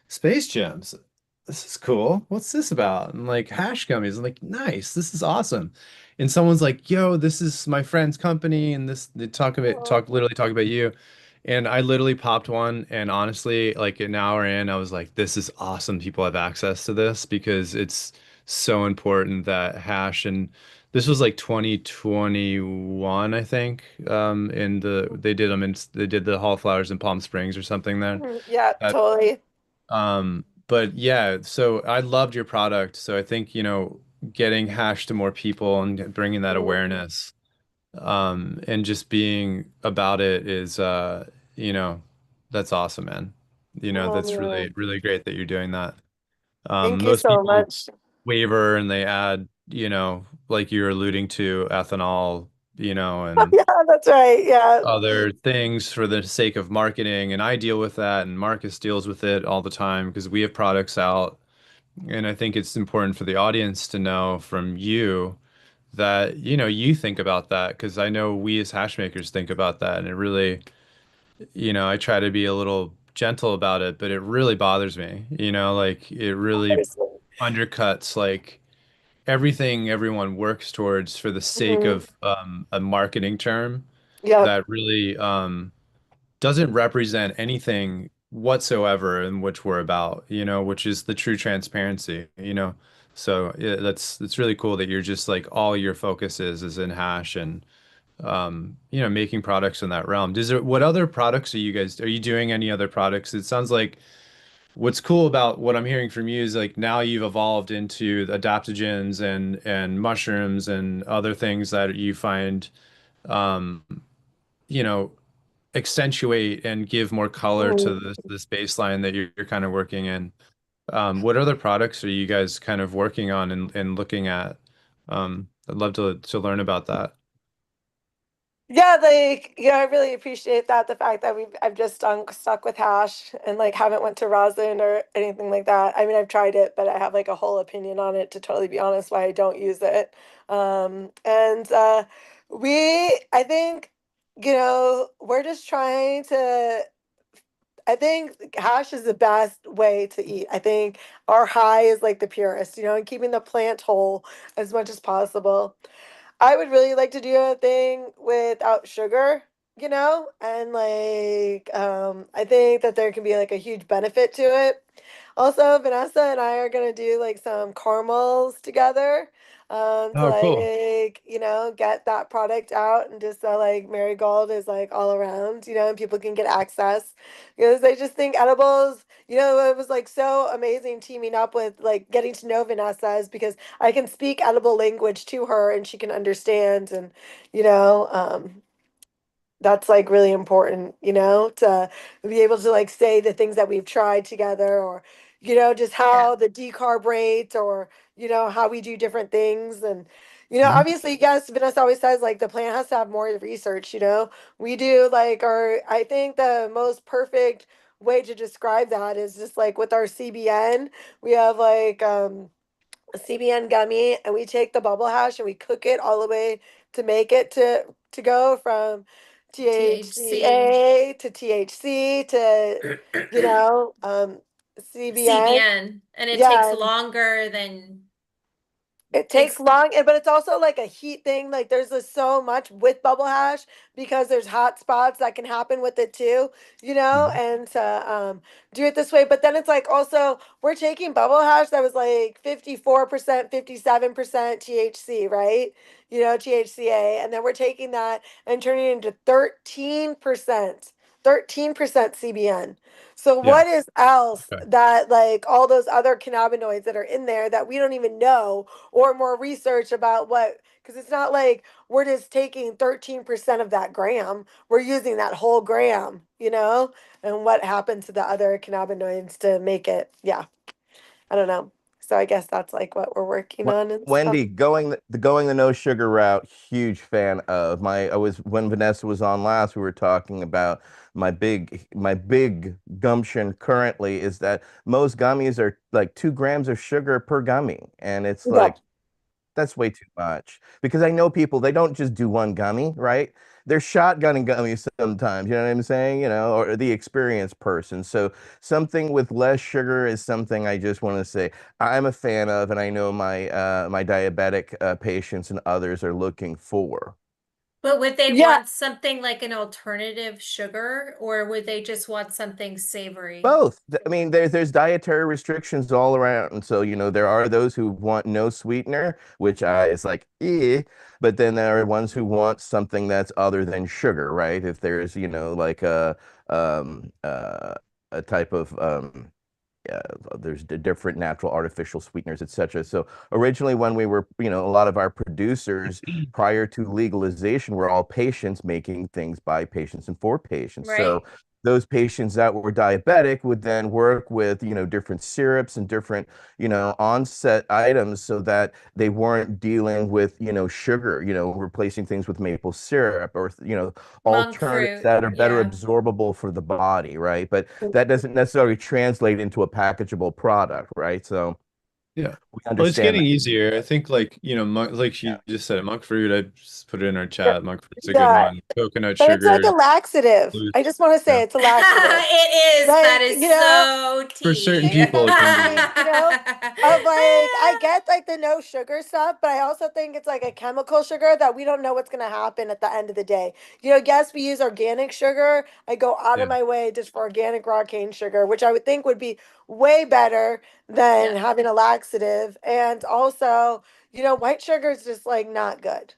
Space Gems. This is cool. What's this about? And like hash gummies. I'm like, nice. This is awesome. And someone's like, yo, this is my friend's company, and this they Oh, literally talk about you. And I literally popped one, and honestly, like an hour in, I was like, this is awesome. People have access to this because it's so important that hash and this was like 2021, I think. In they did the Hall Flowers in Palm Springs or something there. yeah, Uh, totally. but yeah, so I loved your product. So I think, getting hash to more people and bringing that Mm. awareness, and just being about it is, you know, that's awesome, man. Oh That's man. really, really great that you're doing that. Thank you Most so people much. waver and they add, like you're alluding to ethanol, Oh, and yeah, that's right. Yeah. other things for the sake of marketing. And I deal with that, and Marcus deals with it all the time because we have products out. And I think it's important for the audience to know from you that, you think about that because I know we as hash makers think about that. And it really, I try to be a little gentle about it, but it really bothers me. Like it really undercuts like everything everyone works towards for the sake Mhm. of a marketing term Yep. that really doesn't represent anything whatsoever in which we're about, which is the true transparency. So yeah, that's really cool that you're just like all your focus is in hash and making products in that realm. What other products are you doing any other products? It sounds like what's cool about what I'm hearing from you is like now you've evolved into adaptogens and mushrooms and other things that you find um, you know, accentuate and give more color to Mhm. this baseline that you're kind of working in. What other products are you guys kind of working on and looking at? I'd love to learn about that. Yeah, like I really appreciate that. The fact that I've just stuck with hash and like haven't went to rosin or anything like that. I mean, I've tried it, but I have like a whole opinion on it to totally be honest why I don't use it. And I think, we're just trying to. I think hash is the best way to eat. I think our high is like the purest, and keeping the plant whole as much as possible. I would really like to do a thing without sugar, and like I think that there can be like a huge benefit to it. Also, Vanessa and I are gonna do like some caramels together, to Oh, cool. like, get that product out and just so like Marigold is like all around, and people can get access. Because I just think edibles, it was like so amazing teaming up with like getting to know Vanessa is because I can speak edible language to her and she can understand and you know um that's like really important, to be able to like say the things that we've tried together or just Yeah. how the decarb rate or how we do different things and Mhm. obviously yes Vanessa always says like the plant has to have more research. We do like our I think the most perfect way to describe that is just like with our CBN we have like a CBN gummy and we take the bubble hash and we cook it all the way to make it to go from THC. THCA to THC to CBN. CBN. And it takes Yeah, longer than it takes takes long, but it's also like a heat thing. Like there's just so much with bubble hash because there's hot spots that can happen with it too, Mhm. and to do it this way. But then it's like also we're taking bubble hash that was like 54%, 57% THC, right? THCA, and then we're taking that and turning it into 13% CBN. So Yeah. what is else Okay. that like all those other cannabinoids that are in there that we don't even know or more research about what because it's not like we're just taking 13% of that gram. We're using that whole gram, and what happened to the other cannabinoids to make it. Yeah, I don't know. So I guess that's like what we're working on and stuff. Wendy, going the no sugar route, huge fan of. I was when Vanessa was on last, we were talking about my big gumption currently is that most gummies are like 2 grams of sugar per gummy. And it's Yeah. like that's way too much because I know people, they don't just do one gummy, right? They're shotgunning gummies sometimes, you know what I'm saying? Or the experienced person. So something with less sugar is something I just want to say I'm a fan of, and I know my diabetic patients and others are looking for. but would they Yeah. want something like an alternative sugar or would they just want something savory? Both. I mean, there's dietary restrictions all around, and so there are those who want no sweetener, which is like but then there are ones who want something that's other than sugar, right? If there's like um uh, a type of yeah, there's different natural artificial sweeteners, etc. So originally, when we were, a lot of our producers prior to legalization were all patients making things by patients and for patients. So Right? those patients that were diabetic would then work with, different syrups and different, onset items so that they weren't dealing with, sugar, replacing things with maple syrup or, Monk alternatives fruit. that are better Yeah. absorbable for the body, right? But that doesn't necessarily translate into a packageable product, right? So Yeah. We Well, it's understand getting that. easier. I think like, monk, like Yeah. she just said, monk fruit, I just put it in our chat. Monk fruit's a good Yeah, one. Coconut but it's like a sugar, laxative. I just want to yeah. say it's a laxative. It is. That Like, is so For certain tea. it's people, so it can be. tea, of like, I get like the no sugar stuff, but I also think it's like a chemical sugar that we don't know what's going to happen at the end of the day. Yes, we use organic sugar. I go out Yeah. of my way just for organic raw cane sugar, which I would think would be way better than Yeah. having a laxative. And also, white sugar is just like not good,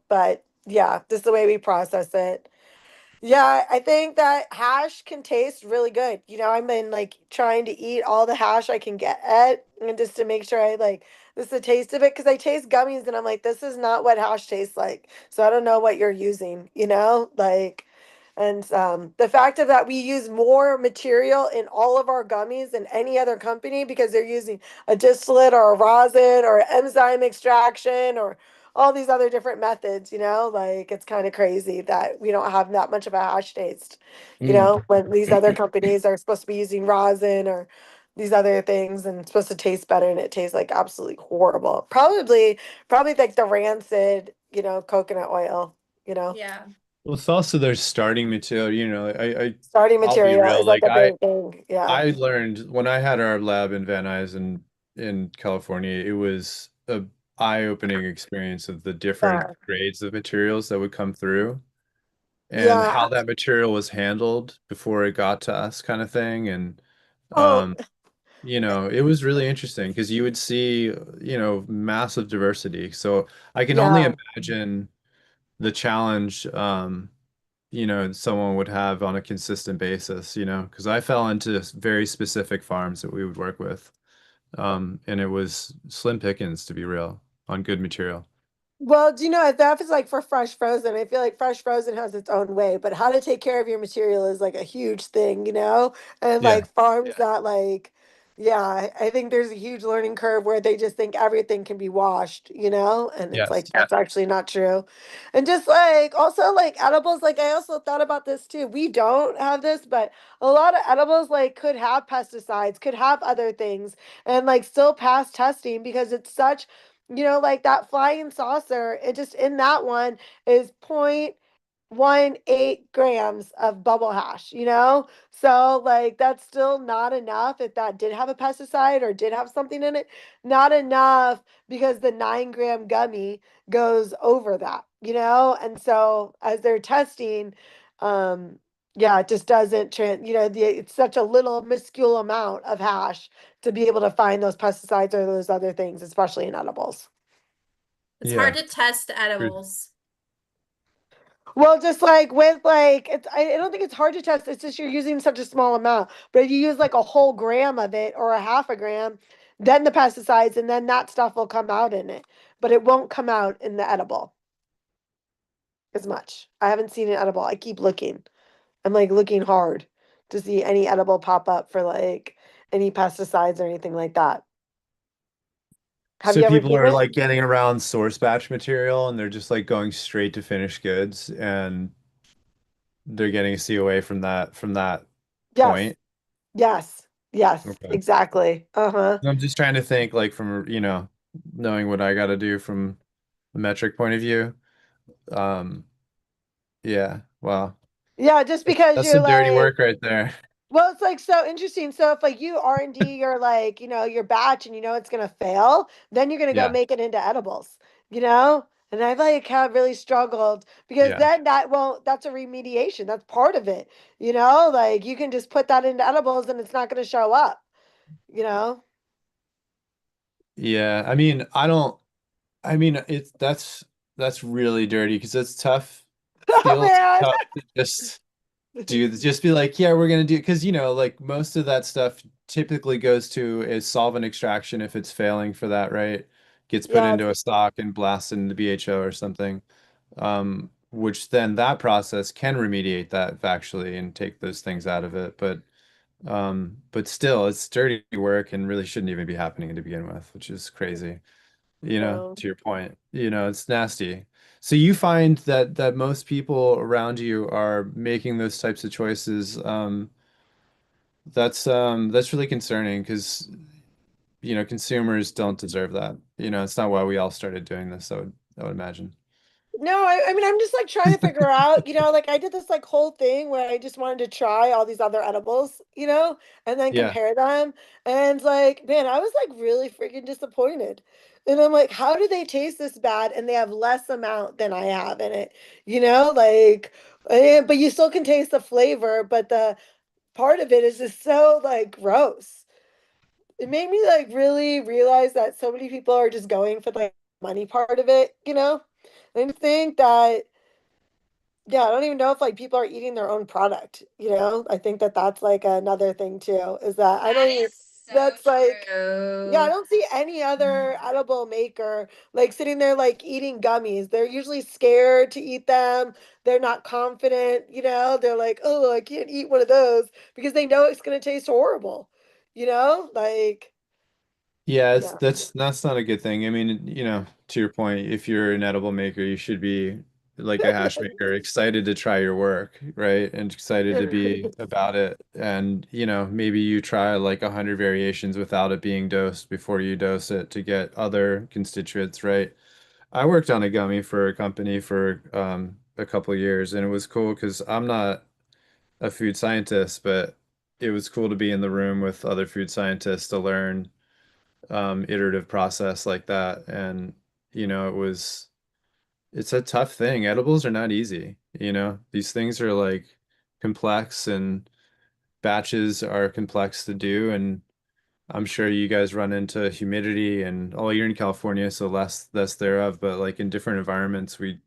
but yeah, just the way we process it. Yeah, I think that hash can taste really good. I've been like trying to eat all the hash I can get at, and just to make sure I like this is the taste of it because I taste gummies and I'm like, this is not what hash tastes like. So I don't know what you're using, like, and the fact of that we use more material in all of our gummies than any other company because they're using a distillate or a rosin or enzyme extraction or all these other different methods, like it's kind of crazy that we don't have that much of a hash taste, Mm. when these other companies are supposed to be using rosin or these other things and it's supposed to taste better and it tastes like absolutely horrible. Probably like the rancid, coconut oil, Yeah. Well, it's also their starting material, starting I'll be material real. is like Like a big thing. Yeah. I learned when I had our lab in Van Nuys in California, it was a eye-opening experience of the different Yeah. grades of materials that would come through and Yeah. how that material was handled before it got to us kind of thing. And Oh, um, it was really interesting because you would see, massive diversity. So I can only yeah. imagine the challenge someone would have on a consistent basis, because I fell into very specific farms that we would work with. And it was slim pickings to be real on good material. Well, do you know that is like for fresh frozen? I feel like fresh frozen has its own way, but how to take care of your material is like a huge thing, And Yeah. like farms that like, yeah, I think there's a huge learning curve where they just think everything can be washed, And it's like Yes. that's actually not true. And just like also like edibles, like I also thought about this too. We don't have this, but a lot of edibles like could have pesticides, could have other things, and like still pass testing because it's such like that flying saucer, it just in that one is 0.18 grams of bubble hash, So like that's still not enough if that did have a pesticide or did have something in it. Not enough because the 9-gram gummy goes over that, And so as they're testing, um, yeah, it just doesn't it's such a little minuscule amount of hash to be able to find those pesticides or those other things, especially in edibles. It's hard Yeah. to test edibles. Well, just like with like it's I don't think it's hard to test. It's just you're using such a small amount. But if you use like a whole gram of it or a half a gram, then the pesticides and then that stuff will come out in it. But it won't come out in the edible as much. I haven't seen an edible. I keep looking. I'm like looking hard to see any edible pop up for like any pesticides or anything like that. Have So you ever people seen are it? like getting around source batch material and they're just like going straight to finished goods and they're getting a COA from that Yes. point. Yes. Yes. Okay. Exactly. Uh-huh. I'm just trying to think like from, knowing what I got to do from a metric point of view. Um, yeah, well, Yeah, just because that's you're some dirty like work right there. well, it's like so interesting. So if like you R&D your like, your batch and it's gonna fail, then you're gonna go Yeah, make it into edibles, you know? And I like have really struggled because yeah, then that's a remediation. That's part of it, Like you can just put that into edibles and it's not gonna show up, you know? yeah. I mean, that's really dirty because it's tough. Oh Feels man. tough to just be like, yeah, we're gonna do because like most of that stuff typically goes to a solvent extraction if it's failing for that, right? Gets put Yeah, into a stock and blasted into BHO or something. Which then that process can remediate that factually and take those things out of it. But still, it's dirty work and really shouldn't even be happening to begin with, which is crazy. no. To your point, it's nasty. So you find that most people around you are making those types of choices. That's really concerning because consumers don't deserve that. It's not why we all started doing this, I would imagine. No, I mean, I'm just like trying to figure out, like I did this like whole thing where I just wanted to try all these other edibles, and then Yeah. compare them. And like, man, I was like really freaking disappointed. And I'm like, how do they taste this bad and they have less amount than I have in it? Like, but you still can taste the flavor, but the part of it is just so like gross. It made me like really realize that so many people are just going for like money part of it. And I think that, yeah, I don't even know if like people are eating their own product. I think that that's like another thing too, is that I That don't even, is so that's like, yeah, I true. don't see any other edible maker like sitting there like eating gummies. They're usually scared to eat them. They're not confident. They're like, oh, I can't eat one of those because they know it's going to taste horrible. Like, Yeah, yeah. that's not a good thing. I mean, to your point, if you're an edible maker, you should be like a hash maker, excited to try your work, right? And excited to be about it. And, maybe you try like 100 variations without it being dosed before you dose it to get other constituents, right? I worked on a gummy for a company for a couple of years, and it was cool because I'm not a food scientist, but it was cool to be in the room with other food scientists to learn iterative process like that. And, it's a tough thing. Edibles are not easy. These things are like complex, and batches are complex to do. And I'm sure you guys run into humidity, and you're in California, so less thereof, but like in different environments, you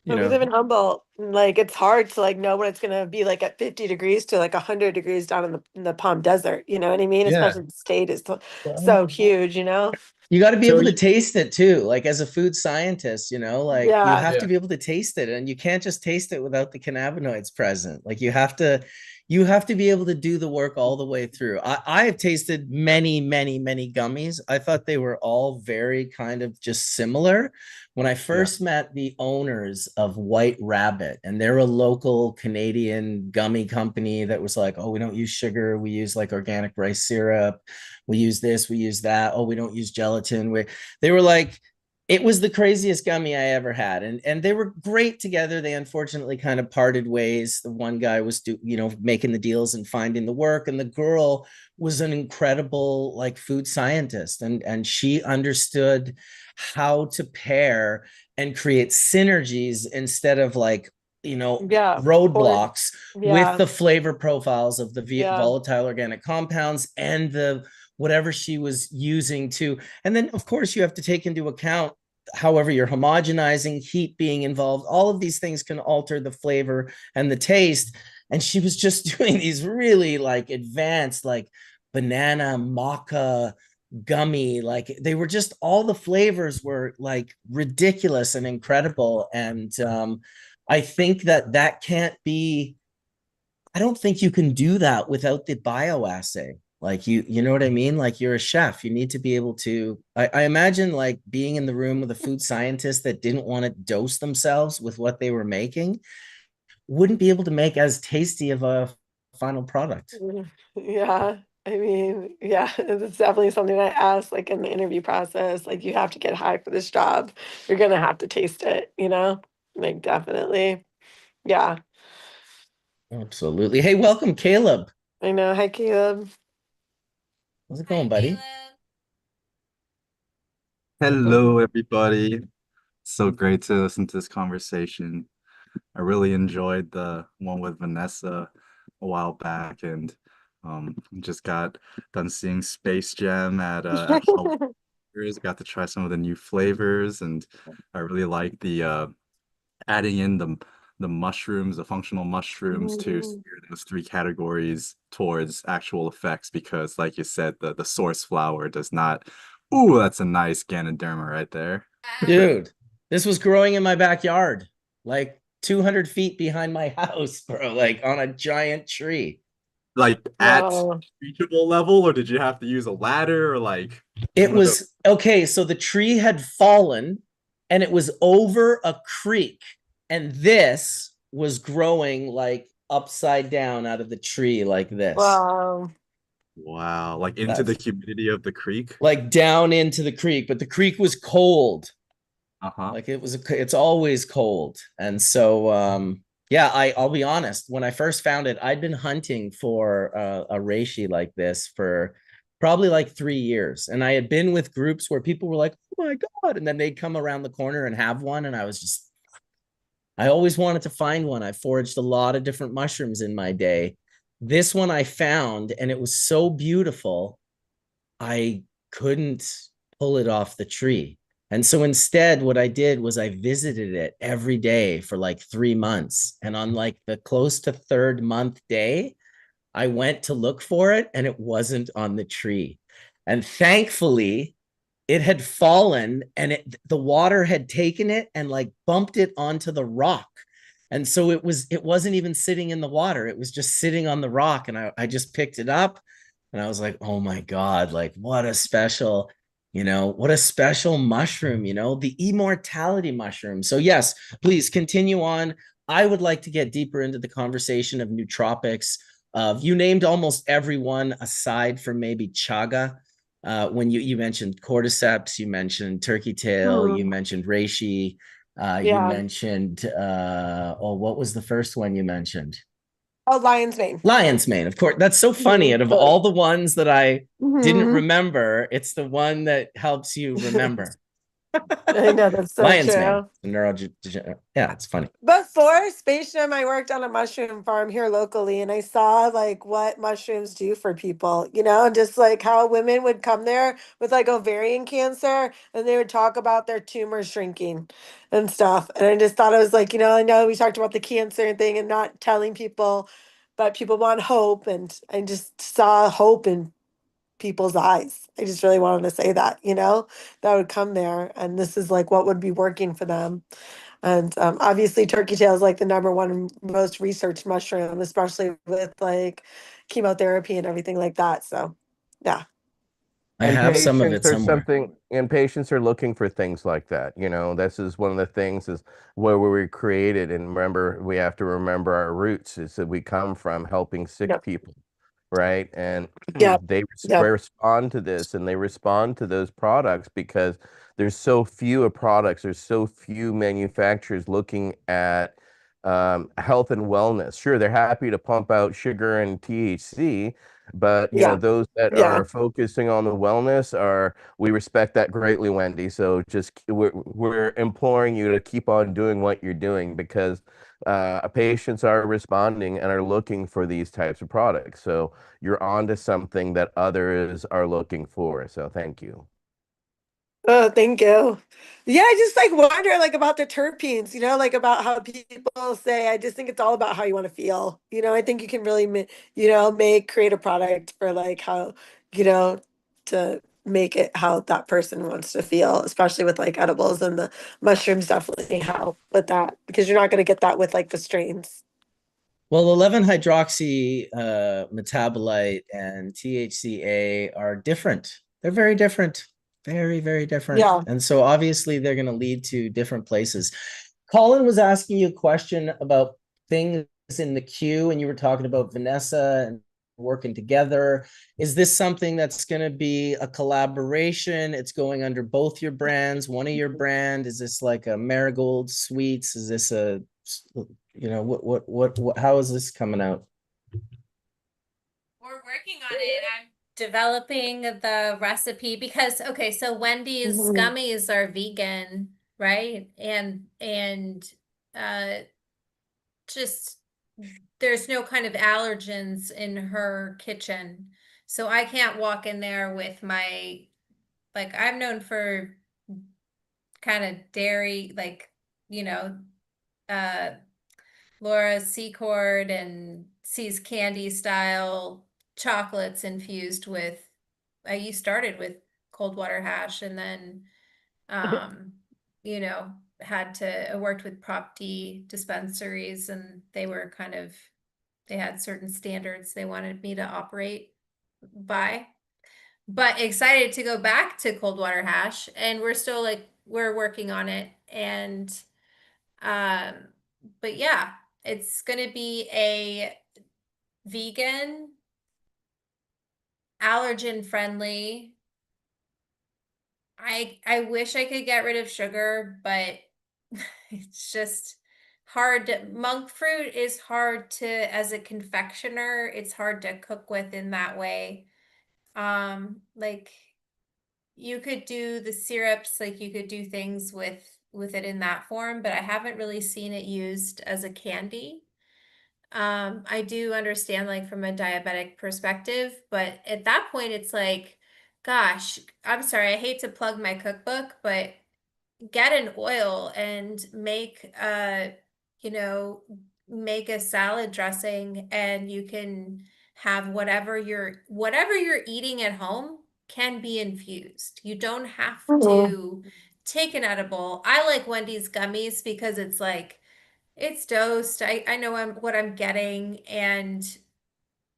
But we know, live in Humboldt, and like it's hard to like know what it's gonna be like at 50 degrees to like 100 degrees down in the Palm Desert. You know what I mean? yeah. Especially the state is so huge. You got to be So able to taste it too. Like as a food scientist, like you Yeah. have yeah. to be able to taste it, and you can't just taste it without the cannabinoids present. Like you have to be able to do the work all the way through. I have tasted many, many, many gummies. I thought they were all very kind of just similar. When I Yeah. first met the owners of White Rabbit, and they're a local Canadian gummy company that was like, oh, we don't use sugar, we use like organic rice syrup, we use this, we use that. Oh, we don't use gelatin. They were like, it was the craziest gummy I ever had, and they were great together. They unfortunately kind of parted ways. The one guy was making the deals and finding the work, and the girl was an incredible like food scientist, and she understood how to pair and create synergies instead of like Yeah. Or roadblocks with yeah. the flavor profiles of the Yeah. volatile organic compounds and the whatever she was using to. And then, of course, you have to take into account however you're homogenizing, heat being involved. All of these things can alter the flavor and the taste. And she was just doing these really like advanced, like banana maca gummy. Like they were just all the flavors were like ridiculous and incredible. And I think that can't be. I don't think you can do that without the bioassay. Like you know what I mean? Like you're a chef. You need to be able to. I imagine like being in the room with a food scientist that didn't want to dose themselves with what they were making wouldn't be able to make as tasty of a final product. Yeah. I mean, yeah, it's definitely something I asked like in the interview process. Like you have to get high for this job. You're gonna have to taste it. Like definitely. Yeah. Absolutely. Hey, welcome, Caleb. I know. Hi, Caleb. How's it Hi, going, buddy? Caleb. Hello, everybody. So great to listen to this conversation. I really enjoyed the one with Vanessa a while back, and just got done seeing Space Jam at Hall. Got to try some of the new flavors, and I really like the adding in the mushrooms, the functional mushrooms to Mhm. steer those three categories towards actual effects because, like you said, the source flower does not. Ooh, that's a nice Ganoderma right there. Dude, this was growing in my backyard, like 200 feet behind my house, bro, like on a giant tree. Like at Wow. reachable level, or did you have to use a ladder or like It one of those? was okay. So the tree had fallen and it was over a creek, and this was growing like upside down out of the tree, like this. Wow. Wow, like into the That's humidity of the creek. like down into the creek, but the creek was cold. Uh-huh. Like it's always cold. And so yeah, I'll be honest, when I first found it, I'd been hunting for a reishi like this for probably like 3 years. And I had been with groups where people were like, "Oh my God." And then they'd come around the corner and have one. And I always wanted to find one. I foraged a lot of different mushrooms in my day. This one I found, and it was so beautiful. I couldn't pull it off the tree. And so instead, what I did was I visited it every day for like 3 months. And on like the close to third month day, I went to look for it and it wasn't on the tree. And thankfully, it had fallen and the water had taken it and like bumped it onto the rock. And so it wasn't even sitting in the water. It was just sitting on the rock. And I just picked it up and I was like, oh my God, like what a special, what a special mushroom, the immortality mushroom. So yes, please continue on. I would like to get deeper into the conversation of nootropics. You named almost everyone aside from maybe chaga. When you mentioned cordyceps, you mentioned turkey tail, you mentioned reishi, you Yeah. mentioned what was the first one you mentioned? Oh, lion's mane. Lion's mane, of course. That's so funny. Out of all the ones that I didn't Mhm. remember, it's the one that helps you remember. I know, that's so Lion's mane, true. yeah, it's funny. Before Spaceship, I worked on a mushroom farm here locally, and I saw like what mushrooms do for people, and just like how women would come there with like ovarian cancer and they would talk about their tumor shrinking and stuff. And I just thought it was like, I know we talked about the cancer thing and not telling people, but people want hope. And I just saw hope in people's eyes. I just really wanted to say that, that would come there. And this is like what would be working for them. And obviously, turkey tail is like the number one most researched mushroom, especially with like chemotherapy and everything like that. So, yeah. I have some of it somewhere. And patients are looking for things like that. This is one of the things is where we were created. And remember, we have to remember our roots is that we come from helping sick Yep. people, right? And Yep. they Yep. respond to this and they respond to those products because there's so few of products, there's so few manufacturers looking at health and wellness. Sure, they're happy to pump out sugar and THC, but Yeah. those that Yeah. are focusing on the wellness are we respect that greatly, Wendy. So just we're imploring you to keep on doing what you're doing because patients are responding and are looking for these types of products. So you're onto something that others are looking for. So thank you. Oh, thank you. Yeah, I just like wonder like about the terpenes, like about how people say, I just think it's all about how you want to feel. I think you can really, create a product for like how, you know, to make it how that person wants to feel, especially with like edibles and the mushrooms definitely help with that because you're not going to get that with like the strains. Well, 11 hydroxy metabolite and THCA are different. They're very different, very, very different. Yeah. And so obviously they're going to lead to different places. Colin was asking you a question about things in the queue, and you were talking about Vanessa and working together. Is this something that's going to be a collaboration? It's going under both your brands, one of your brand? Is this like a Marigold Sweets? Is this a how is this coming out? We're working on it. I'm developing the recipe because okay, so Wendy's Mhm. gummies are vegan, right? And uh just there's no kind of allergens in her kitchen. So I can't walk in there with my like I'm known for kind of dairy like, you know, uh Laura Secord and C's Candy style chocolates infused with you started with cold water hash and then um you know had to I worked with Prop D dispensaries and they were kind of they had certain standards they wanted me to operate by. But excited to go back to cold water hash and we're still like we're working on it and um but yeah, it's gonna be a vegan allergen friendly. I wish I could get rid of sugar, but it's just monk fruit is hard to, as a confectioner, it's hard to cook with in that way. Like you could do the syrups, like you could do things with it in that form, but I haven't really seen it used as a candy. I do understand like from a diabetic perspective, but at that point it's like, gosh, I'm sorry, I hate to plug my cookbook, but get an oil and make you know, make a salad dressing, and you can have whatever you're eating at home can be infused. You don't have Mhm. to take an edible. I like Wendy's gummies because it's like it's dosed. I know what I'm getting, and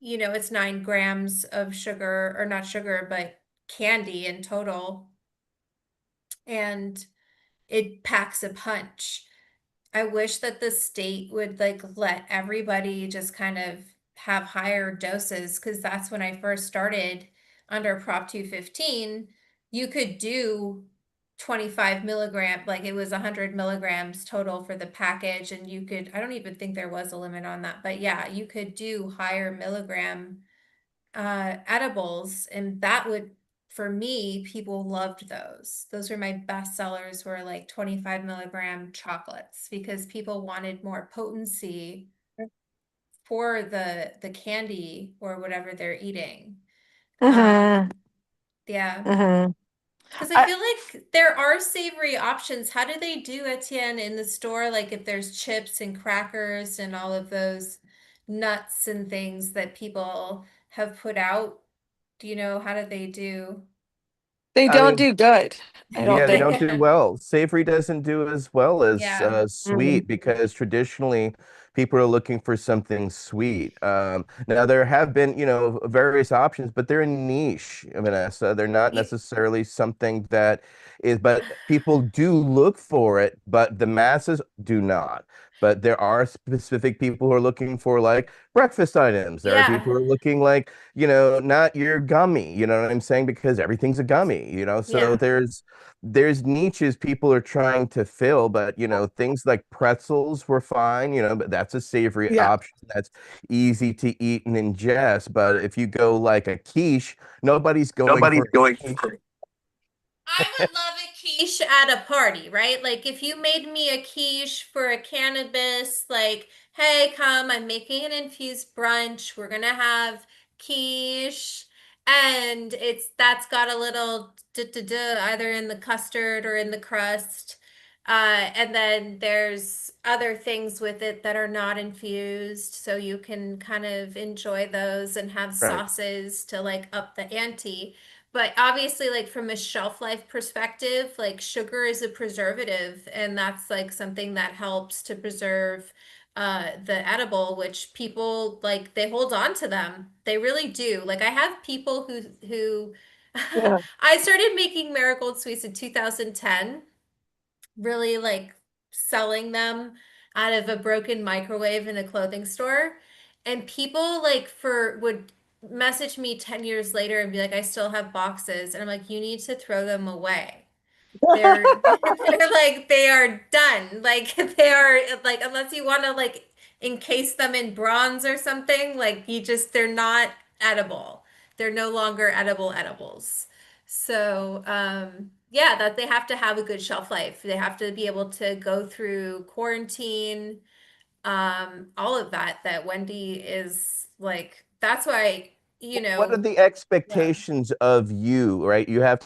you know, it's 9 grams of sugar, or not sugar, but candy in total. And it packs a punch. I wish that the state would like let everybody just kind of have higher doses, because that's when I first started under Prop 215. You could do 25 milligram, like it was 100 milligrams total for the package, and you could, I don't even think there was a limit on that, but yeah, you could do higher milligram edibles, and that would, for me, people loved those. Those were my best sellers, were like 25 milligram chocolates, because people wanted more potency for the candy or whatever they're eating. Mhm. Yeah. Mhm. Because I I, feel like there are savory options. How do they do, Etienne, in the store? Like if there's chips and crackers and all of those nuts and things that people have put out, do you know, how do they do? they I don't mean, do good. I don't yeah, they don't think. do well. Savory doesn't do as well as Yeah. Mhm. sweet because traditionally people are looking for something sweet. Now there have been, various options, but they're a niche, Vanessa. They're not You, necessarily something that is, but people do look for it, but the masses do not. But there are specific people who are looking for like breakfast items. There are people yeah. who are looking like, not your gummy, you know what I'm saying? Because everything's a gummy. So Yeah. there's niches people are trying to fill, but things like pretzels were fine, but that's a savory Yeah. option that's easy to eat and ingest. But if you go like a quiche, nobody's going Nobody's for going a quiche. for. I would love a quiche at a party, right? Like if you made me a quiche for a cannabis, like, hey, come, I'm making an infused brunch. We're gonna have quiche. And that's got a little either in the custard or in the crust. And then there's other things with it that are not infused, so you can kind of enjoy those and have Right, sauces to like up the ante. But obviously, like from a shelf life perspective, like sugar is a preservative, and that's like something that helps to preserve the edible, which people like they hold on to them. They really do. Like I have people who Yeah. I started making Marigold Sweets in 2010, really like selling them out of a broken microwave in a clothing store. And people like for would message me 10 years later and be like, I still have boxes. And I'm like, you need to throw them away. They're like they are done. Like they are like, unless you want to like encase them in bronze or something, like they're not edible. They're no longer edibles. So yeah, that they have to have a good shelf life. They have to be able to go through quarantine, all of that Wendy is like, that's why, what are the yeah. expectations of you, right? You have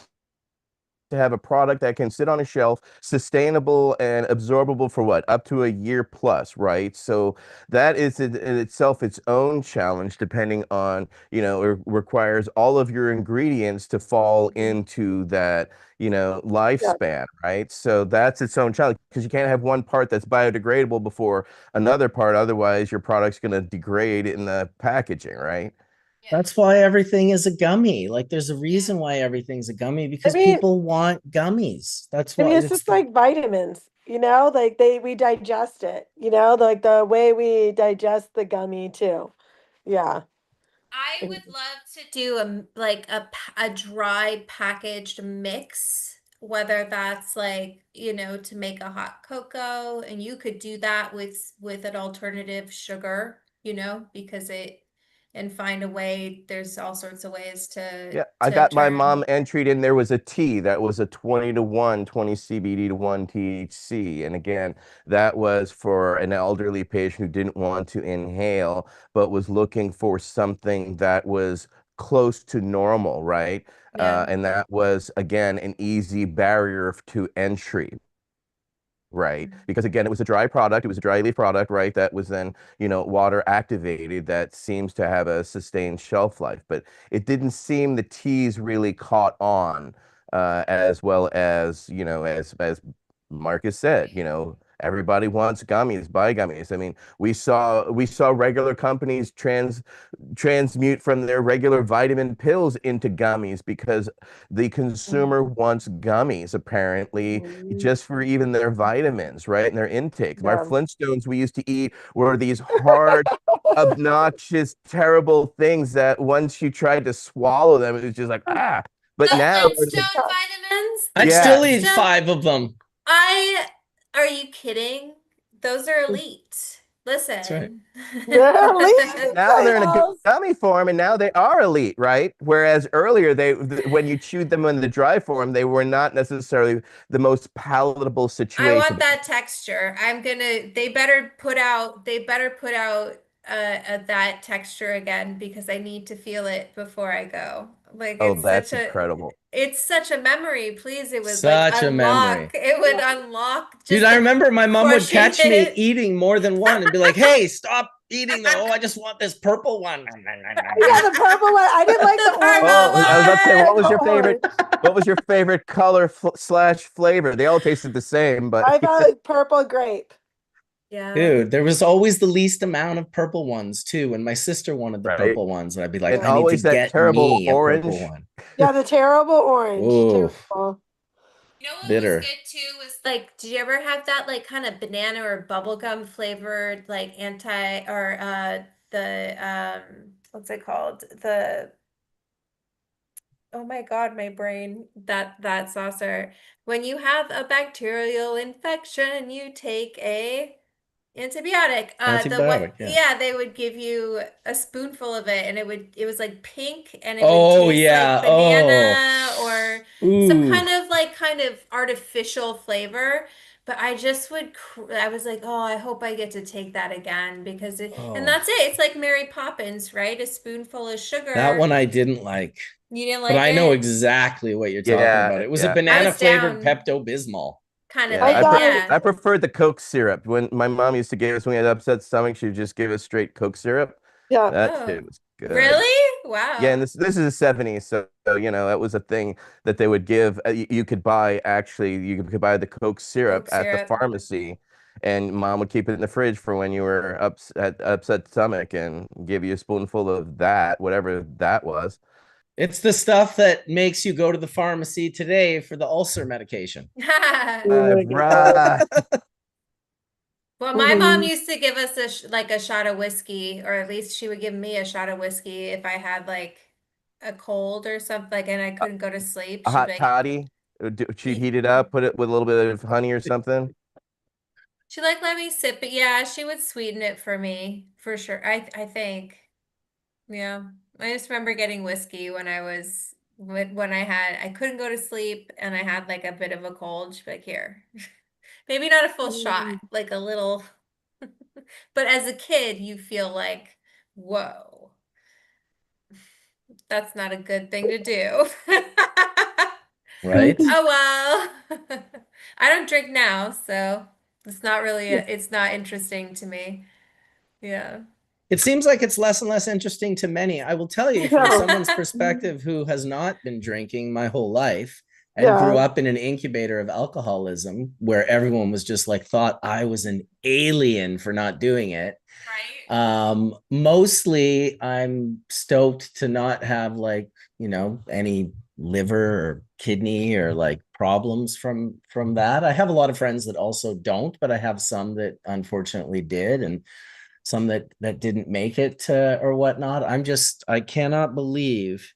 to have a product that can sit on a shelf, sustainable and absorbable for what? Up to a year plus, right? So that is in itself its own challenge, depending on, it requires all of your ingredients to fall Mhm. into that, Yeah. lifespan, right? So that's its own challenge because you can't have one part that's biodegradable before another part. Otherwise, your product's going to degrade in the packaging, right? Yeah. That's why everything is a gummy. Like there's a Yeah. reason why everything's a gummy I because mean, people want gummies. That's I why mean, it's it's just like vitamins, like we digest it, like the way we digest the gummy too. Yeah. I would love to do a dry packaged mix, whether that's like, to make a hot cocoa, and you could do that with an alternative sugar, because and find a way, there's all sorts of ways Yeah, to I got my turn. mom entered in. There was a tea that was a 20 to 1, 20 CBD to 1 THC. And again, that was for an elderly patient who didn't want to inhale, but was looking for something that was close to normal, right? Yeah. And that was, again, an easy barrier to entry. Right. Because again, it was a dry product. It was a dry leaf product, right? That was then, water activated that seems to have a sustained shelf life. But it didn't seem the teas really caught on as well as, as Marcus said, everybody wants gummies, buy gummies. I mean, we saw regular companies transmute from their regular vitamin pills into gummies because the consumer wants gummies, apparently, just for even their vitamins, right? And their intakes. Our Yeah. Flintstones we used to eat were these hard, obnoxious, terrible things that once you tried to swallow them, it was just like, ah. But The now, Flintstone vitamins? I'd yeah, still eat 5 of them. Are you kidding? Those are elite. That's right. Listen. They're elite. now they're in a Yes. gummy form, and now they are elite, right? Whereas earlier, when you chewed them in the dry form, they were not necessarily the most palatable I situation. want that texture. They better put out that texture again, because I need to feel it before I go. Like Oh, that's incredible. it's such a memory. Please, it would like Such a memory. it would unlock Dude, just I the remember my mom would crushing catch me it. eating more than one and be like, hey, stop eating though. Oh, I just want this purple one. Yeah, the purple one. I didn't like The the orange. Oh, purple I was about to say, one. what was your The favorite? orange. What was your favorite color slash flavor? They all tasted the same, but I got like purple grape. Yeah. Dude, there was always the least amount of purple ones too. And my sister wanted the right. purple ones, and I'd be like, And I need to always that get terrible me a purple orange. one. Yeah, the terrible orange. Ooh, Terrible. You know what was bitter. good too was like, did you ever have that like kind of banana or bubblegum flavored like anti or the what's it called? The Oh my God, my brain, that saucer. When you have a bacterial infection, you take a antibiotic. Antibiotic, yeah. Yeah, they would give you a spoonful of it, and it was like pink, and it would Oh taste like yeah. Oh. banana or some Ooh. kind of artificial flavor. But I was like, oh, I hope I get to take that again, and Oh. that's it. It's like Mary Poppins, right? A spoonful of That sugar. one I didn't like. You didn't But like I know it? exactly what you're talking about. Yeah, It was a yeah, I banana was flavored down, Pepto-Bismol. kind of yeah. I thing. got I Yeah. preferred the Coke syrup. When my mom used to give us when we had upset stomach, she would just give us straight Coke syrup. yeah. That Oh, shit was good. really? Yeah, and Wow. this is the 70s, so that was a thing that they would give. You could buy actually, you could buy the Coke syrup Coke at the syrup. pharmacy, and mom would keep it in the fridge for when you were upset stomach and give you a spoonful of that, whatever that was. It's the stuff that makes you go to the pharmacy today for the ulcer medication. Oh my God. Right. Well, my mom Mhm. used to give us like a shot of whiskey, or at least she would give me a shot of whiskey if I had like a cold or something, like, and I couldn't go to sleep. A She'd be hot like, toddy. She'd "E- heat it up, put it with a little bit of honey or something. she'd like let me sip it. Yeah, she would sweeten it for me for sure. I think. Yeah. I just remember getting whiskey when I couldn't go to sleep and I had like a bit of a cold. She'd be like, here. Maybe not a full shot, like a little, but as a kid, you feel like, whoa, that's not a good thing to do. Right? Oh well. I don't drink now, so it's not interesting to me. Yeah. It seems like it's less and less interesting to many. I will tell you, from Yeah. someone's perspective who has not been drinking my whole life and grew Yeah. up in an incubator of alcoholism where everyone was just like thought I was an alien for not doing it. Right. Mostly I'm stoked to not have like, any liver or kidney or like problems from that. I have a lot of friends that also don't, but I have some that unfortunately did. And some that didn't make it or whatnot. I cannot believe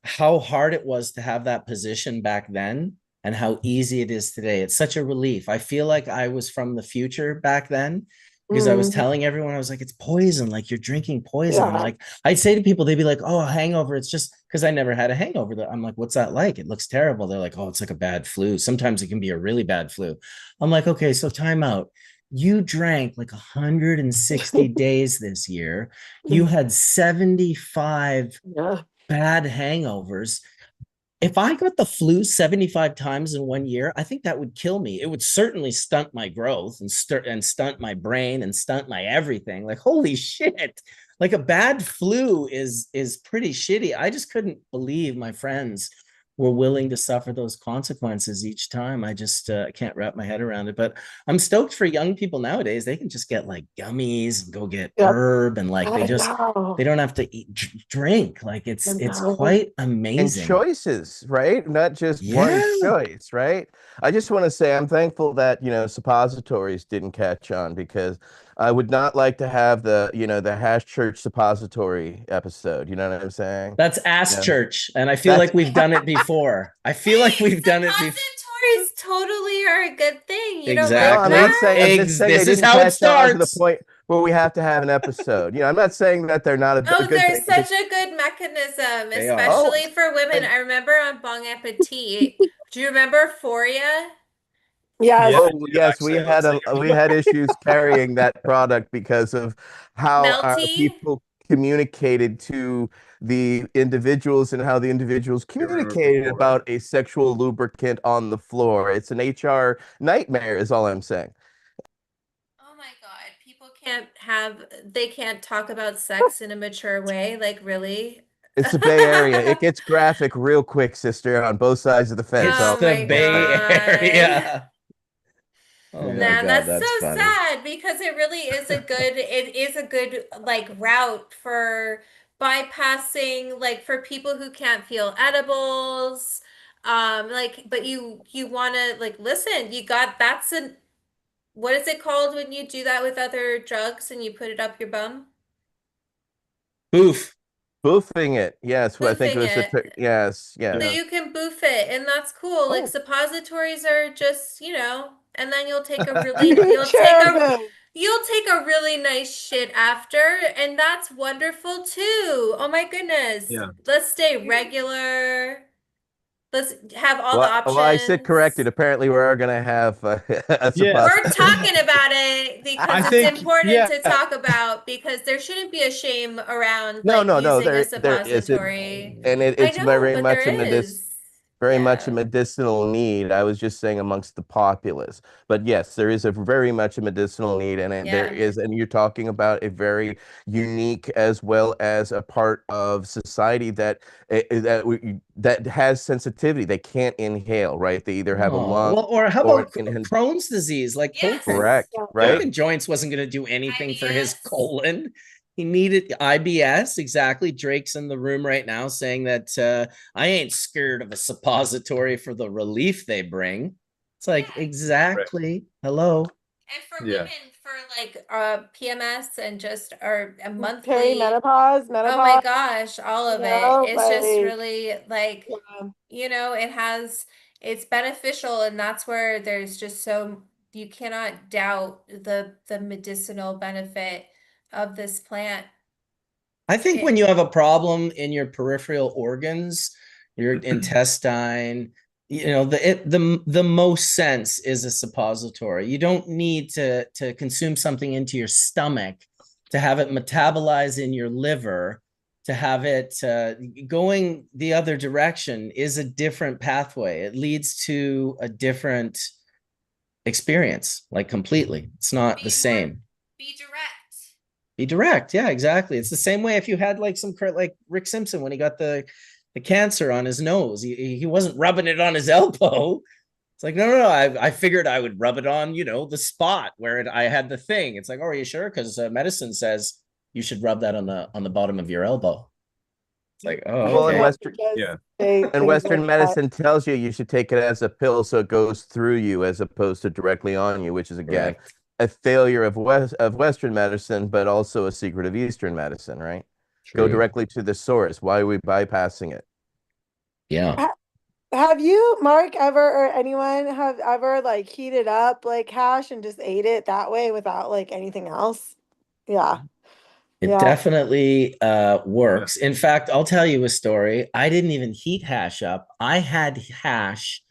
how hard it was to have that position back then and how easy it is today. It's such a relief. I feel like I was from the future back then because I was telling everyone, I was like, it's poison, like you're drinking poison. Yeah. Like I'd say to people, they'd be like, oh, a hangover. It's just because I never had a hangover. I'm like, what's that like? It looks terrible. They're like, oh, it's like a bad flu. Sometimes it can be a really bad flu. I'm like, okay, so time out. You drank like 160 days this year. You had 75 Yeah. bad hangovers. If I got the flu 75 times in 1 year, I think that would kill me. It would certainly stunt my growth and stunt my brain and stunt my everything. Like, holy shit. Like a bad flu is pretty shitty. I just couldn't believe my friends were willing to suffer those consequences each time. I just can't wrap my head around it. But I'm stoked for young people nowadays. They can just get like gummies and go get herb and like they don't have to drink. Like it's quite amazing. And choices, right? Not just one choice, right? I just want to say I'm thankful that, suppositories didn't catch on, because I would not like to have the hash church suppository episode. You know what I'm saying? That's ass church. And I feel like we've done it before. I feel like we've done it before. Suppositories totally are a good thing. You Exactly. don't like that? I'm just saying this they is didn't how it catch on starts. to the point where we have to have an episode. I'm not saying that they're not a Oh, good they're thing. such a good mechanism, They are. especially for women. I remember on Bon Appetit. Do you remember Foria? Yes. Oh, yes, we had issues carrying that product because of how our Melty? people communicated to the individuals and how the individuals communicated about a sexual lubricant on the floor. It's an HR nightmare, is all I'm saying. Oh my God, people they can't talk about sex in a mature way. Like, really? It's the Bay Area. It gets graphic real quick, sister, on both sides of the fence. It's Oh the my Bay God. Area. Oh my Man, God, that's that's so funny. sad because it is a good like route for bypassing like for people who can't feel edibles. Like but you want to like listen, you got that's an what is it called when you do that with other drugs and you put it up your bum? Boof. Boofing it. Yes, I think it Boofing was it. yes, So yes. you can boof it, and that's cool. Like Oh. suppositories are just, and then you'll take a Cherubim. you'll take a really nice shit after, and that's wonderful too. Oh my goodness. Yeah. Let's stay regular. Let's have all the Well, I sit corrected. options. Apparently, we are going to have a Yeah. We're suppository. talking about it I because it's think, important yeah, to talk about because there shouldn't be a shame around No, like no, no. using a There isn't, suppository. and I it's know, very but there much is. very much a Yeah. medicinal need. I was just saying amongst the populace, but yes, there is a very much a medicinal need, and there Yeah. is, and you're talking about a very unique as well as a part of society that has sensitivity. They can't inhale, right? They either have a Oh, lung well, or how or about Crohn's disease? Like Yes. correct, Yeah. right? Tolkien Joints wasn't going to do anything for his IBS. colon. He needed IBS. Exactly. Drake's in the room right now saying that I ain't scared of a suppository for the relief they bring. It's like, Yeah. exactly. Hello. And for Yeah. women, for like PMS and just or a monthly. Perimenopause, Oh menopause. my gosh, all of it. It's just like, really like, it's beneficial, and that's where there's just you cannot doubt the medicinal benefit of this plant. I think when you have a problem in your peripheral organs, your intestine, the most sense is a suppository. You don't need to consume something into your stomach to have it metabolize in your liver, to have it going the other direction is a different pathway. It leads to a different experience, like completely. It's not the same. Be direct. Be direct. Yeah, exactly. It's the same way if you had like like Rick Simpson when he got the cancer on his nose. He wasn't rubbing it on his elbow. It's like, no. I figured I would rub it on, the spot where I had the thing. It's like, oh, are you sure? Because medicine says you should rub that on the bottom of your elbow. It's like, oh, Well, okay. And Western medicine tells you should take it as a pill so it goes through you as opposed to directly on you, which is again Correct. a failure of Western medicine, but also a secret of Eastern medicine, right? Go True. directly to the source. Why are we bypassing it? Yeah. Have you, Mark, ever or anyone have ever like heated up like hash and just ate it that way without like anything else? Yeah. It Yeah. definitely works. In fact, I'll tell you a story. I didn't even heat hash up. I had hash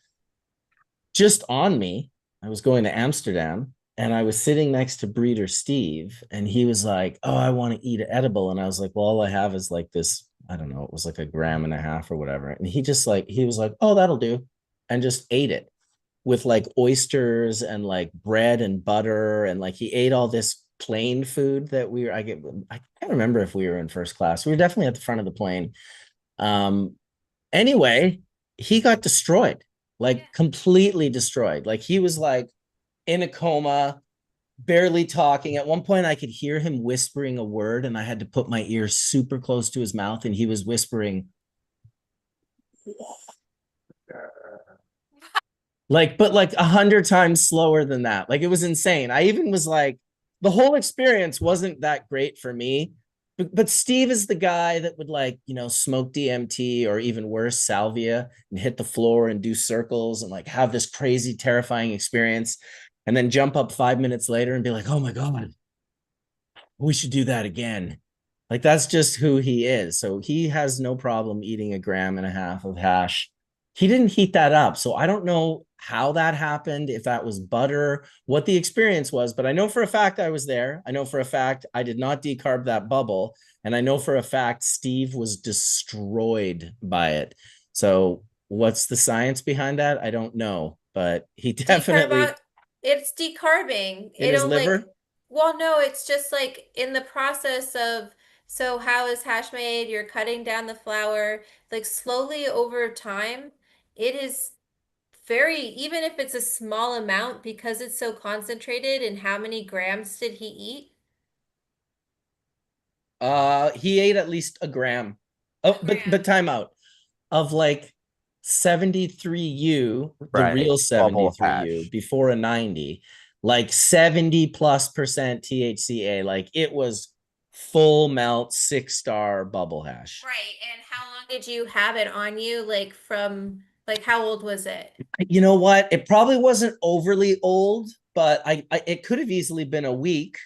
just on me. I was going to Amsterdam and I was sitting next to Breeder Steve, and he was like, "Oh, I want to eat an edible." And I was like, "Well, all I have is like this, I don't know, it was like 1.5 grams or whatever." And he was like, "Oh, that'll do," and just ate it with like oysters and like bread and butter. And like he ate all this plane food that I can't remember if we were in first class. We were definitely at the front of the plane. Um, anyway, he got destroyed, like completely destroyed. Like he was like in a coma, barely talking. At one point, I could hear him whispering a word, and I had to put my ear super close to his mouth, and he was whispering, like, but like 100 times slower than that. Like it was insane. I even was like, the whole experience wasn't that great for me. But Steve is the guy that would like, smoke DMT or even worse, salvia, and hit the floor and do circles and like have this crazy, terrifying experience. And then jump up 5 minutes later and be like, oh my God, we should do that again. Like that's just who he is. So he has no problem eating 1.5 grams of hash. He didn't heat that up. So I don't know how that happened, if that was butter, what the experience was, but I know for a fact I was there. I know for a fact I did not decarb that bubble. And I know for a fact Steve was destroyed by it. So what's the science behind that? I don't know, but he definitely It's decarbing. in his It'll like, liver. well, no, it's just like in the process of, so how is hash made? You're cutting down the flour, like slowly over time. It is very, even if it's a small amount, because it's so concentrated. And how many grams did he eat? He ate at least 1 gram. Oh, A but gram. time out of like 73U, the Right. real Bubble 73U hash. before a 90, like 70+% THCA. Like it was full melt 6-star bubble hash. Right. And how long did you have it on you? Like from, like, how old was it? You know what? It probably wasn't overly old, but I it could have easily been a week.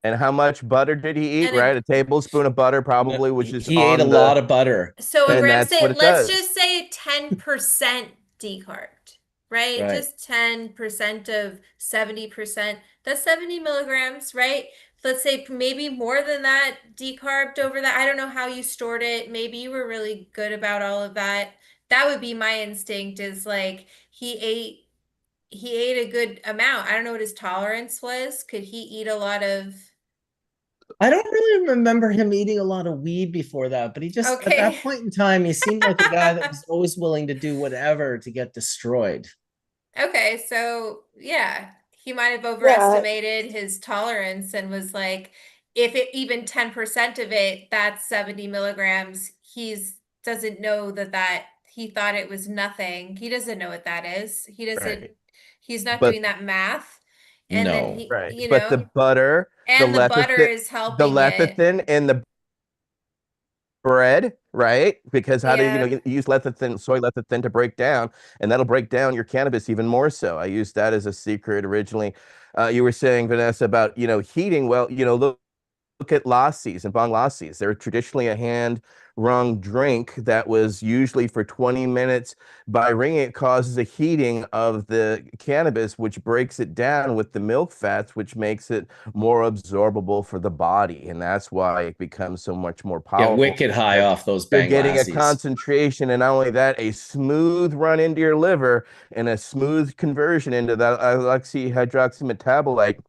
And how much butter did he eat? And Right, a tablespoon of butter probably, which is He ate a on the, lot of butter. so a and gram, that's say, what it let's does. just say 10% decarbed, right? Right. Just 10% of 70%. That's 70 milligrams, right? Let's say maybe more than that decarbed over that. I don't know how you stored it. Maybe you were really good about all of that. That would be my instinct, is like he ate a good amount. I don't know what his tolerance was. Could he eat a lot of? I don't really remember him eating a lot of weed before that, but he just, at Okay. that point in time, he seemed like a guy that was always willing to do whatever to get destroyed. Okay, so yeah, he might have Yeah. overestimated his tolerance and was like, if it even 10% of it, that's 70 milligrams. He's doesn't know that he thought it was nothing. He doesn't know what that is. Right. He's not But doing that math. And then No. right. But the butter, and the butter is the helping it. lecithin in the bread, right? Because how do Yeah. you use lecithin, soy lecithin to break down, and that'll break down your cannabis even more so. I used that as a secret originally. You were saying, Vanessa, about, heating. Well, look at lassis and bong lassis. They're traditionally a hand wrung drink that was usually for 20 minutes. By ringing, it causes a heating of the cannabis, which breaks it down with the milk fats, which makes it more absorbable for the body. And that's why it becomes so much more Get powerful, wicked high because off those you're bang getting a lassies. concentration, and not only that, a smooth run into your liver and a smooth conversion into that alkoxy hydroxy metabolite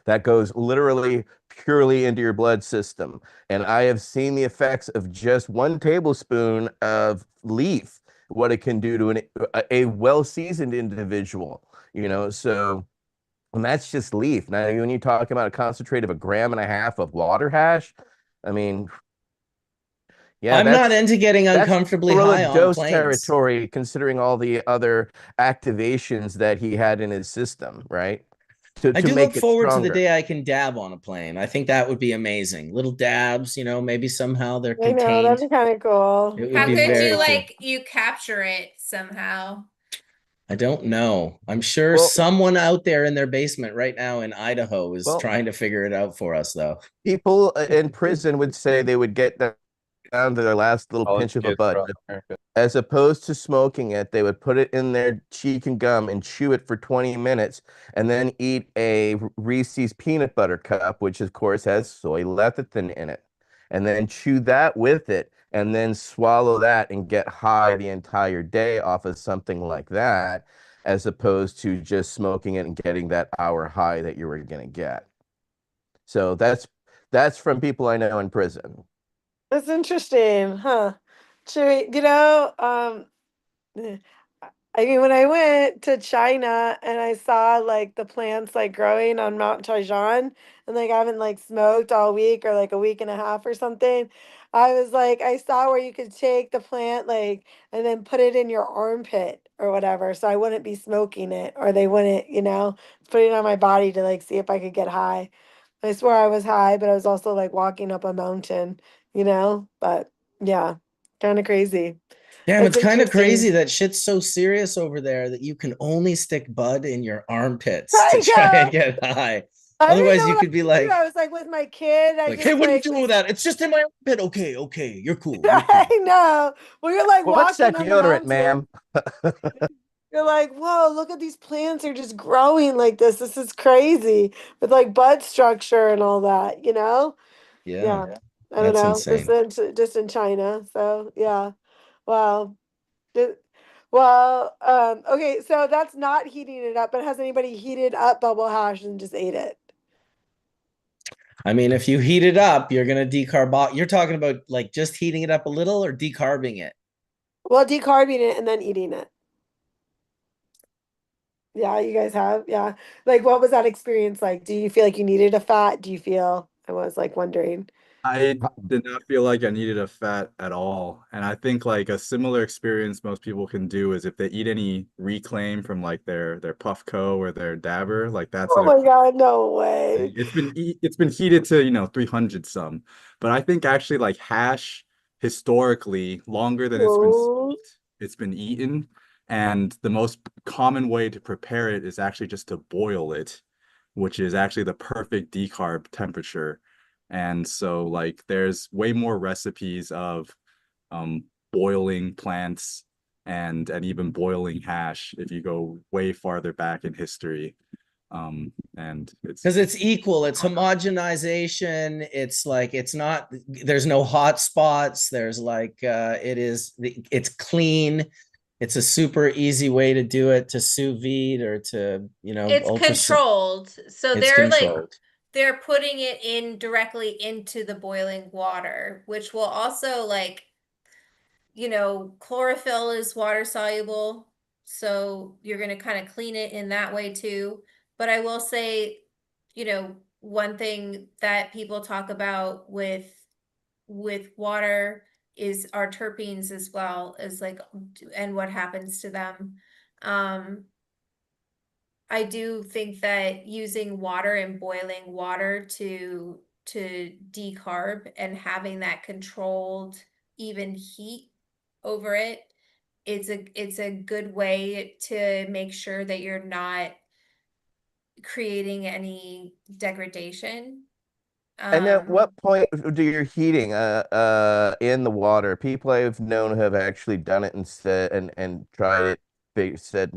that goes literally purely into your blood system. And I have seen the effects of just 1 tablespoon of leaf, what it can do to a well-seasoned individual, so, and that's just leaf. Now, when you talk about a concentrate of 1.5 grams of water hash, I mean, yeah, I'm not that's into getting that's uncomfortably gorilla high on dose planes. territory, considering all the other activations that he had in his system, right? I to do look make it forward to the stronger. day I can dab on a plane. I think that would be amazing. Little dabs, maybe somehow they're I know, that'd contained. be kind of cool. It would How be could very you cool. like you capture it somehow? I don't know. I'm sure Well, someone out there in their basement right now in Idaho is well, trying to figure it out for us, though. people in prison would say they would get down to their last little College pinch of a kids bud. across America. As opposed to smoking it, they would put it in their cheek and gum and chew it for 20 minutes and then eat a Reese's peanut butter cup, which of course has soy lecithin in it, and then chew that with it and then swallow that and get high the entire day off of something like that, as opposed to just smoking it and getting that hour high that you were going to get. So that's from people I know in prison. That's interesting, huh? Eh, I mean, when I went to China and I saw like the plants like growing on Mount Taijan, and like I haven't like smoked all week or like a week and a half or something, I was like, I saw where you could take the plant like and then put it in your armpit or whatever, so I wouldn't be smoking it, or they wouldn't, put it on my body to like see if I could get high. I swear I was high, but I was also like walking up a mountain, But yeah, kind of crazy. Damn, It's it's kind of interesting. crazy that shit's so serious over there that you can only stick bud in your armpits to I try and know. get high. I didn't Otherwise, know you what could be I do. like, I was like with my kid. I hey, just what are you like doing with was. that? It's just in my armpit. Okay, okay, you're cool. You're I cool. know. Well, you're like What's walking that on the deodorant, mountain. ma'am? You're like, whoa, look at these plants are just growing like this. This is crazy with like bud structure and all that, Yeah, Yeah. I don't that's know. insane. Just in China. So yeah. Wow. Ju- Well, okay, so that's not heating it up, but has anybody heated up bubble hash and just ate it? I mean, if you heat it up, you're gonna decarb. You're talking about like just heating it up a little or decarbing it. Well, decarbing it and then eating it. Yeah, you guys have. Yeah. Like, what was that experience like? Do you feel like you needed a fat? Do you feel, I was like wondering. I did not feel like I needed a fat at all. And I think like a similar experience most people can do is if they eat any reclaim from like their Puffco or their dabber, like that's Oh an my God, no thing. way. It's been heated to 300 some, but I think actually like hash historically longer than it's been Oh, smoked, it's been eaten, and the most common way to prepare it is actually just to boil it, which is actually the perfect decarb temperature. And so like there's way more recipes of um boiling plants and even boiling hash if you go way farther back in history. And Because it's it's equal, it's homogenization. It's like it's not. There's no hot spots. There's like it is. It's clean. It's a super easy way to do it to sous vide or to It's ultra. controlled. So It's they're like controlled. they're putting it in directly into the boiling water, which will also like, chlorophyll is water soluble. So you're going to kind of clean it in that way too. But I will say, one thing that people talk about with water is our terpenes as well as like and what happens to them. Um I do think that using water and boiling water to decarb and having that controlled even heat over it, it's a good way to make sure that you're not creating any degradation. And at Um, what point do your heating in the water? People I've known have actually done it and said and tried it. They said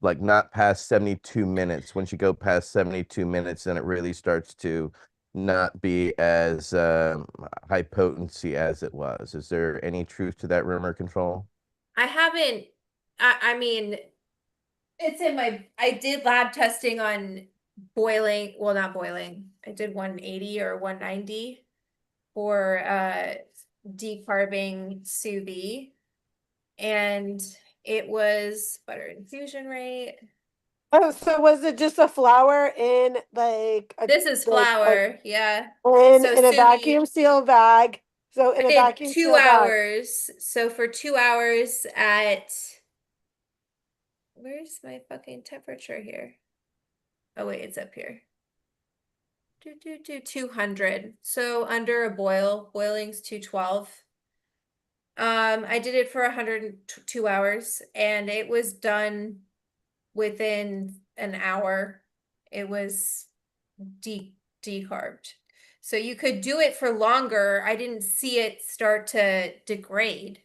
like not past 72 minutes. Once you go past 72 minutes, then it really starts to not be as high potency as it was. Is there any truth to that rumor control? I haven't, I mean, it's in I did lab testing on boiling, well, not boiling. I did 180 or 190 for decarbing sous vide, and it was butter infusion rate. oh, so was it just a flour in like a This is like flour, yeah. So in a sous vide. vacuum seal bag? So in I a did vacuum two seal bag. hours. So for 2 hours at, where's my fucking temperature here? Oh wait, it's up here. 200. So under a boil, boiling's 212. I did it for 102 hours and it was done within an hour. It was decarbed. So you could do it for longer. I didn't see it start to degrade.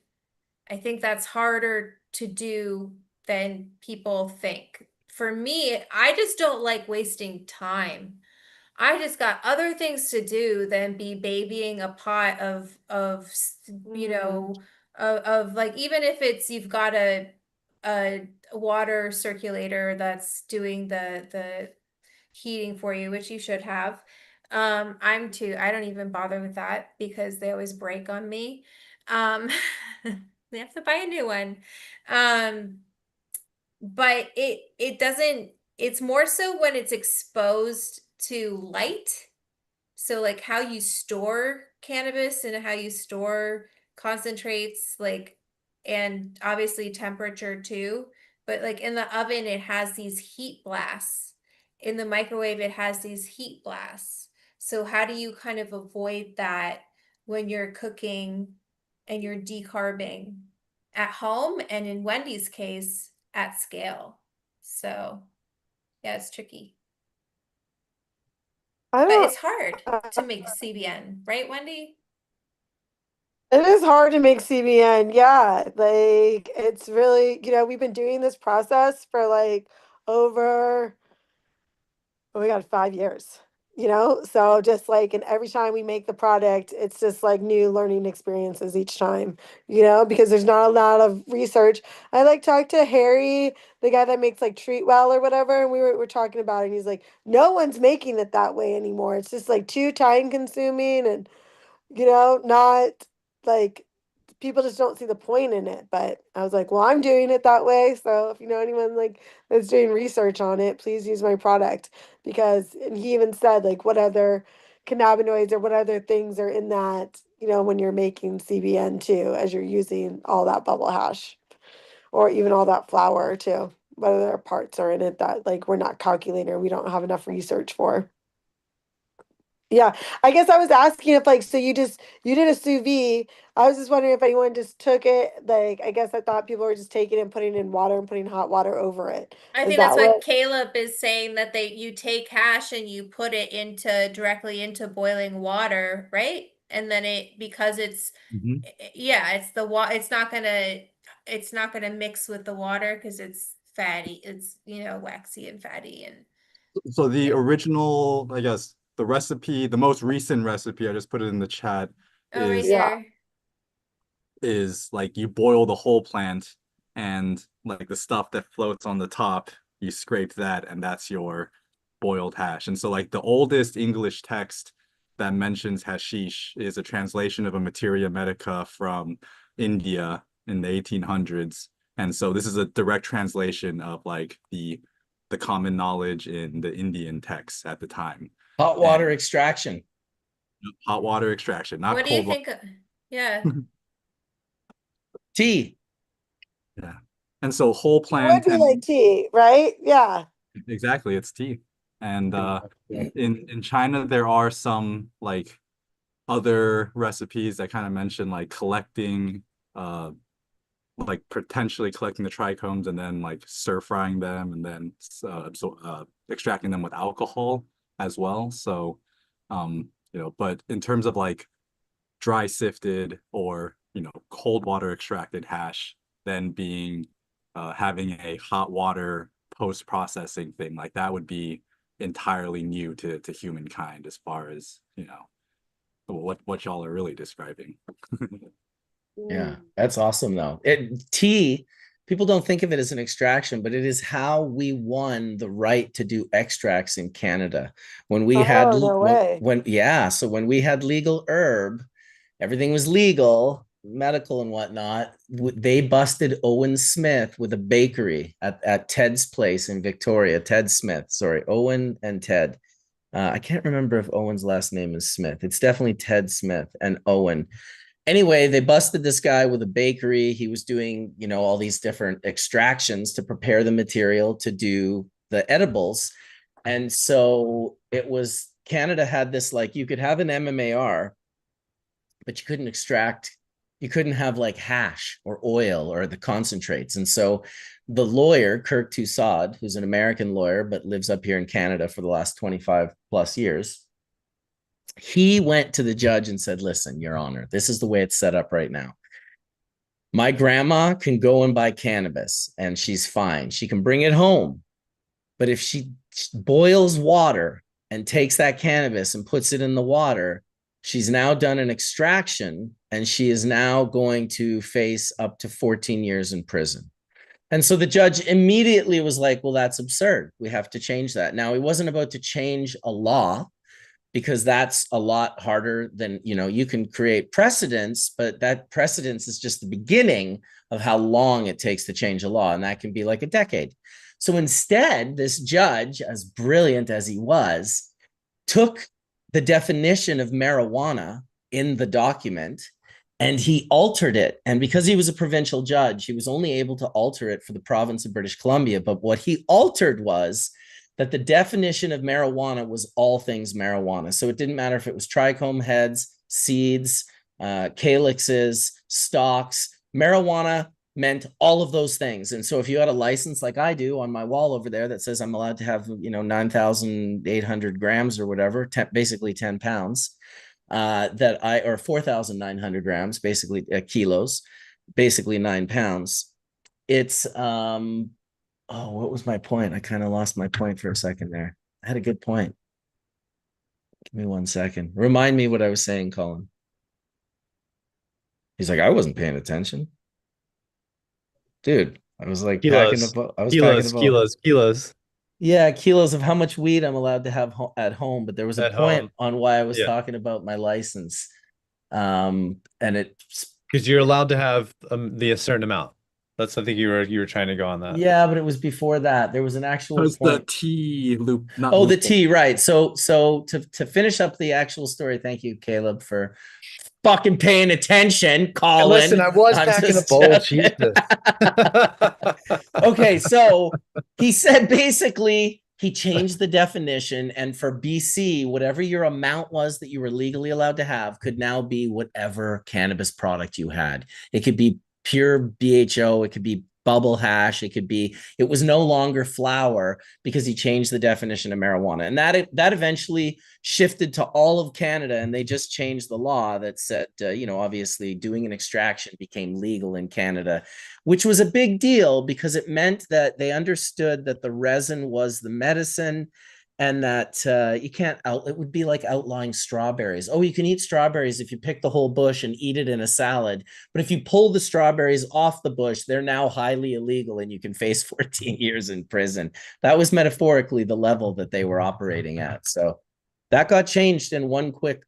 I think that's harder to do than people think. For me, I just don't like wasting time. I just got other things to do than be babying a pot of you know of like, even if it's you've got a water circulator that's doing the heating for you, which you should have. I don't even bother with that because they always break on me. Um they have to buy a new one. Um but it doesn't, it's more so when it's exposed to light. So like how you store cannabis and how you store concentrates, like, and obviously temperature too. But like in the oven, it has these heat blasts. In the microwave, it has these heat blasts. So how do you kind of avoid that when you're cooking and you're decarbing at home, and in Wendy's case, at scale? So yeah, it's tricky. I But don't. it's hard to make CBN, right, Wendy? It is hard to make CBN. Yeah, like it's really, we've been doing this process for like over, oh my God, 5 years. So just like, and every time we make the product, it's just like new learning experiences each time, because there's not a lot of research. I like talked to Harry, the guy that makes like Treatwell or whatever, and we're talking about it, and he's like, no one's making it that way anymore. It's just like too time consuming and, not like people just don't see the point in it. But I was like, well, I'm doing it that way. So if you know anyone like that's doing research on it, please use my product. Because, and he even said like what other cannabinoids or what other things are in that, when you're making CBN too, as you're using all that bubble hash or even all that flour too. What other parts are in it that like we're not calculating or we don't have enough research for. Yeah, I guess I was asking if like, so you did a sous vide. I was just wondering if anyone just took it. Like, I guess I thought people were just taking it and putting it in water and putting hot water over it. I Is think that's that what what? Caleb is saying, that you take hash and you put it into directly into boiling water, right? And then because it's Mhm. yeah, it's the it's not gonna mix with the water because it's fatty. It's, waxy and fatty and So the yeah. original, I guess, the recipe, the most recent recipe, I just put it in the chat, Oh, right is Yeah. here. is like you boil the whole plant and like the stuff that floats on the top, you scrape that and that's your boiled hash. And so like the oldest English text that mentions hashish is a translation of a materia medica from India in the 1800s. And so this is a direct translation of like the common knowledge in the Indian texts at the time. Hot And water extraction. hot water extraction, not What do you cold water. think? Yeah. Tea. Yeah. And so whole It would plant be and like tea, right? Yeah. exactly, it's tea. And in China there are some like other recipes that kind of mention like collecting like potentially collecting the trichomes and then like stir frying them and then extracting them with alcohol as well. So but in terms of like dry sifted or cold water extracted hash, then being having a hot water post processing thing like that would be entirely new to humankind as far as what y'all are really describing. Yeah, Mm. that's awesome though. Tea, people don't think of it as an extraction, but it is how we won the right to do extracts in Canada. When we had Oh, no way. so when we had legal herb, everything was legal, medical and whatnot. They busted Owen Smith with a bakery at Ted's place in Victoria. Ted Smith, sorry, Owen and Ted. I can't remember if Owen's last name is Smith. It's definitely Ted Smith and Owen. Anyway, they busted this guy with a bakery. He was doing, all these different extractions to prepare the material to do the edibles. And so it was, Canada had this, like, you could have an MMAR, but you couldn't have like hash or oil or the concentrates. And so the lawyer, Kirk Toussaud, who's an American lawyer, but lives up here in Canada for the last 25 plus years, he went to the judge and said, listen, Your Honor, this is the way it's set up right now. My grandma can go and buy cannabis and she's fine. She can bring it home. But if she boils water and takes that cannabis and puts it in the water, she's now done an extraction and she is now going to face up to 14 years in prison. And so the judge immediately was like, well, that's absurd. We have to change that. Now, he wasn't about to change a law, because that's a lot harder than, you can create precedents, but that precedence is just the beginning of how long it takes to change a law. And that can be like a decade. So instead, this judge, as brilliant as he was, took the definition of marijuana in the document and he altered it. And because he was a provincial judge, he was only able to alter it for the province of British Columbia. But what he altered was that the definition of marijuana was all things marijuana. So it didn't matter if it was trichome heads, seeds, calyxes, stalks. Marijuana meant all of those things. And so if you had a license like I do on my wall over there that says I'm allowed to have, 9,800 grams or whatever, basically 10 pounds, or 4,900 grams, basically kilos, basically 9 pounds. It's, what was my point? I kind of lost my point for a second there. I had a good point. Give me 1 second. Remind me what I was saying, Colin. He's like, I wasn't paying attention. Dude, I was like Kilos. Kilos. Yeah, kilos of how much weed I'm allowed to have at home. But there was a point on why I was talking about my license. And because you're allowed to have a certain amount. I think you were trying to go on that. Yeah, but it was before that. There was an actual point. The T loop. The T, right. So to finish up the actual story, thank you, Caleb, for fucking paying attention, Colin. And listen, I was packing a bowl. Jesus. Okay, so he said basically he changed the definition, and for BC, whatever your amount was that you were legally allowed to have could now be whatever cannabis product you had. It could be pure BHO, it could be bubble hash, it was no longer flower, because he changed the definition of marijuana. And that eventually shifted to all of Canada, and they just changed the law that said, obviously doing an extraction became legal in Canada, which was a big deal because it meant that they understood that the resin was the medicine, and that you can't it would be like outlawing strawberries. Oh, you can eat strawberries if you pick the whole bush and eat it in a salad. But if you pull the strawberries off the bush, they're now highly illegal and you can face 14 years in prison. That was metaphorically the level that they were operating at. So that got changed in one quick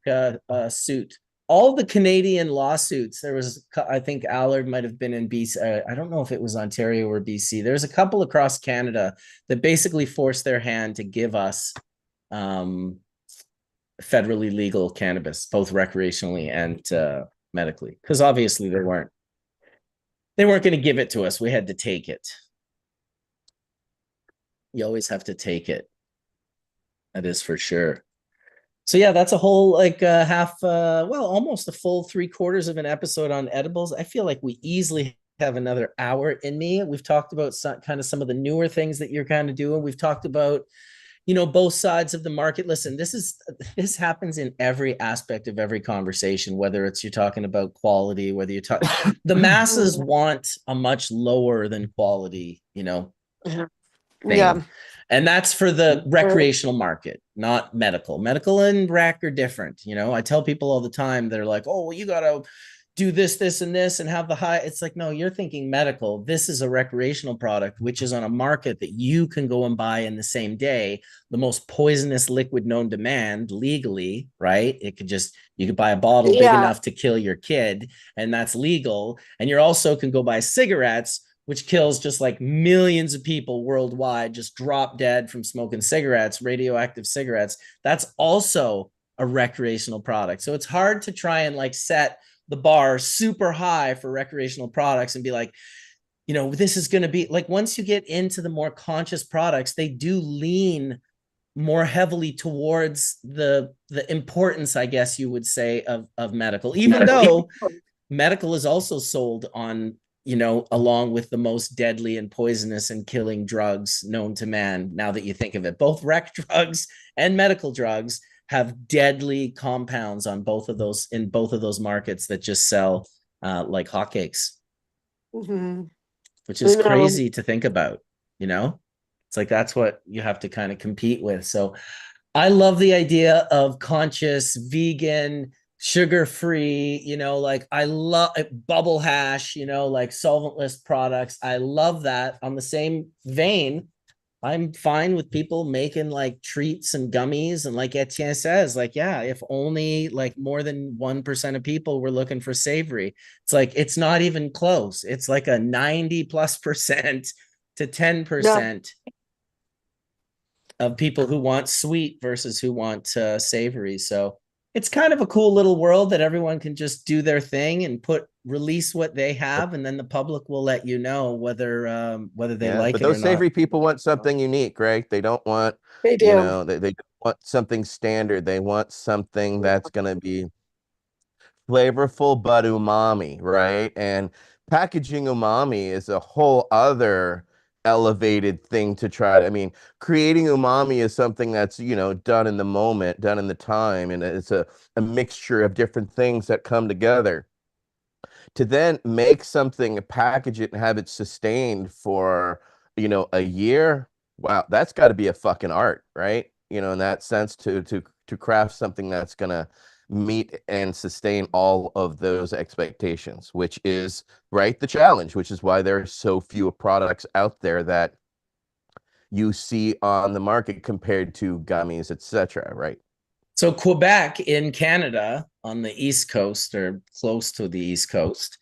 suit. All the Canadian lawsuits, there was, I think Allard might have been in BC. I don't know if it was Ontario or BC. There's a couple across Canada that basically forced their hand to give us federally legal cannabis, both recreationally and medically, because obviously they weren't going to give it to us. We had to take it. You always have to take it. That is for sure. So yeah, that's a whole almost a full 3/4 of an episode on edibles. I feel like we easily have another hour in me. We've talked about some of the newer things that you're kind of doing. We've talked about, both sides of the market. Listen, this happens in every aspect of every conversation, whether it's you're talking about quality, whether you're talking, the masses want a much lower than quality, thing. Yeah. And that's for the recreational market, not medical. Medical and rec are different. I tell people all the time, they're like, oh, well, you got to do this, this, and this and have the high. It's like, no, you're thinking medical. This is a recreational product, which is on a market that you can go and buy in the same day. The most poisonous liquid known to man legally, right? You could buy a bottle big enough to kill your kid, and that's legal. And you also can go buy cigarettes, which kills just like millions of people worldwide, just drop dead from smoking cigarettes, radioactive cigarettes. That's also a recreational product. So it's hard to try and set the bar super high for recreational products and be like, this is going to be like, once you get into the more conscious products, they do lean more heavily towards the importance, I guess you would say, of medical, even though medical is also sold on, along with the most deadly and poisonous and killing drugs known to man. Now that you think of it, both rec drugs and medical drugs have deadly compounds on both of those, in both of those markets, that just sell like hotcakes, which is crazy to think about. It's like, that's what you have to kind of compete with. So I love the idea of conscious, vegan, sugar-free, like I love bubble hash, like solventless products. I love that. On the same vein, I'm fine with people making like treats and gummies. And like Etienne says, like, yeah, if only like more than 1% of people were looking for savory, it's like, it's not even close. It's like a 90+% to 10% of people who want sweet versus who want savory. So it's kind of a cool little world that everyone can just do their thing and release what they have, and then the public will let you know whether they like but it or those not. savory people want something unique, right? They don't want, They do. they don't want something standard. They want something that's going to be flavorful but umami, right? And packaging umami is a whole other elevated thing to try. I mean, creating umami is something that's, done in the moment, done in the time, and it's a mixture of different things that come together. To then make something, package it, and have it sustained for, a year, wow, that's got to be a fucking art, right? In that sense, to craft something that's gonna meet and sustain all of those expectations, which is, right, the challenge, which is why there are so few products out there that you see on the market compared to gummies, etc., right? So Quebec in Canada, on the East Coast or close to the East Coast,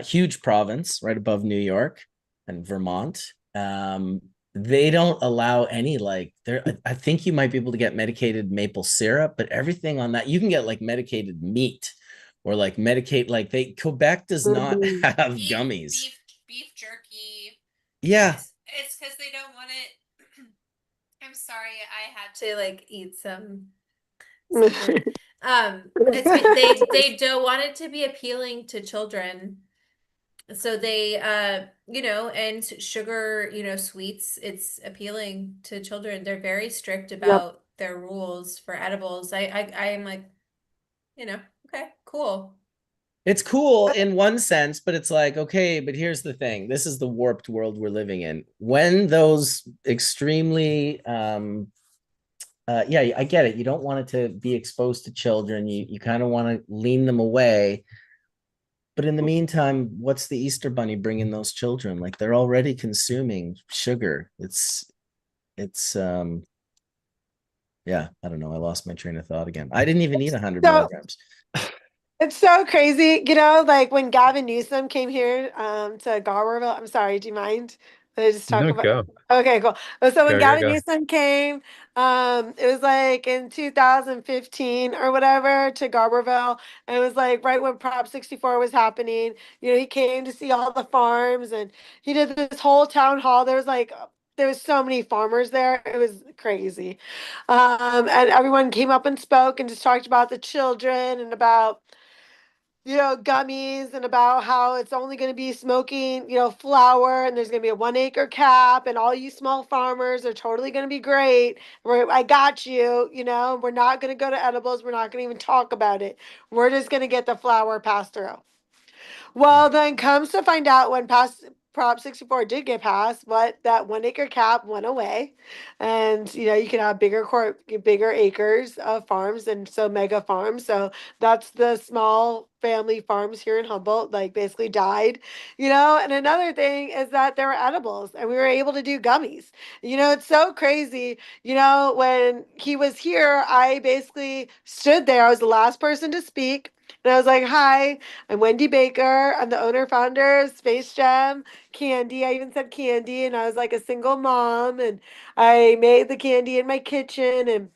huge province right above New York and Vermont. They don't allow any, like, there. I think you might be able to get medicated maple syrup, but everything on that, you can get like medicated meat or like medicate, like Quebec does not have gummies. Beef jerky. Yeah. It's because they don't want it. I'm sorry, I had to like eat something. They don't want it to be appealing to children. So they and sugar, sweets, it's appealing to children. They're very strict about their rules for edibles. I am like, okay, cool. It's cool in one sense, but it's like, okay, but here's the thing. This is the warped world we're living in. When those extremely yeah, I get it. You don't want it to be exposed to children. You kind of want to lean them away. But in the meantime, what's the Easter Bunny bringing those children? Like, they're already consuming sugar. It's yeah, I don't know. I lost my train of thought again. I didn't even eat 100 milligrams. It's so crazy, like when Gavin Newsom came here to Garberville. I'm sorry, do you mind? I just talk No, about. go. Okay, cool. So when Gavin Go. Newsom came, it was like in 2015 or whatever to Garberville. And it was like right when Prop 64 was happening. He came to see all the farms, and he did this whole town hall. There was so many farmers there. It was crazy. And everyone came up and spoke and just talked about the children and about gummies, and about how it's only going to be smoking, flower, and there's going to be a 1 acre cap, and all you small farmers are totally going to be great. I got you, we're not going to go to edibles. We're not going to even talk about it. We're just going to get the flower passed through. Well, then comes to find out when Prop 64 did get passed, that 1 acre cap went away. And you can have bigger acres of farms, and so mega farms. So that's the small family farms here in Humboldt, like basically died. And another thing is that there were edibles, and we were able to do gummies. It's so crazy. When he was here, I basically stood there. I was the last person to speak. And I was like, hi, I'm Wendy Baker. I'm the owner founder of Space Jam Candy. I even said candy, and I was like a single mom, and I made the candy in my kitchen. And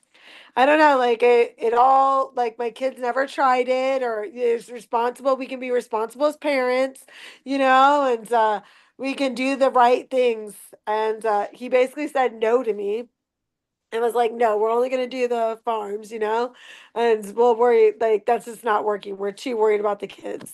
I don't know, like it all, like my kids never tried it, or it's responsible. We can be responsible as parents, and we can do the right things. And he basically said no to me. And was like, no, we're only gonna do the farms, and we'll worry, like that's just not working. We're too worried about the kids.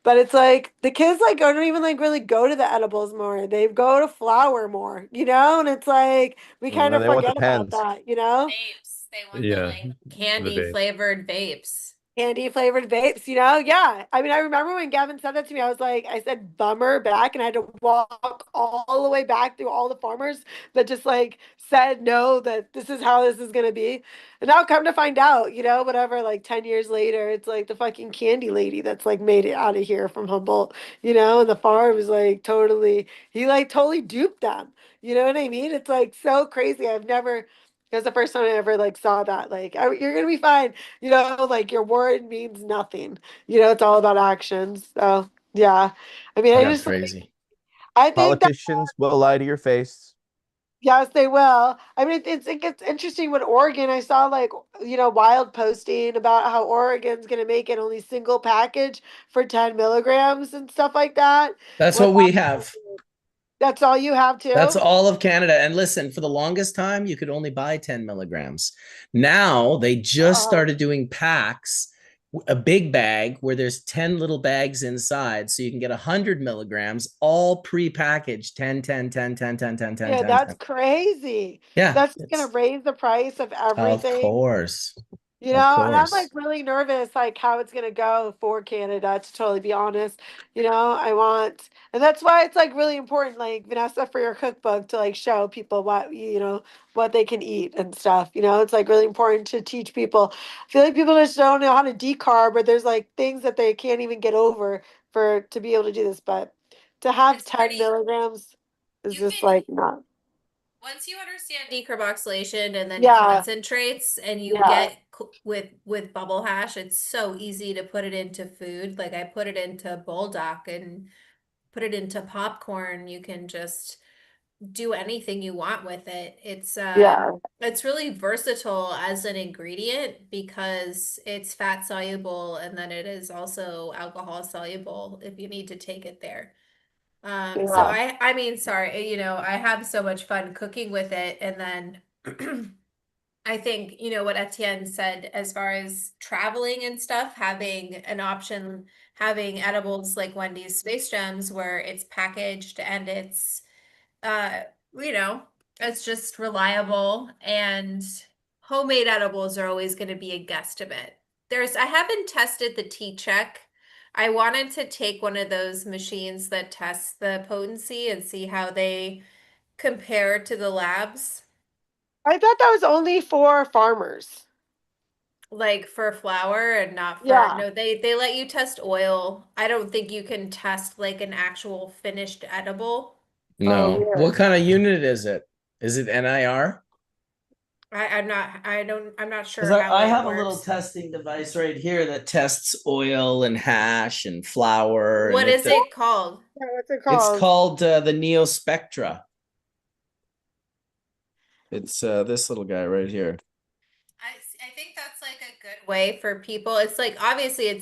But it's like the kids like don't even like really go to the edibles more. They go to flower more, and it's like we kind of They want the forget about pens. that. Vapes. They want the Yeah, like the candy vape. flavored vapes. Candy flavored vapes, yeah. I mean, I remember when Gavin said that to me, I said bummer back, and I had to walk all the way back through all the farmers that just like said no, that this is how this is gonna be. And now come to find out, whatever, like 10 years later, it's like the fucking candy lady that's like made it out of here from Humboldt, and the farm is like he like totally duped them. You know what I mean? It's like so crazy. It was the first time I ever like saw that. Like, you're gonna be fine. Like your word means nothing. It's all about actions. So yeah. I mean, That's crazy. I think that Politicians will lie to your face. yes, they will. I mean, it gets interesting with Oregon. I saw like, Wild posting about how Oregon's gonna make it only single package for 10 milligrams and stuff like that. That's What what we have. that's all you have That's too? all of Canada. And listen, for the longest time, you could only buy 10 milligrams. Now they just Oh, started doing packs, a big bag where there's 10 little bags inside. So you can get 100 milligrams, all pre-packaged 10, 10, 10, 10, 10, 10, 10, yeah, 10, that's 10. crazy. Yeah, That's gonna raise the price of of everything. course. And Of I'm like course. really nervous, like how it's gonna go for Canada, to totally be honest. And that's why it's like really important, like Vanessa, for your cookbook to like show people what they can eat and stuff. It's like really important to teach people. I feel like people just don't know how to decarb, or there's like things that they can't even get over to be able to do this. But to have It's 10 pretty. milligrams is You just can like not. once you understand decarboxylation and then Yeah, concentrates and you yeah, get with bubble hash, it's so easy to put it into food. Like I put it into bulldog and put it into popcorn. You can just do anything you want with it. yeah, It's really versatile as an ingredient because it's fat soluble and then it is also alcohol soluble if you need to take it there. So yeah. I mean, sorry, I have so much fun cooking with it. And then I think, what Etienne said as far as traveling and stuff, having an option, having edibles like Wendy's Space Gems where it's packaged and uh, you know, it's just reliable and homemade edibles are always going to be a guesstimate. I haven't tested the T-check. I wanted to take one of those machines that tests the potency and see how they compare to the labs, I thought that was only for farmers. like for flour and not for, Yeah. no, they let you test oil. I don't think you can test like an actual finished edible. Oh, No. What weird. kind of unit is it? Is it NIR? I'm not Because sure how I it have a little works. testing device right here that tests oil and hash and flour, and What is it called? Yeah, what's it it's called? called the Neo Spectra. It's this little guy right here. I think that's like a good way for people. It's like obviously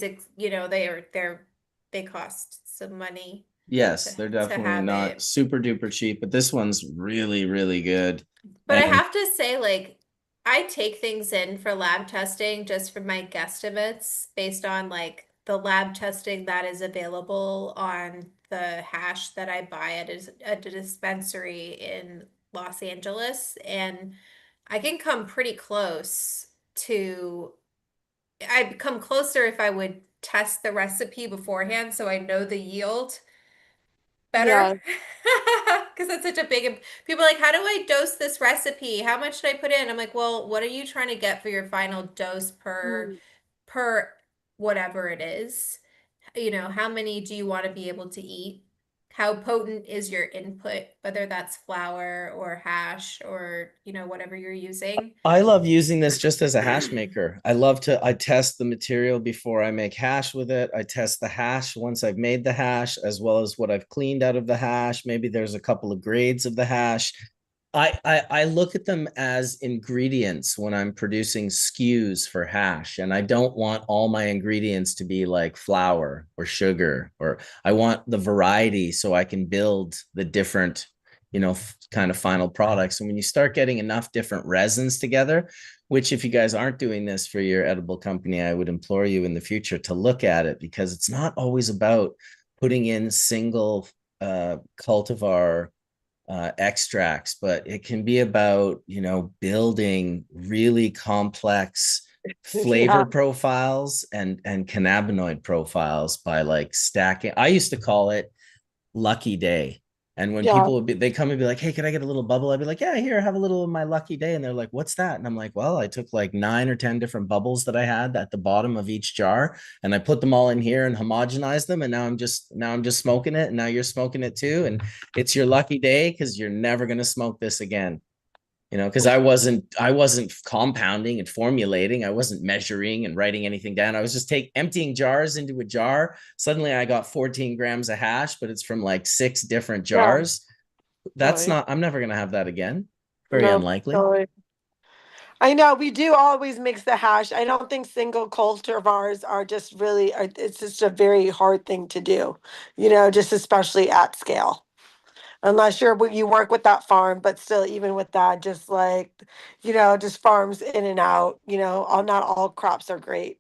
they cost some money Yes, to they're to definitely have not it. super duper cheap, but this one's really, really good. But I And have to say, like, I take things in for lab testing just for my guesstimates based on like the lab testing that is available on the hash that I buy at a dispensary in Los Angeles. And I can come pretty close to, I'd come closer if I would test the recipe beforehand so I know the yield better. Yeah. Because that's such a big, people are like, how do I dose this recipe? How much should I put in? I'm like, well, what are you trying to get for your final dose Mm. per whatever it is? How many do you want to be able to eat? How potent is your input, whether that's flour or hash or, whatever you're using? I love using this just as a hash maker. I test the material before I make hash with it. I test the hash once I've made the hash, as well as what I've cleaned out of the hash. Maybe there's a couple of grades of the hash. I look at them as ingredients when I'm producing SKUs for hash, and I don't want all my ingredients to be like flour or sugar, or I want the variety so I can build the different kind of final products. And when you start getting enough different resins together, which if you guys aren't doing this for your edible company, I would implore you in the future to look at it, because it's not always about putting in single cultivar extracts, but it can be about, building really complex Yeah, flavor profiles and cannabinoid profiles by like stacking. I used to call it lucky day. And when yeah, people they come and be like, "Hey, can I get a little bubble?" I'd be like, "Yeah, here, have a little of my lucky day." And they're like, "What's that?" And I'm like, "Well, I took like 9 or 10 different bubbles that I had at the bottom of each jar, and I put them all in here and homogenized them. And now I'm just smoking it, and now you're smoking it too. And it's your lucky day because you're never gonna smoke this again." Because I wasn't compounding and formulating. I wasn't measuring and writing anything down. I was just emptying jars into a jar. Suddenly I got 14 grams of hash, but it's from like 6 different yeah, jars. totally. I'm never going to have that again. Very No, unlikely. totally. I know we do always mix the hash. I don't think single cultivars are just really, it's just a very hard thing to do, just especially at scale. Unless you work with that farm, but still, even with that, just like, just farms in and out, all not all crops are great,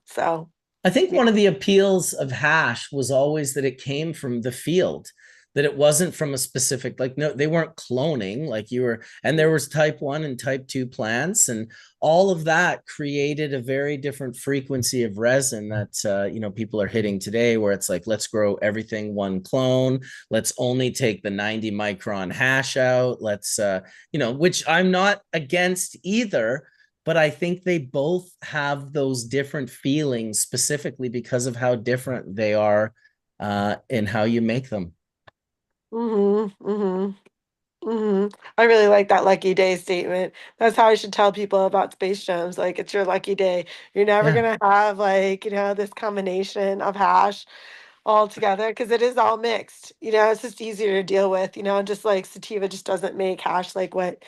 so I think yeah. one of the appeals of hash was always that it came from the field, that it wasn't from a specific, like, no, they weren't cloning like you were. And there was type 1 and type 2 plants, and all of that created a very different frequency of resin that, people are hitting today, where it's like, let's grow everything one clone. Let's only take the 90 micron hash out. Which I'm not against either, but I think they both have those different feelings specifically because of how different they are in how you make them. Mm-hmm. Mm-hmm. Mm-hmm. I really like that lucky day statement. That's how I should tell people about space gems. Like, it's your lucky day. You're never Yeah. gonna have like, this combination of hash all together because it is all mixed. It's just easier to deal with, just like sativa just doesn't make hash like what.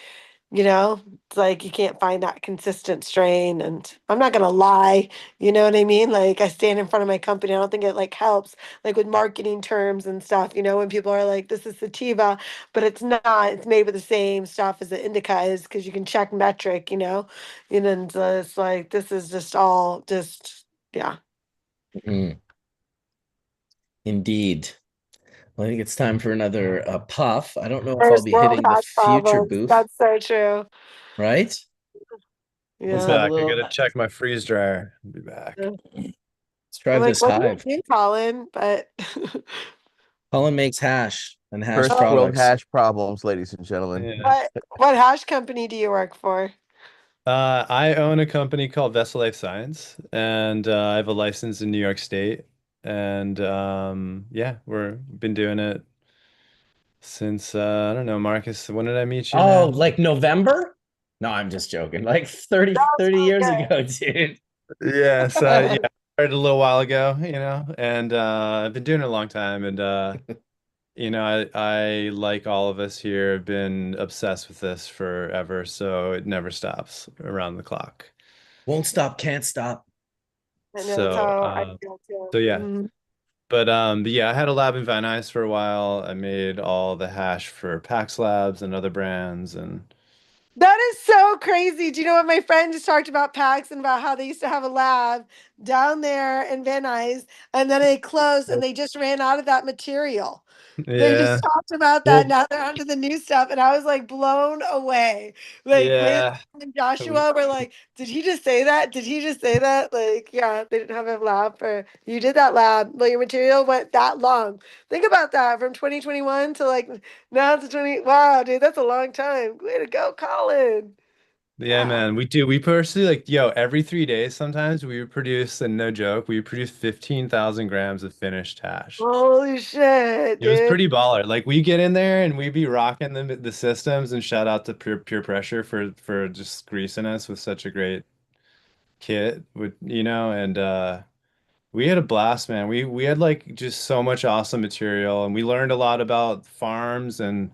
It's like you can't find that consistent strain. And I'm not gonna lie, you know what I mean? Like I stand in front of my company. I don't think it like helps like with marketing terms and stuff, when people are like, this is sativa, but it's not, it's made with the same stuff as the indica is because you can check metric, and so it's like this is just all just yeah. Mm, indeed. Well, I think it's time for another puff. I don't know if I'll First be world hitting the has future problems. booth, That's so true. right? I'm Let's Yeah. have a back. I little, gotta check my freeze dryer. I'll be back. Yeah. let's try I'm like, this what do you hive. mean, Colin? But Colin makes hash and hash First world oh, products. hash problems, ladies and gentlemen. Yeah. what hash company do you work for? I own a company called Vessel Life Science, and I have a license in New York State. And yeah, we're been doing it since I don't know, Marcus. When did I meet you, Oh, man? like November? No, I'm just joking. Like 30, That's 30 really years good. ago, dude. Yes, yeah, I started a little while ago, and I've been doing it a long time, and I like all of us here have been obsessed with this forever, so it never stops around the clock. Won't stop, can't stop. I know that's So, how I feel too. so yeah. Mhm. But yeah, I had a lab in Van Nuys for a while. I made all the hash for Pax Labs and other brands, and That is so crazy. Do you know what my friend just talked about PAX and about how they used to have a lab down there in Van Nuys and then they closed and they just ran out of that material. They just yeah, talked about that. well, Now they're onto the new stuff. And I was like blown away. Like Liz yeah, and we- Joshua were like, did he just say that? Did he just say that? Like, yeah, they didn't have a lab for you did that lab, but your material went that long. Think about that from 2021 to like now to 20. Wow, dude, that's a long time. Way to go, Colin. yeah, Yeah. man. We do. We personally like, yo, every 3 days, sometimes we would produce, and no joke, we would produce 15,000 grams of finished hash. Holy shit, It was dude. pretty baller. Like we get in there and we be rocking the systems, and shout out to Pure Pressure for just greasing us with such a great kit with and we had a blast, man. We had like just so much awesome material, and we learned a lot about farms, and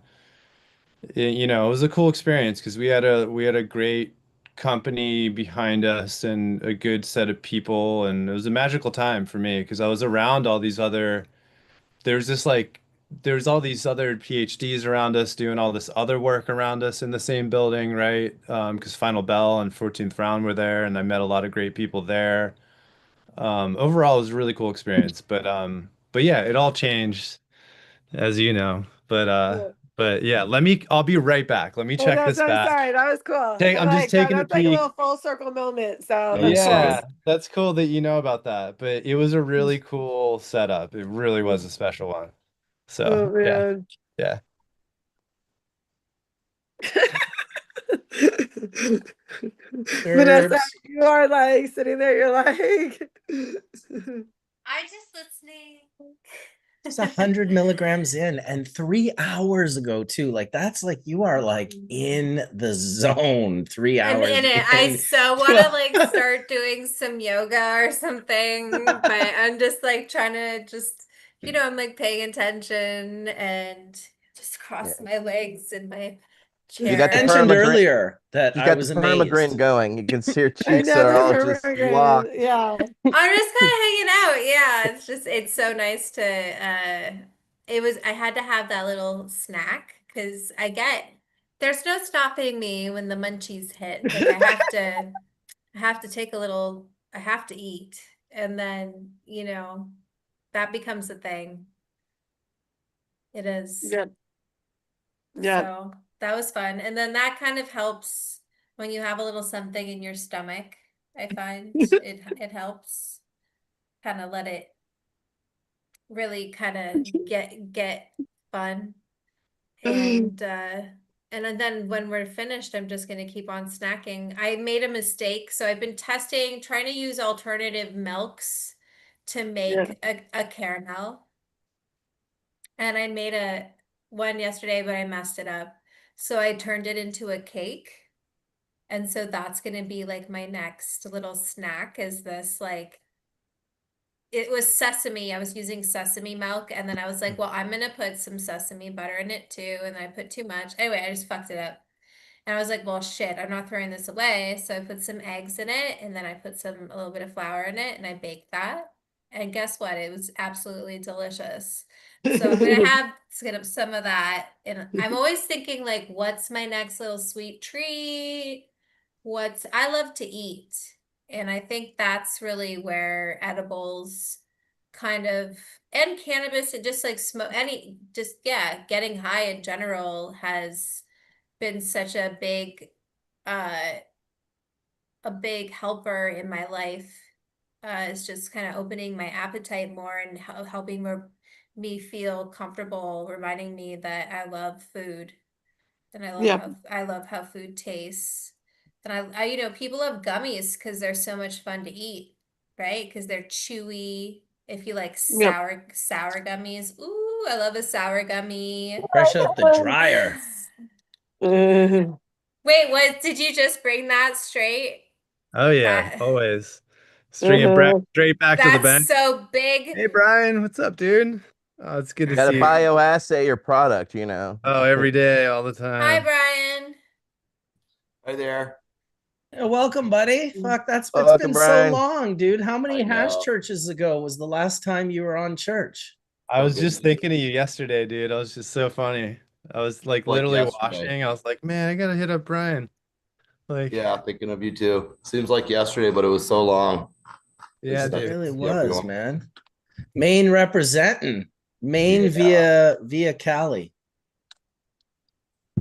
it was a cool experience because we had a great company behind us and a good set of people, and it was a magical time for me because I was around all these other there's this like there's all these other PhDs around us doing all this other work around us in the same building, right? Because Final Bell and 14th Round were there, and I met a lot of great people there. Overall, it was a really cool experience. But yeah, it all changed, as you know. Yeah. But yeah, I'll be right back. Let me Oh, check no, this so batch. sorry. That was cool. I'm just Like that, taking a that's like a peek. little full circle moment. So Oh, that's that's so cool. Yeah, good. that's cool that you know about that. But it was a really cool setup. It really was a special one. Oh So yeah, man. yeah. Vanessa, Herbs. you are like sitting there, you're like I just listening. It's 100 milligrams in, and 3 hours ago too. Like that's like you are like in the zone. Three I'm hours in it. I in. so want to like start doing some yoga or something, but I'm just like trying to I'm like paying attention and just Yeah. cross my legs in my You got the chair. Mentioned permagrin. earlier that She's I got the was amazed. permagrin going. You can see her I cheeks know are the all just locked. Permagrin. Yeah. I'm just kind of hanging out. Yeah, it's so nice to I had to have that little snack because there's no stopping me when the munchies hit. Like I have to take a little, I have to eat. And then, that becomes a thing. It is. Yeah. Yeah. So that was fun. And then that kind of helps when you have a little something in your stomach. I find it helps kind of let it really kind of get fun. And then when we're finished, I'm just going to keep on snacking. I made a mistake. So I've been trying to use alternative milks to Yeah. make a caramel. And I made one yesterday, but I messed it up. So I turned it into a cake. And so that's going to be like my next little snack is this like it was sesame. I was using sesame milk, and then I was like, well, I'm gonna put some sesame butter in it too, and I put too much. Anyway, I just fucked it up. And I was like, well, shit, I'm not throwing this away. So I put some eggs in it, and then I put a little bit of flour in it, and I baked that. And guess what? It was absolutely delicious. So I'm gonna have some of that. And I'm always thinking like, what's my next little sweet treat? I love to eat. And I think that's really where edibles kind of and cannabis and just like smoke getting high in general has been such uh a big helper in my life. It's just kind of opening my appetite more and helping me feel comfortable, reminding me that I love food and Yeah. I love how food tastes. And people love gummies because they're so much fun to eat, right? Because they're chewy. If you like Yep. sour gummies, ooh, I love a sour gummy. Fresh out the dryer. Wait, what did you just bring that straight? Oh yeah, That always. String it back straight back to the that's bank. so big. Hey Brian, what's up, dude? Oh, it's good to Got to see you. bioassay your product, you know. Oh, every day, all the Hi, time. Brian. Hi there. Yeah, welcome, buddy. Fuck, it's Welcome, been so Brian. long, dude. How many I hash know. churches ago was the last time you were on church? I Oh, was just goodness. thinking of you yesterday, dude. I was just so funny. I was like Like literally yesterday. washing. I was like, man, I gotta hit up Brian. Like, Yeah, thinking of you too. Seems like yesterday, but it was so long. Good yeah, It stuff dude. to really see was, everyone. man. Maine representing. Maine Yeah. via Cali.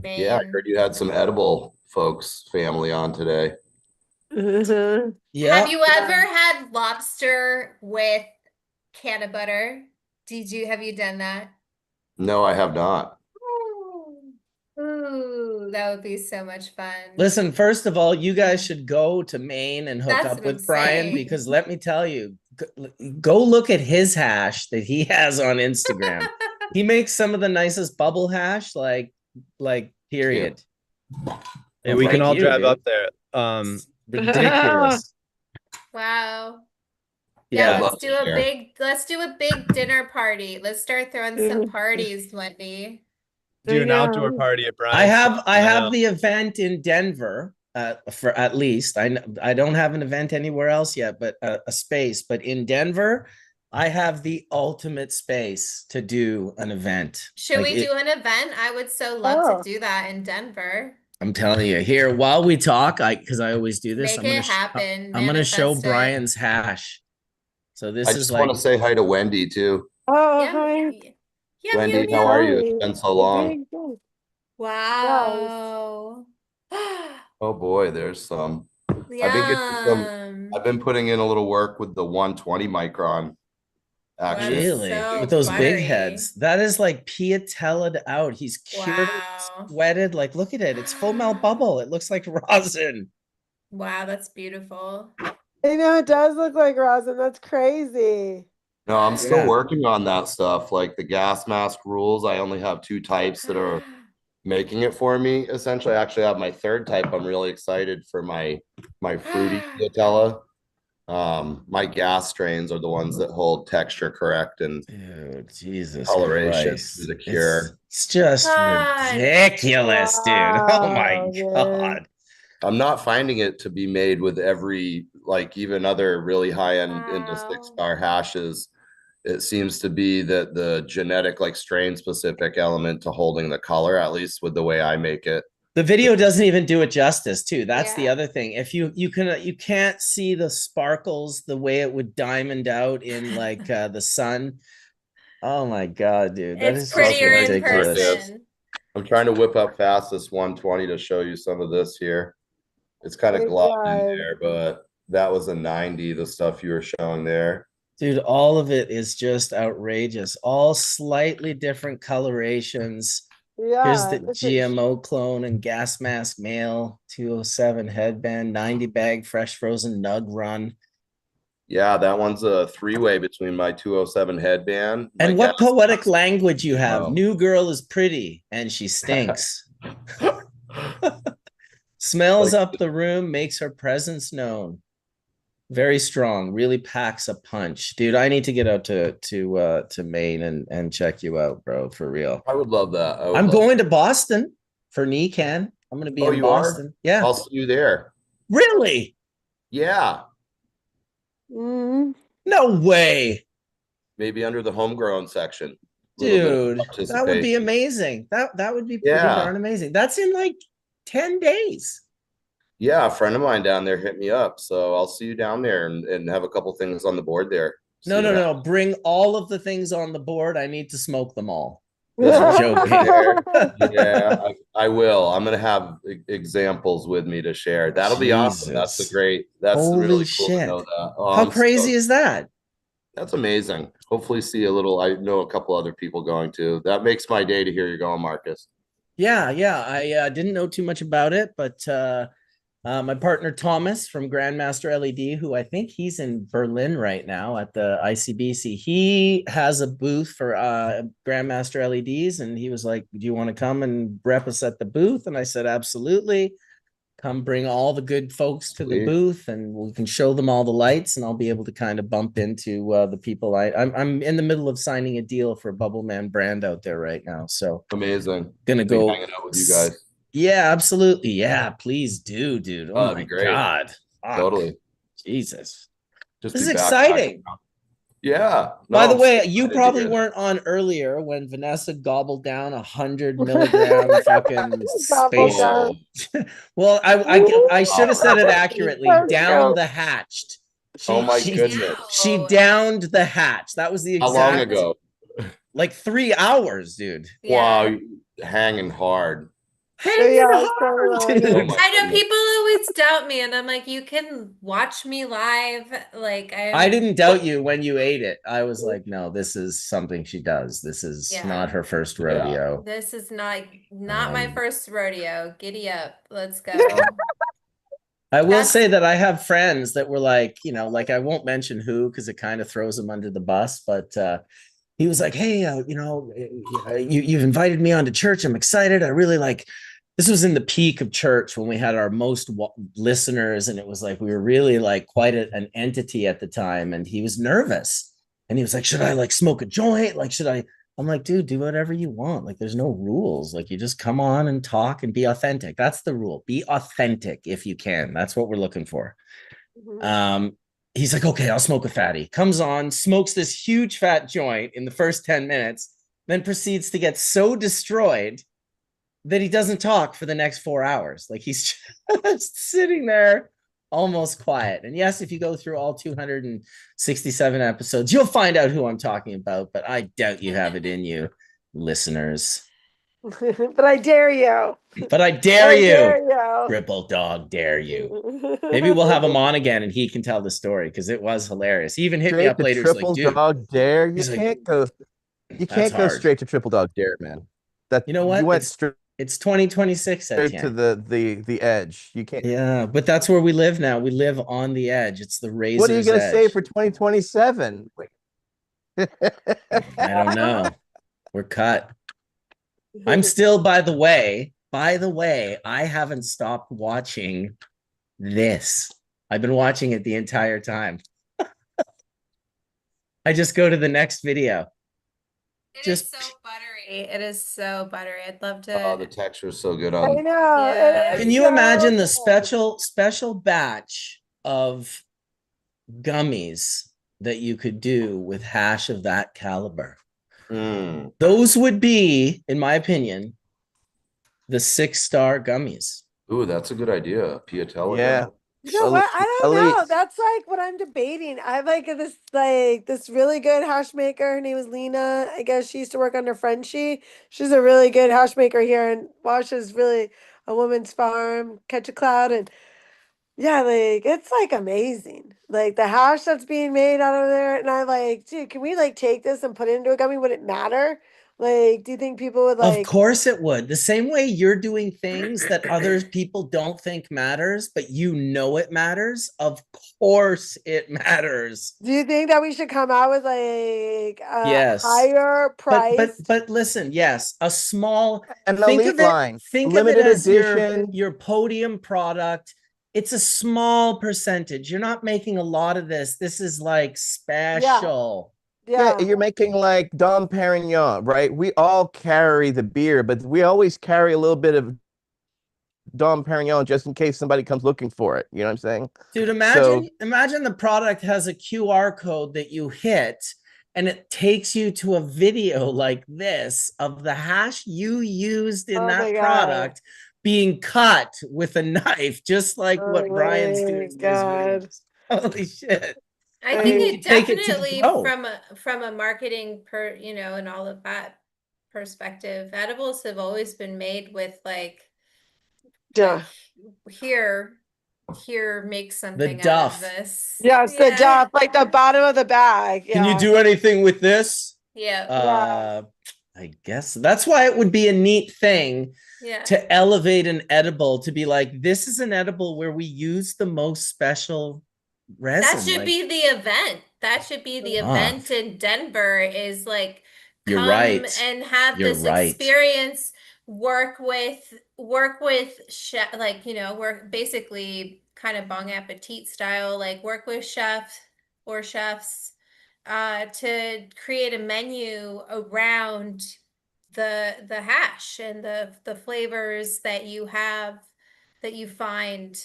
Yeah, I Maine. heard you had some edible folks family on today. Have Yeah. you ever had lobster with can butter? Have you done that? No, I have not. Ooh, that would be so much fun. Listen, first of all, you guys should go to Maine and hook That's up what I'm with Brian saying. because let me tell you, go look at his hash that he has on Instagram. He makes some of the nicest bubble hash, like Yeah. period. Hey, Well, we can thank all you, drive up dude. there. Ridiculous. Wow. Yeah, I'd Yeah. love to share. let's do a big dinner party. Let's start throwing some parties, Wendy. Do an outdoor party at I Brian's place. have I have the event in Denver for at least I don't have an event anywhere else yet, but a space. But in Denver, I have the ultimate space to do an event. Should Like we do an event? I would so love Oh. to do that in Denver. I'm telling you here while we talk, because I always do this. Make it happen. I'm gonna show Manifest it. Brian's hash. So this I is just like, want to say hi to Wendy too. Oh, Yum, hi. yum, Wendy, yum, how are you? It's Hi. been so long. Doing good. Wow. Oh boy, there's some. I've been getting some. Yum. I've been putting in a little work with the 120 micron action. That's really so with those big buttery. heads. That is like piatela'd out. He's cured, Wow. sweated. Like, look at it. It's full melt bubble. It looks like rosin. Wow, that's beautiful. I know it does look like rosin. That's crazy. No, I'm still Yeah. working on that stuff. Like the gas mask rules, I only have 2 types that are making it for me. Essentially, I actually have my 3rd type. I'm really excited for my fruity Nutella. My gas strains are the ones that hold texture correct and Dude, Jesus coloration Christ. through the cure. It's just God. ridiculous, dude. Oh my Wow, dude. God. I'm not finding it to be made with every, like even other really high end into Wow. 6-bar hashes. It seems to be that the genetic, like strain specific element to holding the color, at least with the way I make it. The video doesn't even do it justice, too. That's the Yeah. other thing. If you can't see the sparkles the way it would diamond out in like the sun. Oh my God, dude. That It's is just prettier in ridiculous. person. I'm trying to whip up fast this 120 to show you some of this here. It's kind of Good globbed in job. there, but that was a 90, the stuff you were showing there. Dude, all of it is just outrageous. All slightly different colorations. Here's Yeah. the GMO clone and gas mask male, 207 headband, 90 bag fresh frozen nug run. Yeah, that one's a 3-way between my 207 headband. my And what gas poetic mask, language you have. GMO. New girl is pretty and she stinks. Smells Like- up the room, makes her presence known. Very strong, really packs a punch. Dude, I need to get out to Maine and check you out, bro, for real. I would love that. I'm going to Boston for NECAN. I'm going to be Oh, in you are? Boston. Yeah. I'll see you there. Really? Yeah, Mm. No way. maybe under the homegrown section. Little bit of Dude, that would be participation. amazing. That would be pretty Yeah. darn amazing. That's in like 10 days. Yeah, a friend of mine down there hit me up. So I'll see you down there and have a couple things on the board there. No, See no, what no. Bring all of the things on the board. I need to smoke them all. This I'm one joking. there. Yeah, I will. I'm gonna have examples with me to share. That'll be awesome. That's Jesus. a great. That's Holy really cool shit. to know that. Oh, How I'm crazy stoked. is that? That's amazing. Hopefully, see a little. I know a couple other people going too. That makes my day to hear you going, Marcus. Yeah, yeah. I didn't know too much about it, but my partner Thomas from Grandmaster LED, who I think he's in Berlin right now at the ICBC, he has a booth for Grandmaster LEDs, and he was like, "Do you want to come and rep us at the booth?" And I said, "Absolutely. Come bring all the good folks to the Sweet. booth, and we can show them all the lights, and I'll be able to kind of bump into the people. I'm in the middle of signing a deal for Bubble Man brand out there right now, so Amazing. gonna Be go hanging out with you guys. Yeah, absolutely. Yeah, please do, dude. Oh That'd my be great. God. Fuck. Totally. Jesus. Just This is be back. exciting. Yeah. By No, the I'm way, so you excited to probably hear that. weren't on earlier when Vanessa gobbled down 100 milligram fucking Gobbled space. down. Well, I should have said it accurately. Let's Down go. the hatched. Oh my she, goodness. she downed the hatch. That was the How exact. long ago? Like 3 hours, dude. Yeah. Wow, hanging hard. Hanging Yeah, hard, totally. dude. Oh my I know goodness. people always doubt me, and I'm like, you can watch me live. Like I didn't doubt you when you ate it. I was like, no, this is something she does. This is Yeah. not her first Yeah. rodeo. This is not my Um, first rodeo. Giddy up. Let's go. I will That's- say that I have friends that were like, like I won't mention who because it kind of throws them under the bus, but he was like, hey, you've invited me onto church. I'm excited. I really like, this was in the peak of church when we had our most listeners. And it was like, we were really like quite an entity at the time. And he was nervous. And he was like, should I like smoke a joint? Like, should I? I'm like, dude, do whatever you want. Like, there's no rules. Like, you just come on and talk and be authentic. That's the rule. Be authentic if you can. That's what we're looking for. Mhm. he's like, okay, I'll smoke a fatty. Comes on, smokes this huge fat joint in the first 10 minutes, then proceeds to get so destroyed that he doesn't talk for the next 4 hours. Like he's just sitting there almost quiet. And yes, if you go through all 267 episodes, you'll find out who I'm talking about, but I doubt you have it in you, listeners. But I dare you. But I dare I you. dare you. Triple dog dare you. Maybe we'll have him on again and he can tell the story because it was hilarious. He even hit me up later. He's like, triple dude, dog dare. You he's like, can't go. You can't go hard. straight to triple dog dare, man. That You know what? You went straight It's 2026, to Etienne. the edge. You can't. Yeah, but that's where we live now. We live on the edge. It's the razor's What are you gonna edge. say for 2027? I don't know. We're cut. I'm still, by the way, I haven't stopped watching this. I've been watching it the entire time. I just go to the next video. It is so buttery. It is so buttery. I'd love to. Oh, the texture is so good I on. know. Yeah. Can you imagine the special batch of gummies that you could do with hash of that caliber? Mm. Those would be, in my opinion, the 6-star gummies. Ooh, that's a good idea. Piatella. Yeah. You know what? I don't Elite. know. That's like what I'm debating. I have this really good hash maker. Her name is Lena. I guess she used to work under Frenchie. She's a really good hash maker here in Washes, really a woman's farm, Catch a Cloud. And yeah, like it's like amazing. Like the hash that's being made out of there. And I'm like, dude, can we like take this and put it into a gummy? Would it matter? Like, do you think people would Of like course it would. The same way you're doing things that other people don't think matters, but you know it matters. Of course it matters. do you think that we should come out with like a Yes. higher price? But listen, yes, a small An think elite of it, line. think Limited of it as edition. your podium product. It's a small percentage. You're not making a lot of this. This is like special. Yeah, you're making like Dom Perignon, right? We all carry the beer, but we always carry a little bit of Dom Perignon just in case somebody comes looking for it. You know what I'm saying? Dude, imagine the product has a QR code that you hit and it takes you to a video like this of the hash you used in that product being cut with a knife, just like what Brian's doing in his videos. Holy shit. I think it definitely from a marketing and all of that perspective, edibles have always been made with like here make something out of this. Yes, the duff, like the bottom of the bag. Yeah. Can you do anything with this? Yeah. I guess that's why it would be a neat thing to elevate an edible to be like, this is an edible where we use the most special resin. That should be the event. That should be the event in Denver is like come and have this experience, work with chef, like, work basically kind of Bon Appetit style, like work with chefs to create a menu around the hash and the flavors that you have that you find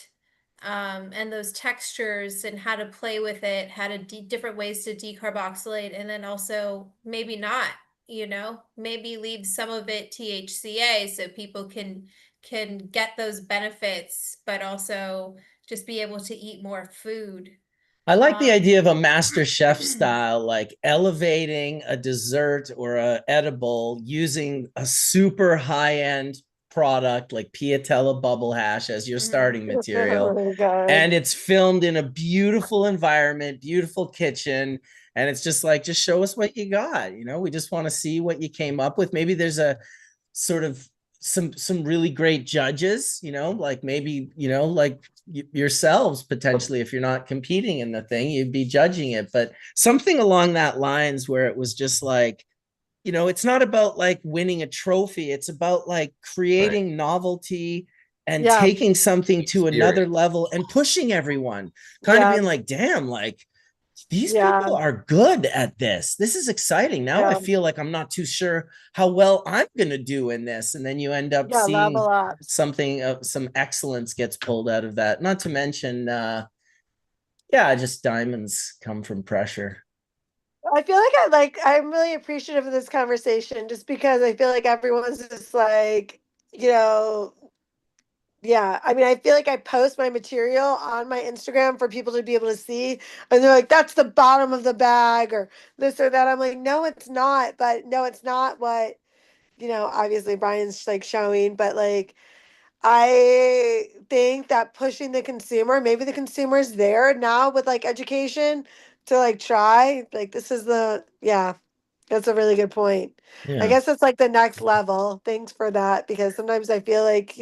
and those textures and how to play with it, how to different ways to decarboxylate, and then also maybe not, maybe leave some of it THCA so people can get those benefits, but also just be able to eat more food. I like the idea of a master chef style, like elevating a dessert or a edible using a super high-end product like Piatella bubble hash as your starting material. And it's filmed in a beautiful environment, beautiful kitchen. And it's just like, just show us what you got. We just want to see what you came up with. Maybe there's a sort of some really great judges, like maybe, like yourselves potentially, if you're not competing in the thing, you'd be judging it, but something along that lines where it was just like, it's not about like winning a trophy. It's about like creating novelty and taking something to another level and pushing everyone, kind of being like, damn, like these people are good at this. This is exciting. Now I feel like I'm not too sure how well I'm going to do in this. And then you end up seeing something, some excellence gets pulled out of that. Not to mention, Yeah, just diamonds come from pressure. I feel like I'm really appreciative of this conversation just because I feel like everyone's just like, you know, yeah. I mean, I feel like I post my material on my Instagram for people to be able to see, and they're like, that's the bottom of the bag or this or that. I'm like, no, it's not. But no, it's not what, obviously Brian's like showing, but like, I think that pushing the consumer, maybe the consumer's there now with like education to like try, like, this is yeah. That's a really good point. I Yeah, guess it's like the next level. Thanks for that. Because sometimes I feel like,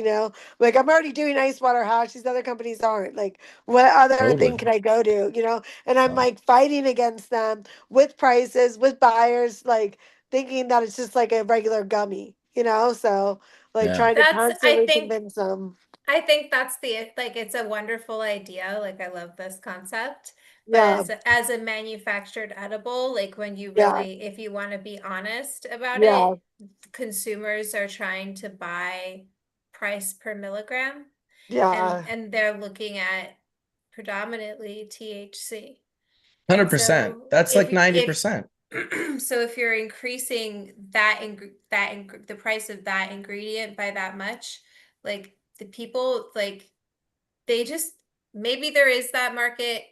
like I'm already doing ice water hash. These other companies aren't. Like, what other thing totally. can I go to? And I'm Wow. like fighting against them with prices, with buyers, like thinking that it's just like a regular gummy. So like Yeah. trying to That's, I constantly think, convince them. I think that's the, like, it's a wonderful idea. Like, I love this concept. But Yeah. as a manufactured edible, like when you Yeah. really, if you want to be honest about Yeah. it, consumers are trying to buy price per milligram, and Yeah. they're looking at predominantly THC. And 100%. so That's if like you if 90%. so if you're increasing the price of that ingredient by that much, like the people, like, they just, maybe there is that market.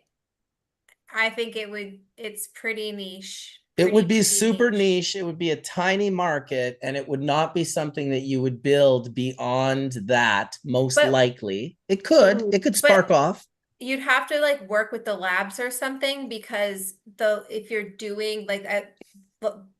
I think it's pretty niche, It would be pretty super niche. niche. It would be a tiny market, and it would not be something that you would build beyond that, most But likely. It could. Mhm. It could but spark off. you'd have to like work with the labs or something, because if you're doing like a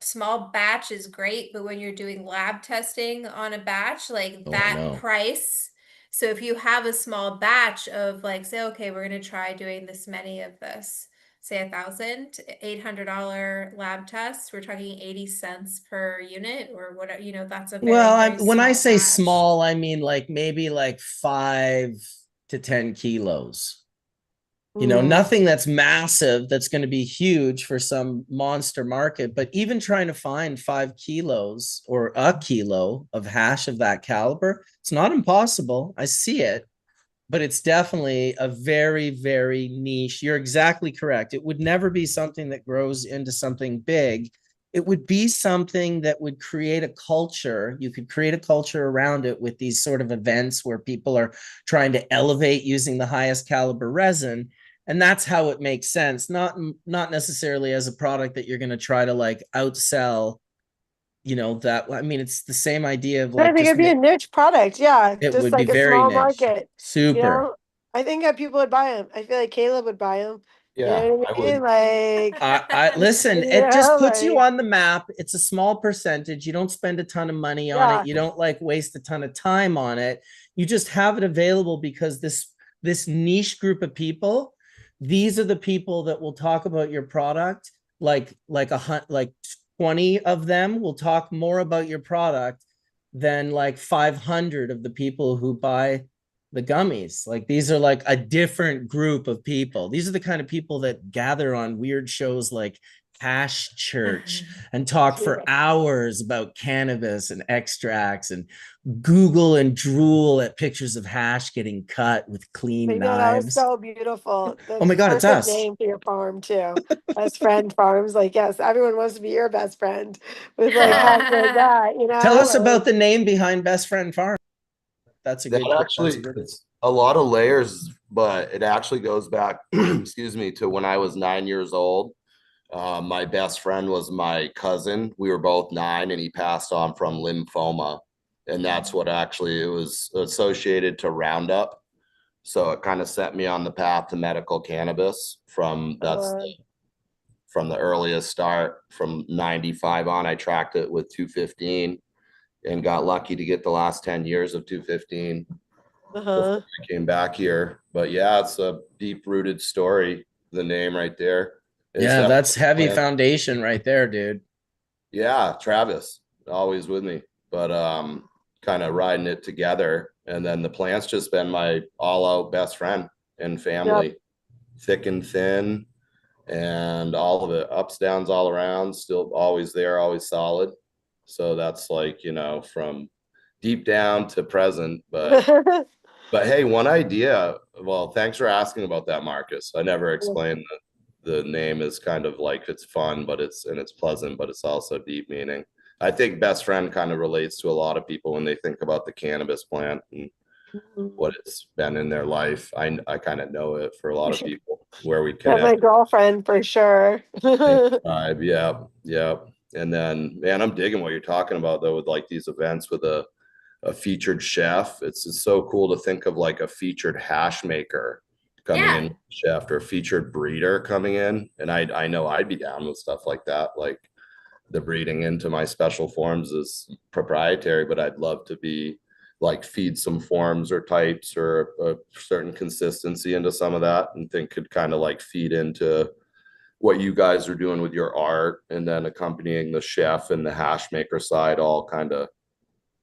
small batch is great, but when you're doing lab testing on a batch, like Oh, I that know. price. So if you have a small batch of, like, say, okay, we're going to try doing this many of this, say $1,800 lab test, we're talking 80 cents per unit or whatever, that's a very, Well, very when I small say batch. small, I mean like maybe like 5 to 10 kilos. Mm. Nothing that's massive that's going to be huge for some monster market, but even trying to find 5 kilos or a kilo of hash of that caliber, it's not impossible. I see it, but it's definitely a very, very niche. You're exactly correct. It would never be something that grows into something big. It would be something that would create a culture. You could create a culture around it with these sort of events where people are trying to elevate using the highest caliber resin. And that's how it makes sense. Not necessarily as a product that you're going to try to like outsell, that. I mean, it's the same idea of I like think it'd just be a niche product. Yeah. it Just would be like a very small niche. market. You Super. know, I think that people would buy them. I feel like Caleb would buy them. You Yeah, know what I I mean? would. Like, I listen, it just puts you like, on the map. It's a small percentage. You don't spend a ton of money on it. yeah. You don't like waste a ton of time on it. You just have it available because this niche group of people, these are the people that will talk about your product. Like 20 of them will talk more about your product than like 500 of the people who buy the gummies. Like these are like a different group of people. These are the kind of people that gather on weird shows like Hash Church and talk for hours about cannabis and extracts and Google and drool at pictures of hash getting cut with clean I know that was knives. so beautiful. Oh The my God, it's perfect us. name for your farm too. Best friend farms. Like, yes, everyone wants to be your best friend with like health like that, Tell us Like, about the name behind Best Friend Farm. That That's a actually, good one. it's a lot of layers, but it actually goes back, excuse me, to when I was 9 years old. My best friend was my cousin. We were both 9, and he passed on from lymphoma. And that's what actually it was associated to Roundup. So it kind of set me on the path to medical cannabis from the earliest start from 95 on. I tracked it with 215 and got lucky to get the last 10 years of 215 before uh-huh. I came back here. But yeah, it's a deep rooted story. The name right there. It's Yeah, definitely that's heavy planned. foundation right there, dude. Yeah, Travis, always with me, but kind of riding it together. And then the plant's just been my all out best friend and Yep. family, thick and thin, and all of it, ups, downs, all around, still always there, always solid. So that's like, from deep down to present, but But hey, one idea. Well, thanks for asking about that, Marcus. I never explained the name is kind of like it's fun, but it's pleasant, but it's also deep meaning. I think best friend kind of relates to a lot of people when they think about the cannabis plant and what it's been in their life. I kind of know it for a lot of people where we Yeah, my connect. girlfriend for sure. Same vibe. Yeah, yeah. And then, man, I'm digging what you're talking about though, with like these events with a featured chef. It's just so cool to think of like a featured hash maker coming Yeah. in, chef, or a featured breeder coming in. And I know I'd be down with stuff like that. Like the breeding into my special forms is proprietary, but I'd love to be like feed some forms or types or a certain consistency into some of that, and think could kind of like feed into what you guys are doing with your art, and then accompanying the chef and the hash maker side, all kind of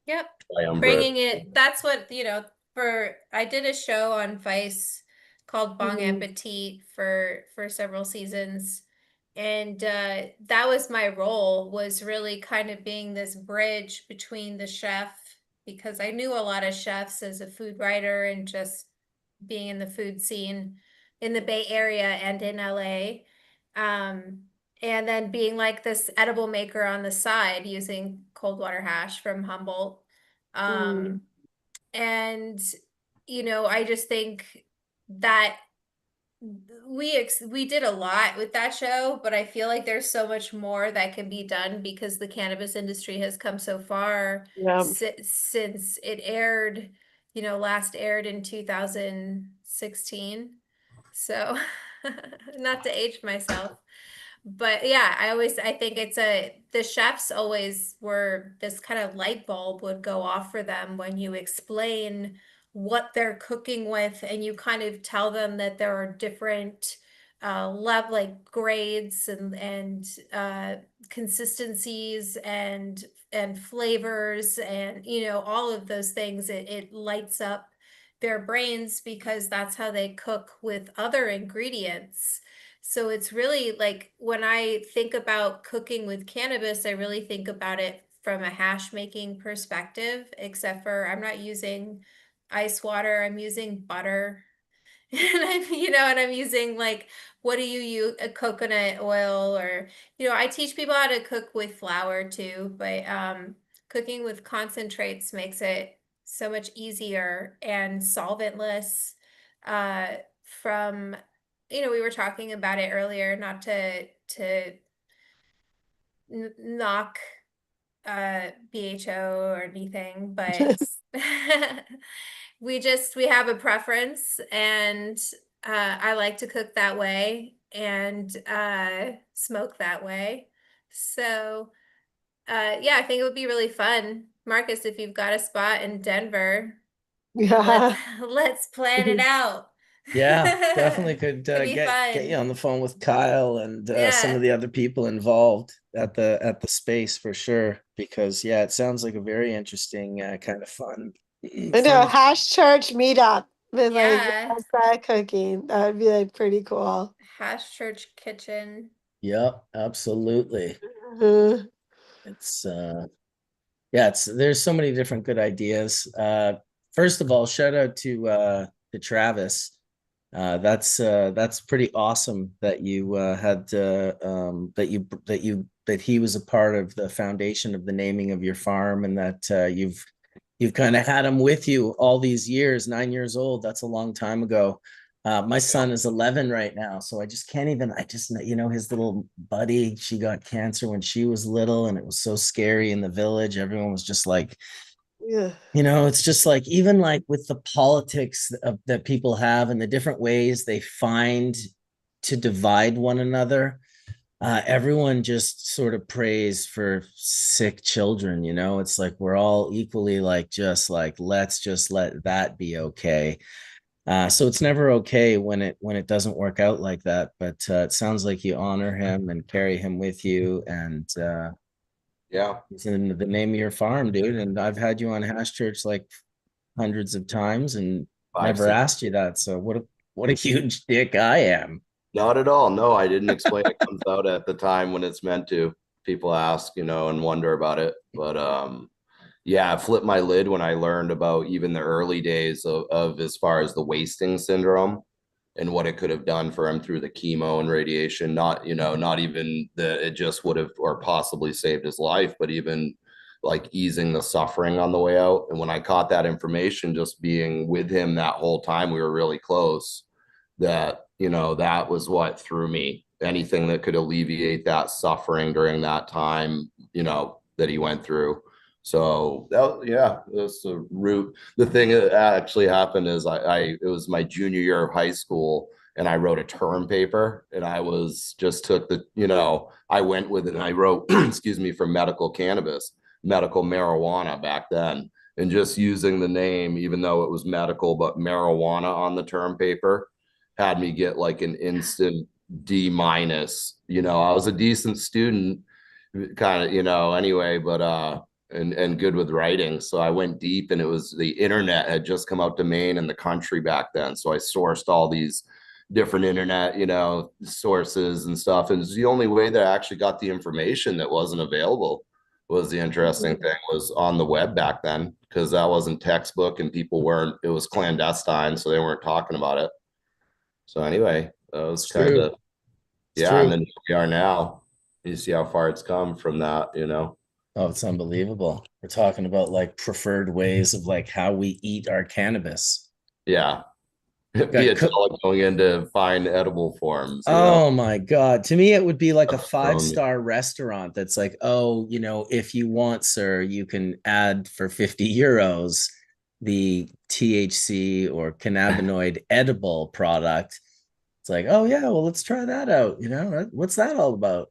Yep. triumvirate. Bringing it, that's what, I did a show on Vice called Bong Appetit for several seasons. And that was my role, was really kind of being this bridge between the chef, because I knew a lot of chefs as a food writer and just being in the food scene in the Bay Area and in LA. And then being like this edible maker on the side using cold water hash from Humboldt. Um, and I just think that we did a lot with that show, but I feel like there's so much more that can be done because the cannabis industry has come so far Yeah. since it aired, last aired in 2016. So, not to age myself. But yeah, I think the chefs always were, this kind of light bulb would go off for them when you explain what they're cooking with, and you kind of tell them that there are different level, like grades and consistencies and flavors, and all of those things. It lights up their brains because that's how they cook with other ingredients. So it's really like, when I think about cooking with cannabis, I really think about it from a hash making perspective, except for I'm not using ice water, I'm using butter. And I'm using, like, what do you use, a coconut oil, or I teach people how to cook with flour too, but cooking with concentrates makes it so much easier and solventless. From we were talking about it earlier, not to knock BHO or anything, but we have a preference, and I like to cook that way and smoke that way. So yeah, I think it would be really fun. Marcus, if you've got a spot in Denver, let's Yeah. let's plan it out. Yeah, definitely could It'd be get you fun. on the phone with Kyle and some Yeah. of the other people involved at the space for sure. Because yeah, it sounds like a very interesting kind of fun. I know, fun. hash church meetup with like Yeah. outside cooking. That would be like pretty cool. Hash Church Kitchen. Yep, absolutely. Mhm. It's yeah, it's there's so many different good ideas. First of all, shout out to Travis. That's pretty awesome that you had that he was a part of the foundation of the naming of your farm, and that you've kind of had him with you all these years. 9 years old, that's a long time ago. My son is 11 right now, so I just can't even. I just his little buddy. She got cancer when she was little, and it was so scary in the village. Everyone was just like, Yeah. it's just like, even like with the politics that people have and the different ways they find to divide one another, everyone just sort of prays for sick children. It's like we're all equally like, just like, let's just let that be okay. So it's never okay when it doesn't work out like that. But it sounds like you honor him and carry him with you, and Yeah. it's in the name of your farm, dude. And I've had you on Hash Church like hundreds of times and Five, never six. asked you that. So what a huge dick I am. Not at all. No, I didn't explain. It comes out at the time when it's meant to. People ask, and wonder about it. But Yeah, it flipped my lid when I learned about even the early days of as far as the wasting syndrome and what it could have done for him through the chemo and radiation. Not, not even that it just would have or possibly saved his life, but even like easing the suffering on the way out. And when I caught that information, just being with him that whole time, we were really close. That was what threw me. Anything that could alleviate that suffering during that time, that he went through. So yeah, that's the root. The thing that actually happened is it was my junior year of high school, and I wrote a term paper, and I was just took I went with it and I wrote, excuse me, for medical cannabis, medical marijuana back then, and just using the name, even though it was medical, but marijuana on the term paper had me get like an instant D minus. I was a decent student, kind of, anyway, but and good with writing. So I went deep, and it was the internet had just come out to Maine and the country back then. So I sourced all these different internet, sources and stuff. And it's the only way that I actually got the information that wasn't available. Was the interesting thing was on the web back then, because that wasn't textbook and people weren't, it was clandestine, so they weren't talking about it. So anyway, that was kind of, yeah. And then here we are now. You see how far it's come from that. Oh, it's unbelievable. We're talking about like preferred ways of like how we eat our cannabis. Yeah. Be a going into fine edible forms. Oh my God. To me, it would be like a 5-star restaurant that's like, oh, if you want, sir, you can add for 50 euros the THC or cannabinoid edible product. It's like, oh yeah, well, let's try that out. What's that all about?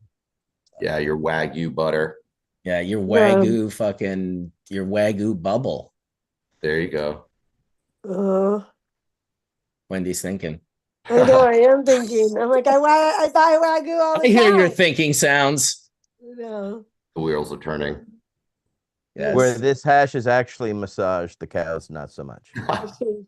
Yeah, your Wagyu butter. Yeah, your Wagyu your Wagyu bubble. There you go. Wendy's thinking. I know, I am thinking. I'm like, I buy Wagyu all the time. I hear your thinking sounds. No. The wheels are turning. Yes. Where this hash is actually massaged, the cows not so much. That's true.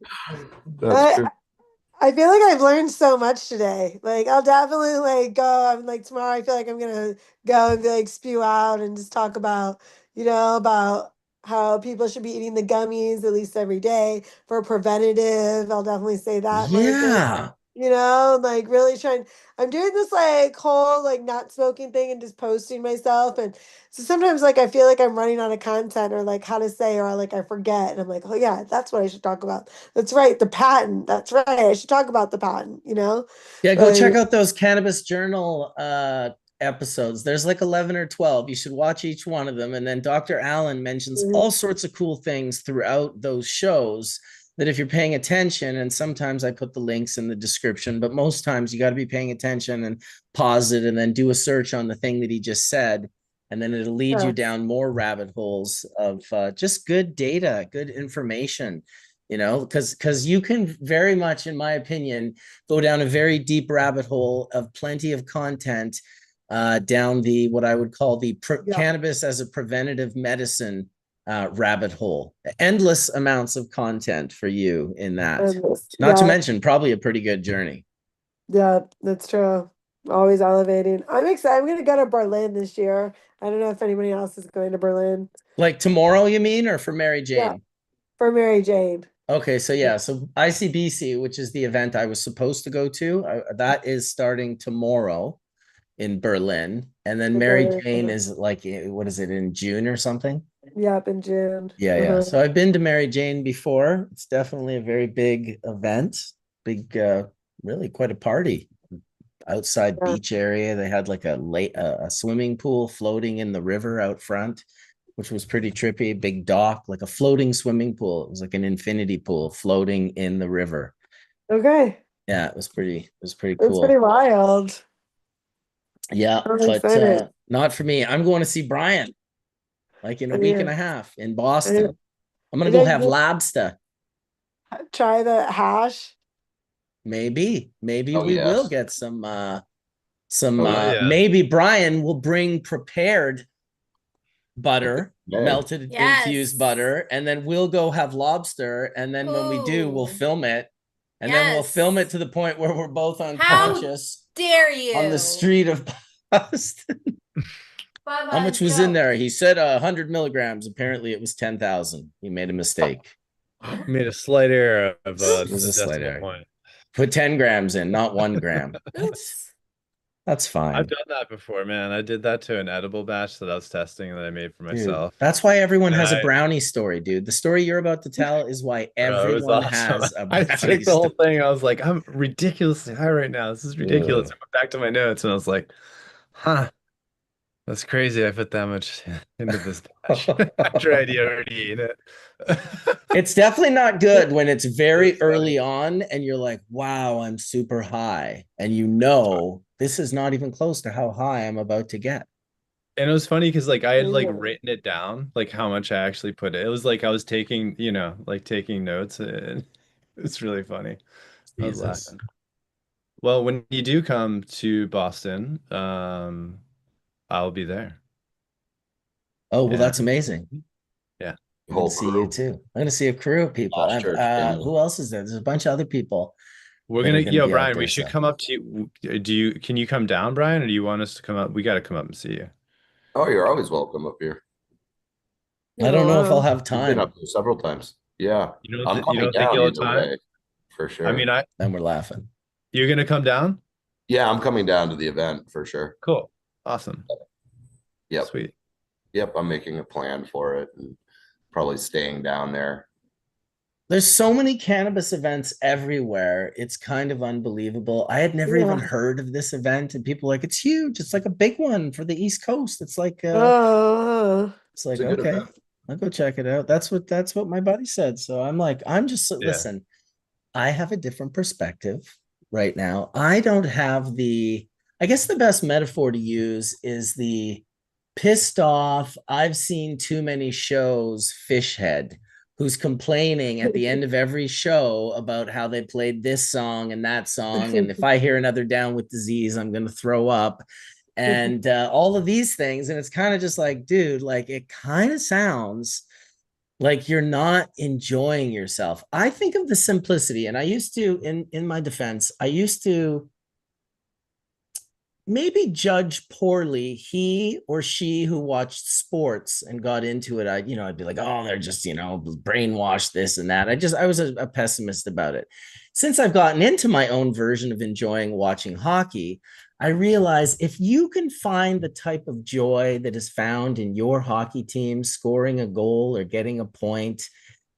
I feel like I've learned so much today. Like I'll definitely like go. I'm like tomorrow. I feel like I'm gonna go and be like spew out and just talk about about how people should be eating the gummies at least every day for preventative. I'll definitely say that. Yeah. Like really trying. I'm doing this like whole like not smoking thing and just posting myself. And so sometimes like I feel like I'm running out of content or like how to say or like I forget. And I'm like, oh yeah, that's what I should talk about. That's right. The patent. That's right. I should talk about the patent, Yeah, go check out those Cannabis Journal episodes. There's like 11 or 12. You should watch each one of them. And then Dr. Allen mentions all sorts of cool things throughout those shows that if you're paying attention, and sometimes I put the links in the description, but most times you got to be paying attention and pause it and then do a search on the thing that he just said. And then it'll lead you down more rabbit holes of just good data, good information, because you can very much, in my opinion, go down a very deep rabbit hole of plenty of content down the what I would call the cannabis as a preventative medicine rabbit hole. Endless amounts of content for you in that. Not to mention probably a pretty good journey. Yeah, that's true. Always elevating. I'm excited. I'm going to go to Berlin this year. I don't know if anybody else is going to Berlin. Like tomorrow, you mean, or for Mary Jane? Yeah, for Mary Jane. Okay, so yeah, so ICBC, which is the event I was supposed to go to, that is starting tomorrow in Berlin, and then Mary Jane is like, what is it, in June or something? Yep, in June. Yeah. So I've been to Mary Jane before. It's definitely a very big event, big, really quite a party. Outside beach area, they had like a swimming pool floating in the river out front, which was pretty trippy. Big dock, like a floating swimming pool. It was like an infinity pool floating in the river. Okay. Yeah, it was pretty cool. It's pretty wild. Yeah, but not for me. I'm going to see Brian like in a week and a half in Boston. I'm gonna go have lobster. Try the hash. Maybe we will get some maybe Brian will bring prepared butter, melted infused butter, and then we'll go have lobster, and then when we do, we'll film it, and then we'll film it to the point where we're both unconscious. How dare you on the street of Boston. How much was in there? He said 100 milligrams. Apparently it was 10,000. He made a mistake. Made a slight error of It was a a slight decimal error. point. Put 10 grams in, not 1 gram. That's fine. I've done that before, man. I did that to an edible batch that I was testing that I made for Dude, myself. that's why everyone And has a brownie story, dude. The story you're about to tell is why Bro, it was everyone awesome. has a I brownie took the whole story. thing. I was like, I'm ridiculously high right now. This is ridiculous. I went back to my notes and I was like, huh, that's crazy. I put that much into this batch after I'd already ate it. It's definitely not good when it's very That's funny. early on and you're like, wow, I'm super high. And you know, this is not even close to how high I'm about to get. And it was funny because like I had like written it down, like how much I actually put it. It was like I was taking, like taking notes, and it's really funny. I was Jesus. laughing. Well, when you do come to Boston, I'll be there. Oh, well, Yeah. that's amazing. Yeah. I'm going to see you too. I'm going to see a crew of people. Who else is there? There's a bunch of other people. We're that gonna, are be out Brian, we there, should so. come up to you. Can you come down, Brian, or do you want us to come up? We got to come up and see you. Oh, you're always welcome up here. I don't know if I'll have I've been time. up there several times. Yeah, You I'm don't, coming think down you'll have either time? way, for I sure. mean, Then we're laughing. you're gonna come down? Yeah, I'm coming down to the event for sure. Cool. Awesome. Yep. Sweet. Yep, I'm making a plan for it and probably staying down there. There's so many cannabis events everywhere. It's kind of unbelievable. I had never even heard of this event, and people are like, it's huge. It's like a big one for the East Coast. It's like it's like, It's a good okay, event. I'll go check it out. That's what my buddy said. So I'm like, Yeah. listen, I have a different perspective right now. I don't have I guess the best metaphor to use is the pissed off, I've seen too many shows fish head who's complaining at the end of every show about how they played this song and that song. And if I hear another Down with Disease, I'm going to throw up. And all of these things. And it's kind of just like, dude, like it kind of sounds like you're not enjoying yourself. I think of the simplicity, and I used to, in my defense, I used to maybe judge poorly he or she who watched sports and got into it. I'd be like, oh, they're just, brainwashed, this and that. I was a pessimist about it. Since I've gotten into my own version of enjoying watching hockey, I realize if you can find the type of joy that is found in your hockey team scoring a goal or getting a point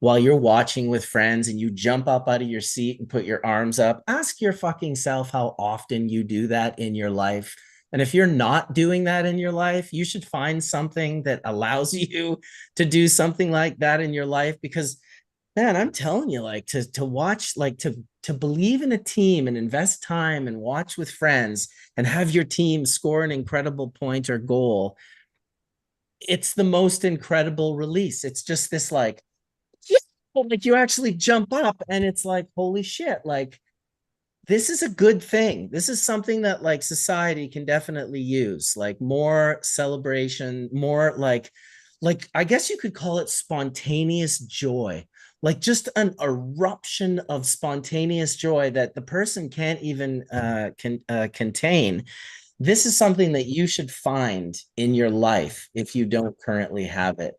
while you're watching with friends and you jump up out of your seat and put your arms up, ask your fucking self how often you do that in your life. And if you're not doing that in your life, you should find something that allows you to do something like that in your life. Because, man, I'm telling you, like to watch, like to believe in a team and invest time and watch with friends and have your team score an incredible point or goal, it's the most incredible release. It's just this like, yeah, like you actually jump up and it's like, holy shit, like this is a good thing. This is something that like society can definitely use, like more celebration, more like I guess you could call it spontaneous joy, like just an eruption of spontaneous joy that the person can't even contain. This is something that you should find in your life if you don't currently have it.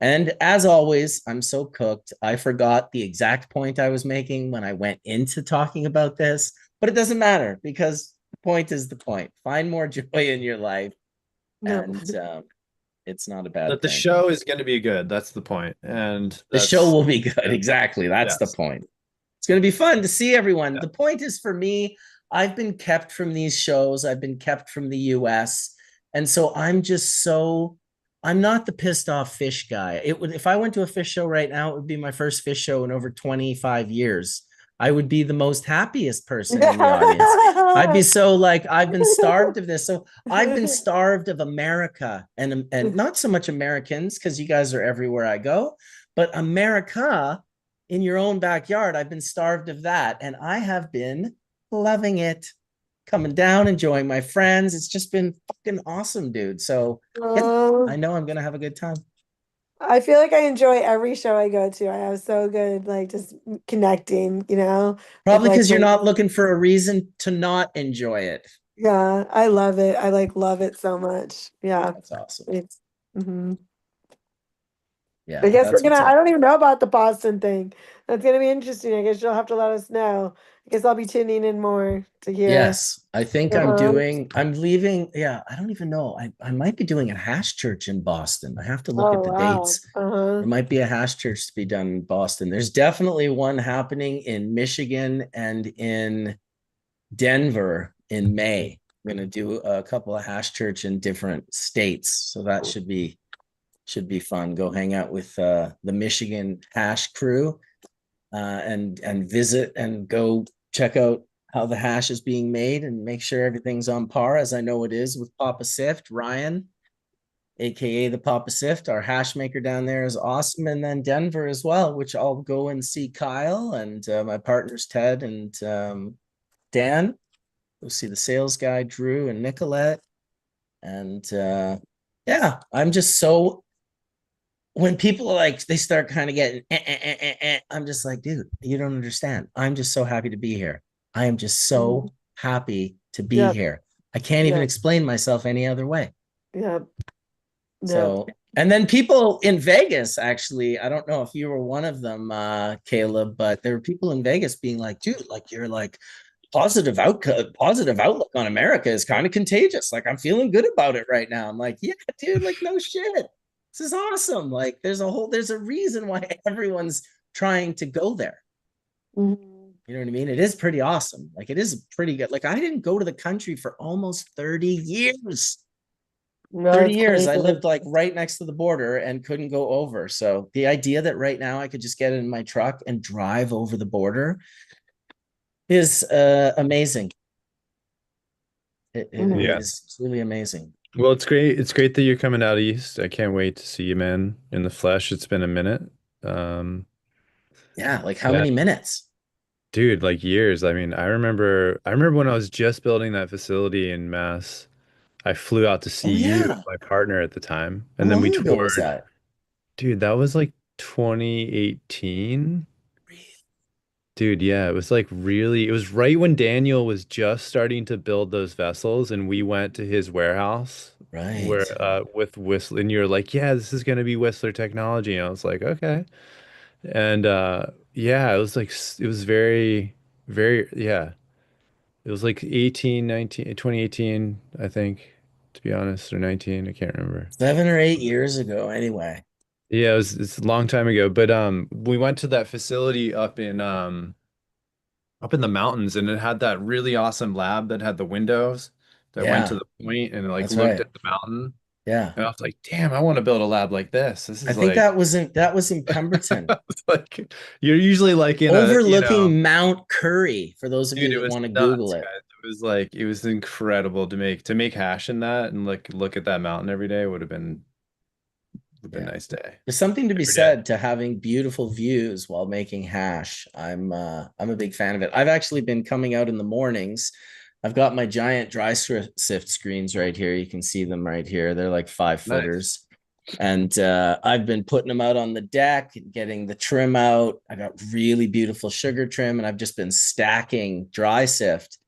And as always, I'm so cooked. I forgot the exact point I was making when I went into talking about this, but it doesn't matter because the point is the point. Find more joy in your life, and it's not a bad That the thing. show is going to be good. That's the point. And the show will be good. Exactly. That's the point. It's going to be fun to see everyone. Yeah. The point is for me, I've been kept from these shows. I've been kept from the US. And so I'm not the pissed off fish guy. If I went to a fish show right now, it would be my first fish show in over 25 years. I would be the most happiest person in the audience. I'd be so like, I've been starved of this. So I've been starved of America and not so much Americans, because you guys are everywhere I go, but America in your own backyard. I've been starved of that. And I have been loving it. Coming down, enjoying my friends. It's just been fucking awesome, dude. So yeah, I know I'm gonna have a good time. I feel like I enjoy every show I go to. I have so good, like, just connecting, Probably because you're not looking for a reason to not enjoy it. Yeah, I love it. I love it so much. Yeah. That's awesome. It's mhm. Yeah, I guess we're that's gonna, what's I up. don't even know about the Boston thing. That's gonna be interesting. I guess you'll have to let us know. I guess I'll be tuning in more to hear. Yes, I think Uh-huh. I'm leaving. Yeah, I don't even know. I might be doing a hash church in Boston. I have to look Oh at the wow. dates. Uh-huh. There might be a hash church to be done in Boston. There's definitely one happening in Michigan and in Denver in May. I'm going to do a couple of hash church in different states. So that should be fun. Go hang out with the Michigan hash crew and visit and go check out how the hash is being made and make sure everything's on par, as I know it is with Papa Sift. Ryan, aka the Papa Sift, our hash maker down there, is awesome. And then Denver as well, which I'll go and see Kyle and my partners Ted and Dan. Go see the sales guy Drew and Nicolette. And yeah, I'm just so, when people are like, they start kind of getting I'm just like, dude, you don't understand. I'm just so happy to be here. I am just so Mhm. happy to be Yep. here. I can't even Yep. explain myself any other way. Yep. Yep. So, and then people in Vegas, actually, I don't know if you were one of them, Caleb, but there were people in Vegas being like, dude, like you're like positive outlook on America is kind of contagious. Like I'm feeling good about it right now. I'm like, yeah, dude, like no shit. This is awesome. Like there's a reason why everyone's trying to go there. Mhm. You know what I mean? It is pretty awesome. Like it is pretty good. Like I didn't go to the country for almost 30 years. No, 30 it's years crazy. I lived like right next to the border and couldn't go over. So the idea that right now I could just get in my truck and drive over the border is amazing. It Mhm. Yeah. is really amazing. Well, it's great. It's great that you're coming out east. I can't wait to see you, man, in the flesh. It's been a minute. Um, Yeah, like how yeah, many minutes? dude, like years. I mean, I remember when I was just building that facility in Mass. I flew out to see Oh you and yeah. my partner at the time, How and then we long ago was toured. that? Dude, that was like 2018. Dude, yeah, it was like really, it was right when Daniel was just starting to build those vessels, and we went to his warehouse Right. where with Whistler, and you're like, yeah, this is gonna be Whistler technology. And I was like, okay. And yeah, it was like it was very, very, yeah. It was like 18, 19, 2018, I think, to be honest, or 19, I can't remember. 7 or 8 years ago, anyway. Yeah, it's a long time ago, but we went to that facility up in the mountains, and it had that really awesome lab that had the windows that went to Yeah, the point and like that's looked right. at the mountain. Yeah. And I was like, damn, I want to build a lab like this. This I is think like that was in Pemberton, it's like you're usually like in a, overlooking Mount Curry, for those of you dude, it that was want to Google nuts, it. guys. It was like it was incredible to make hash in that and like look at that mountain every day would have been Yeah. a nice day. There's something to be Every day. said to having beautiful views while making hash. I'm a big fan of it. I've actually been coming out in the mornings. I've got my giant dry sift screens right here. You can see them right here. They're like 5 footers. Nice. And I've been putting them out on the deck, getting the trim out. I got really beautiful sugar trim, and I've just been stacking dry sift.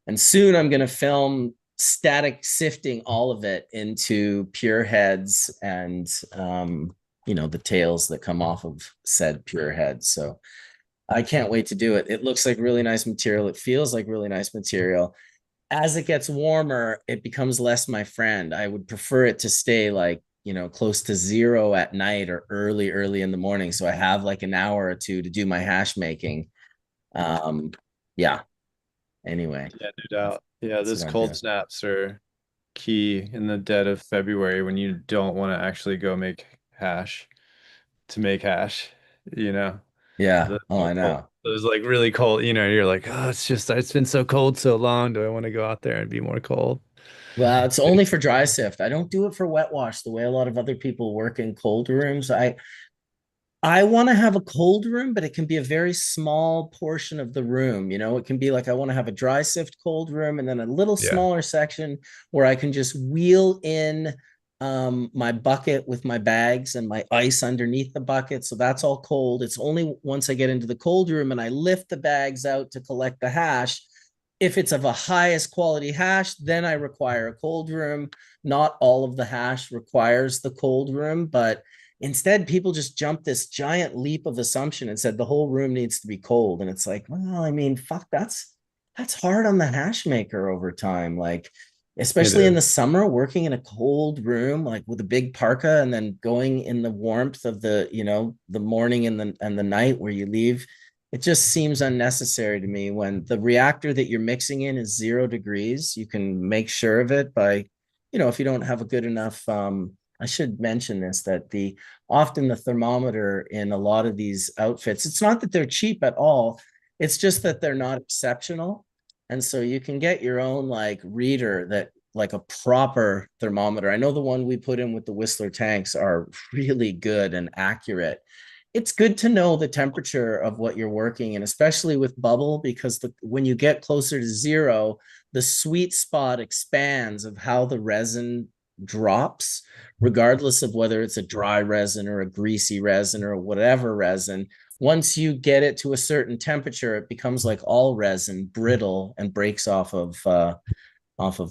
And soon I'm going to film static sifting all of it into pure heads and the tails that come off of said pure heads. So I can't wait to do it. It looks like really nice material. It feels like really nice material. As it gets warmer, it becomes less my friend. I would prefer it to stay like, close to zero at night or early in the morning. So I have like an hour or two to do my hash making. Yeah. Anyway, Yeah, no doubt. Yeah, that's those what I'm cold doing. snaps are key in the dead of February when you don't want to actually go make hash to make hash, you know. Yeah. The Oh, I cold, know. those like really cold, you're like, oh, it's been so cold so long. Do I want to go out there and be more cold? Well, it's only for dry sift. I don't do it for wet wash the way a lot of other people work in cold rooms. I want to have a cold room, but it can be a very small portion of the room. It can be like I want to have a dry sift cold room and then a little Yeah. smaller section where I can just wheel in my bucket with my bags and my ice underneath the bucket. So that's all cold. It's only once I get into the cold room and I lift the bags out to collect the hash If it's of a highest quality hash, then I require a cold room. Not all of the hash requires the cold room, but instead people just jump this giant leap of assumption and said the whole room needs to be cold. And it's like, well, I mean, fuck, that's hard on the hash maker over time. Like, especially in the summer, working in a cold room, like with a big parka, and then going in the warmth of the, the morning and the night where you leave. It just seems unnecessary to me. When the reactor that you're mixing in is 0 degrees, you can make sure of it by, if you don't have a good enough, I should mention this, that often the thermometer in a lot of these outfits, it's not that they're cheap at all. It's just that they're not exceptional. And so you can get your own like reader that, like a proper thermometer. I know the one we put in with the Whistler tanks are really good and accurate. It's good to know the temperature of what you're working in, especially with bubble, because when you get closer to 0, the sweet spot expands of how the resin drops, regardless of whether it's a dry resin or a greasy resin or whatever resin. Once you get it to a certain temperature, it becomes like all resin, brittle, and breaks off of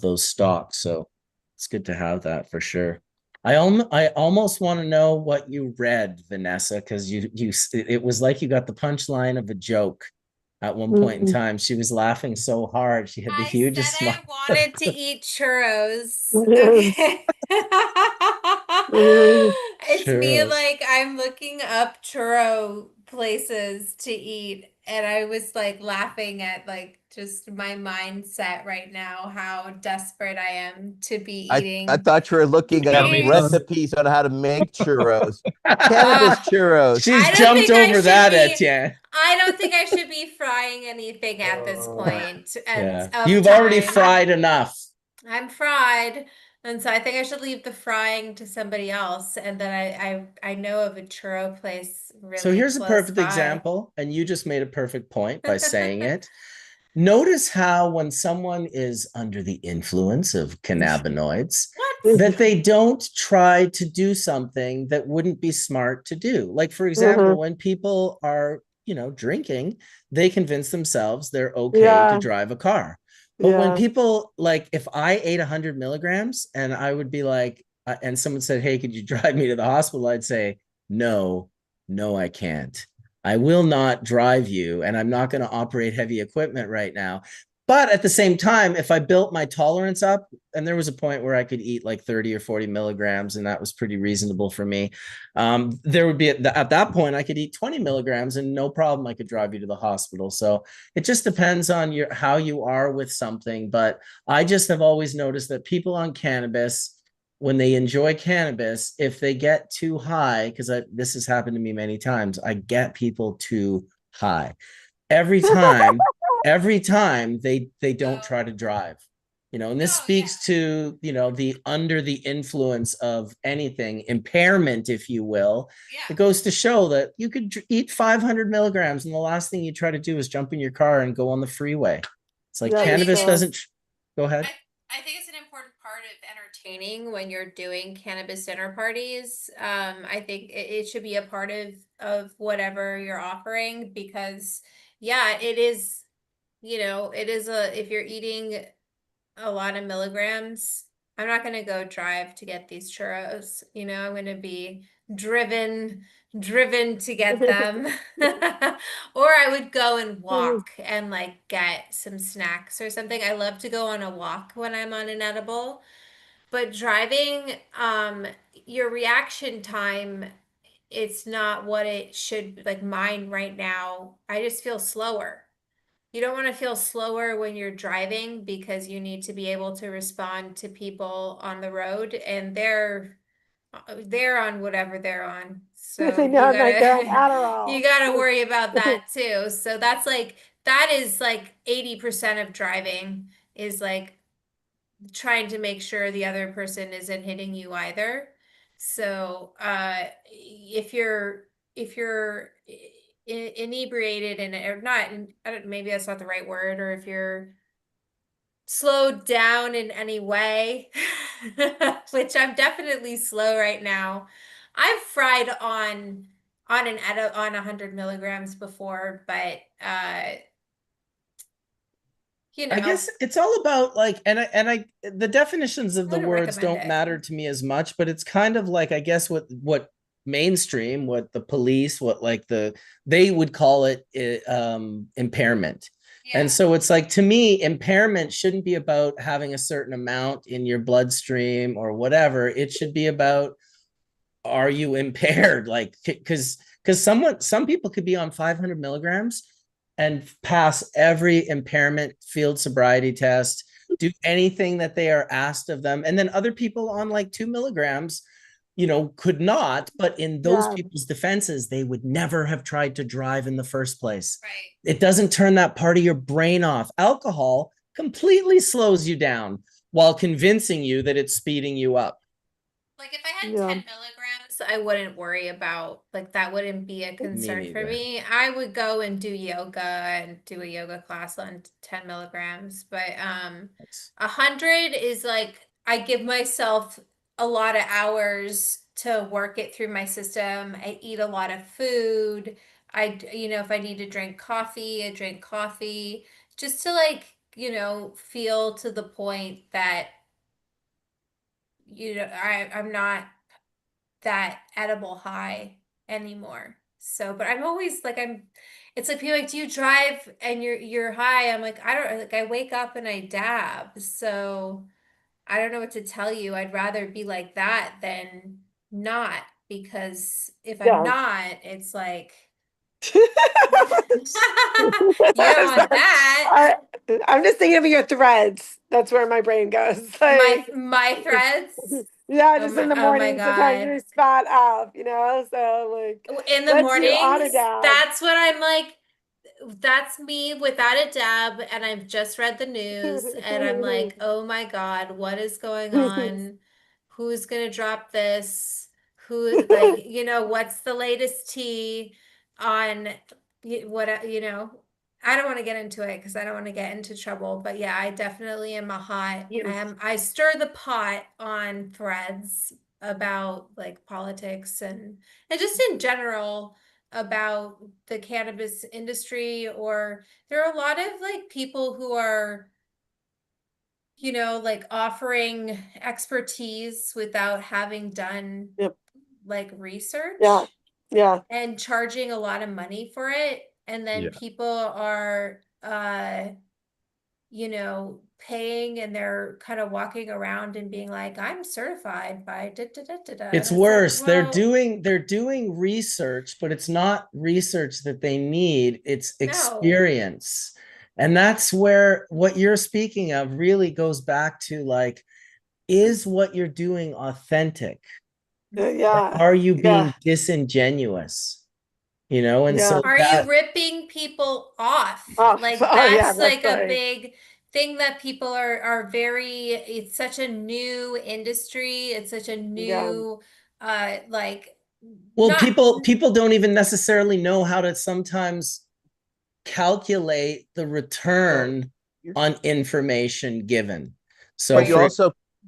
those stocks. So it's good to have that for sure. I almost want to know what you read, Vanessa, because it was like you got the punchline of a joke at one point in time. She was laughing so hard. She had the hugest smile. I wanted to eat churros. Okay. It's me, Churros. like I'm looking up churro places to eat, and I was like laughing at like just my mindset right now, how desperate I am to be I eating. thought you were looking up Yummy stuff. recipes on how to make churros. Cannabis churros. She's I don't jumped think I over should that, be. Etienne. I don't think I should be frying anything at this point Yeah. of You've already time. fried enough. I'm fried, and so I think I should leave the frying to somebody else. And then I know of a churro place So really here's a close perfect by. example, and you just made a perfect point by saying it. Notice how when someone is under the influence of cannabinoids, What? that they don't try to do something that wouldn't be smart to do. Like, for example, when people are, drinking, they convince themselves they're okay to Yeah. drive a car. But when Yeah. people, like, if I ate 100 milligrams and I would be like, and someone said, hey, could you drive me to the hospital? I'd say, no, no, I can't. I will not drive you, and I'm not going to operate heavy equipment right now. But at the same time, if I built my tolerance up, and there was a point where I could eat like 30 or 40 milligrams, and that was pretty reasonable for me. There would be at that point, I could eat 20 milligrams and no problem. I could drive you to the hospital. So it just depends on how you are with something. But I just have always noticed that people on cannabis, when they enjoy cannabis, if they get too high, because this has happened to me many times, I get people too high. Every time, every time they don't try to drive. And this speaks to, the under the influence of anything, impairment, if you will. It goes to show that you could eat 500 milligrams, and the last thing you try to do is jump in your car and go on the freeway. It's like cannabis doesn't. Go ahead. I think it's an important part of entertaining when you're doing cannabis dinner parties. I think it should be a part of whatever you're offering, because yeah, it is, it is if you're eating a lot of milligrams, I'm not going to go drive to get these churros. I'm going to be driven to get them. Or I would go and walk and like get some snacks or something. I love to go on a walk when I'm on an edible. But driving, your reaction time, it's not what it should, like mine right now. I just feel slower. You don't want to feel slower when you're driving, because you need to be able to respond to people on the road, and they're on whatever they're on. So you Like they're on gotta Adderall. you gotta worry about that too. So that is like 80% of driving, is like trying to make sure the other person isn't hitting you either. So if you're inebriated, and or not, I don't, maybe that's not the right word, or if you're slowed down in any way, which I'm definitely slow right now. I've fried on 100 milligrams before, but you I know, guess it's all about like, the definitions of I the wouldn't words recommend don't it. matter to me as much, but it's kind of like, I guess what mainstream, what the police, what like they would call it impairment. Yeah. And so it's like, to me, impairment shouldn't be about having a certain amount in your bloodstream or whatever. It should be about, are you impaired? Like, because some people could be on 500 milligrams and pass every impairment field sobriety test, do anything that they are asked of them, and then other people on like 2 milligrams, could not. But in those Yeah. people's defenses, they would never have tried to drive in the first place. Right. It doesn't turn that part of your brain off. Alcohol completely slows you down while convincing you that it's speeding you up. Like if I had Yeah. 10 milligrams, I wouldn't worry about, like, that wouldn't be a concern for neither. me. I would go and do yoga and do a yoga class on 10 milligrams. But 100 is like, I give myself a lot of hours to work it through my system. I eat a lot of food. If I need to drink coffee, I drink coffee just to, like, feel to the point that, I'm not that edible high anymore. So, but I'm always like, it's like people like, do you drive and you're high? I'm like, I don't, like, I wake up and I dab. So I don't know what to tell you. I'd rather be like that than not, because if I'm Yeah. not, it's like, you don't want that. I'm just thinking of your threads. That's where my brain goes. Like, My threads. yeah, just in the Oh my morning, sometimes God. you're spot up, So like, In the let's do mornings, dab. that's what I'm like. That's me without a dab, and I've just read the news, and I'm like, oh my God, what is going on? Who's gonna drop this? Who, like, what's the latest tea on what, I don't want to get into it because I don't want to get into trouble, but yeah, I definitely am I stir the pot on threads about, like, politics and just in general about the cannabis industry. Or there are a lot of, like, people who are, like, offering expertise without having done Yep. like research. Yeah. Yeah. And charging a lot of money for it. And then Yeah. people are paying, and they're kind of walking around and being like, I'm certified by da da da da da. It's And worse. like, They're well, doing research, but it's not research that they need. It's no. experience. And that's where what you're speaking of really goes back to, like, is what you're doing authentic? Or Yeah. are you being Yeah. disingenuous? And Yeah. so Are you ripping people off? Oh, Like, oh yeah, that's like a like, big thing that people are very, it's such a new industry. It's such a yeah. new, like, well, not, people don't even necessarily know how to sometimes calculate the return on information given. So But Right.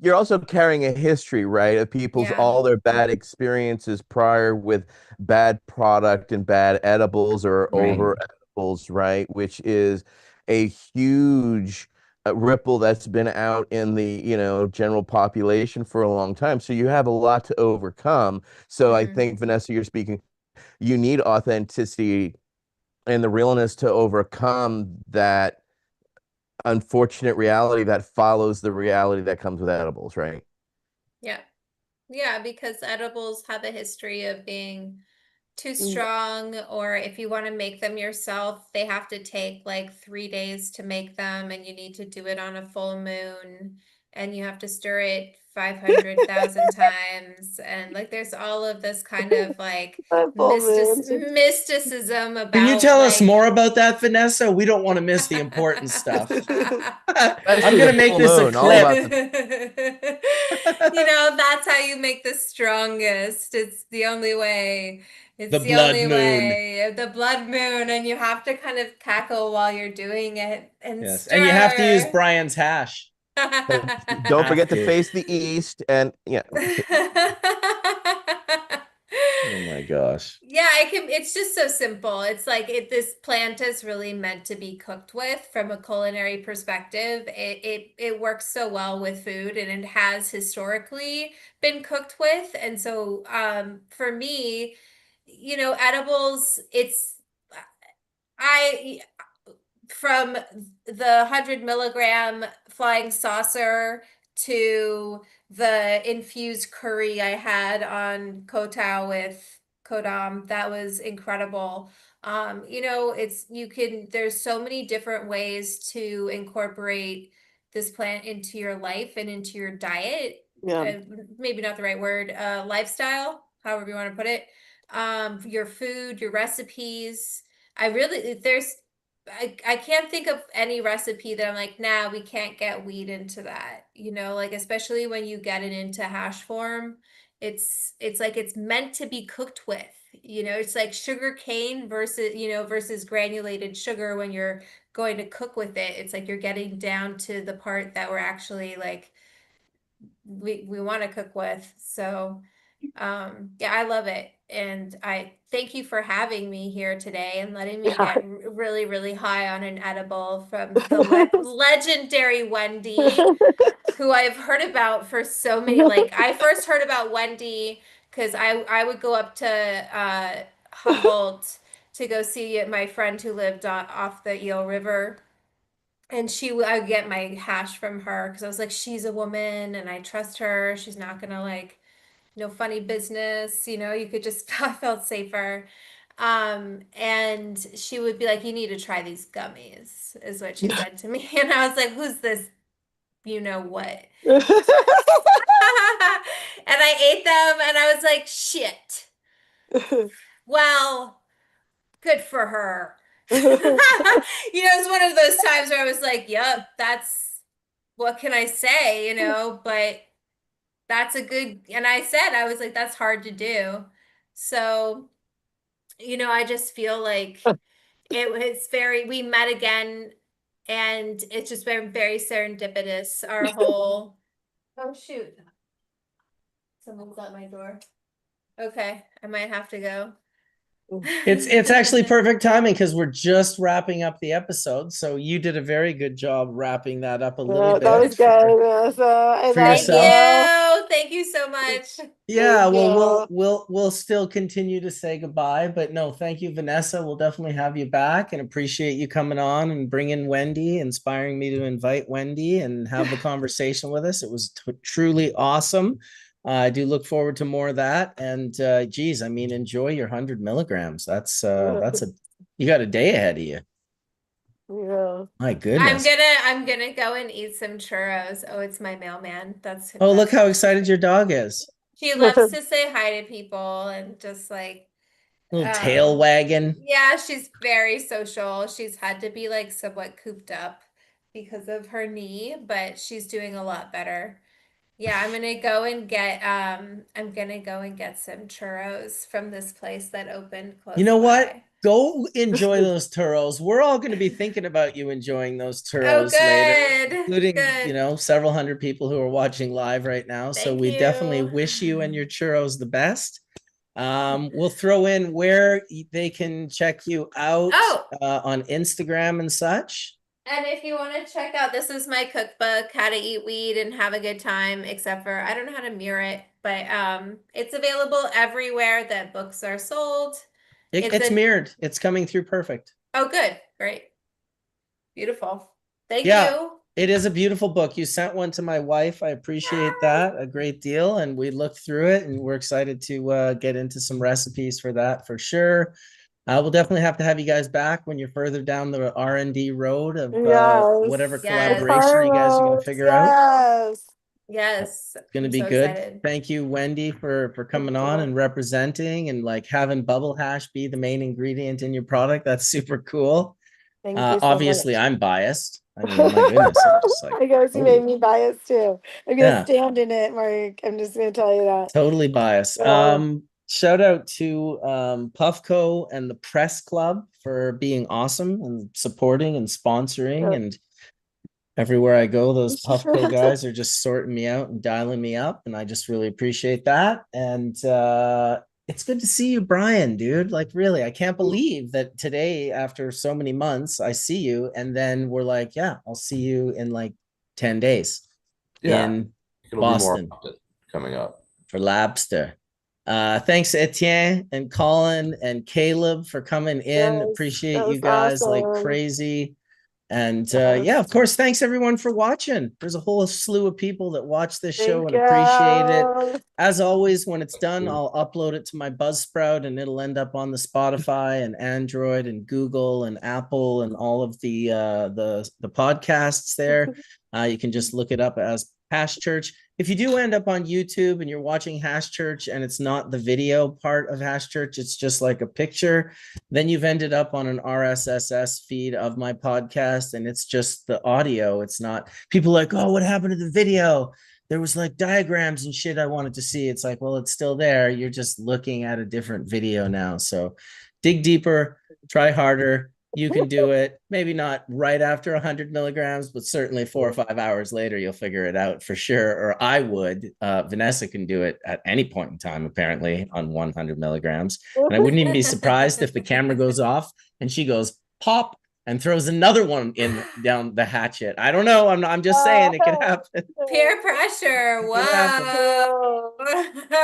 you're also carrying a history, right, of people's Yeah. all their bad experiences prior with bad product and bad edibles or Right. over edibles, right? Which is a huge ripple that's been out in the, general population for a long time. So you have a lot to overcome. So I think, Vanessa, you're speaking, you need authenticity and the realness to overcome that unfortunate reality that follows the reality that comes with edibles, right? Yeah. Yeah, because edibles have a history of being too strong, or if you want to make them yourself, they have to take like 3 days to make them, and you need to do it on a full moon, and you have to stir it 500,000 times, and like there's all of this kind of like mysticism can you about, tell us like, more about that, Vanessa? We don't want to miss the important stuff. I'm Especially going the to make full this a moon, all clip. about the That's how you make the strongest. It's the only way. It's The the blood only moon. way. The blood moon, and you have to kind of cackle while you're doing it and Yes, stir. and you have to use Brian's hash. don't forget to to. face the east and yeah. Oh my gosh. Yeah, it's just so simple. It's like this plant is really meant to be cooked with from a culinary perspective. It works so well with food and it has historically been cooked with. And so for me, edibles, I from the 100 milligram flying saucer to the infused curry I had on Koh with Kodam, that was incredible. There's so many different ways to incorporate this plant into your life and into your diet. Yeah. Maybe not the right word, lifestyle, however you want to put it. Your food, your recipes. I can't think of any recipe that I'm like, nah, we can't get weed into that. Like especially when you get it into hash form, it's like it's meant to be cooked with. It's like sugar cane versus granulated sugar when you're going to cook with it. It's like you're getting down to the part that we're actually like we want to cook with. So yeah, I love it. And I thank you for having me here today and letting me Yeah. get really, really high on an edible from the legendary Wendy, who I've heard about for so many. Like, I first heard about Wendy because I would go up to Humboldt to go see my friend who lived off the Eel River. And I would get my hash from her because I was like, she's a woman and I trust her. She's not gonna like no funny business, you could just I felt safer. And she would be like, you need to try these gummies, is what she said to me. And I was like, who's this? You know what? And I ate them and I was like, shit. Well, good for her. It's one of those times where I was like, yep, that's what can I say, but that's a good, and I was like, that's hard to do. So, I just feel like we met again and it's just been very serendipitous. Oh shoot. Someone's at my door. Okay. I might have to go. It's actually perfect timing because we're just wrapping up the episode. So you did a very good job wrapping that up a little bit. That was good, Vanessa. I For love yourself. Thank you so much. Yeah, Thank well, you. we'll still continue to say goodbye, but no, thank you, Vanessa. We'll definitely have you back and appreciate you coming on and bringing Wendy, inspiring me to invite Wendy and have the conversation with us. It was truly awesome. I do look forward to more of that. And geez, I mean, enjoy your 100 milligrams. That's you got a day ahead of you. Yeah. My goodness. I'm gonna go and eat some churros. Oh, it's my mailman. Oh, look That's how what excited your dog is. she loves to say hi to people and just like Little tail wagging. yeah, she's very social. She's had to be like somewhat cooped up because of her knee, but she's doing a lot better. Yeah, I'm gonna go and get some churros from this place that opened You close know what? by. Go enjoy those churros. We're all going to be thinking about you enjoying those Oh, churros later, good. including, Good. several hundred people who are watching live right now. So Thank we definitely you. wish you and your churros the best. We'll throw in where they can check you out Oh, on Instagram and such. and if you want to check out, this is my cookbook, How to Eat Weed and Have a Good Time, except for I don't know how to mirror it, but it's available everywhere that books are sold. It's mirrored. It's coming through perfect. Oh, good. Great. Beautiful. Thank Yeah, you. it is a beautiful book. You sent one to my wife. I appreciate that a great deal. And we looked through it and we're excited to get into some recipes for that for sure. We'll definitely have to have you guys back when you're further down the R&D road of whatever Yes. Yes. collaboration you guys are going to figure out. Yes. Yes. It's going to I'm be so good. excited. Thank you, Wendy, for coming on and representing and like having bubble hash be the main ingredient in your product. That's super cool. Thank you so Obviously, much. I'm biased. I mean, my goodness, I'm just like, I guess you made me biased too. I'm gonna yeah, stand in it, Mark. I'm just gonna tell you that. totally biased. Yeah. Shout out to Puffco and the Press Club for being awesome and supporting and sponsoring. And everywhere I go, those Puffco guys are just sorting me out and dialing me up. And I just really appreciate that. And It's good to see you, Brian, dude. Like, really, I can't believe that today, after so many months, I see you. And then we're like, yeah, I'll see you in like 10 days Yeah, in it'll be more Boston coming up. for Labster. Thanks, Etienne and Colin and Caleb, for coming in. Yes, Appreciate that you was guys like awesome. crazy. And Yes. yeah, of course, thanks everyone for watching. There's a whole slew of people that watch this show Thank and appreciate it. you. As always, when it's done, I'll upload it to my Buzzsprout and it'll end up on the Spotify and Android and Google and Apple and all of the podcasts there. You can just look it up as Hash Church. If you do end up on YouTube and you're watching Hash Church and it's not the video part of Hash Church, it's just like a picture, then you've ended up on an RSS feed of my podcast and it's just the audio. It's not people like, oh, what happened to the video? There was like diagrams and shit I wanted to see. It's like, well, it's still there. You're just looking at a different video now. So dig deeper, try harder. You can do it. Maybe not right after 100 milligrams, but certainly 4 or 5 hours later, you'll figure it out for sure. Or I would. Vanessa can do it at any point in time, apparently, on 100 milligrams. And I wouldn't even be surprised if the camera goes off and she goes pop and throws another one in down the hatchet. I don't know. I'm just saying it could happen. Peer pressure. Oh.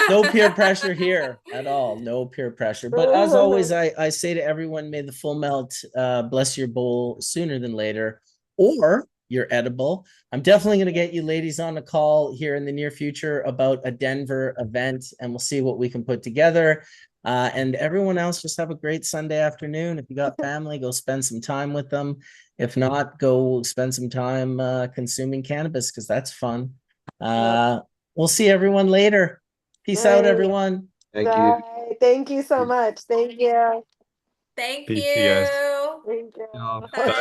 No peer pressure here at all. No peer pressure. But as always, I say to everyone, may the full melt bless your bowl sooner than later, or you're edible. I'm definitely going to get you ladies on a call here in the near future about a Denver event, and we'll see what we can put together. And everyone else, just have a great Sunday afternoon. If you got family, go spend some time with them. If not, go spend some time consuming cannabis because that's fun. We'll see everyone later. Peace out, Right. everyone. Thank you. Bye. Thank you so much. Thank you. Thank Peace, you guys. you. Thank you. Yeah. Bye.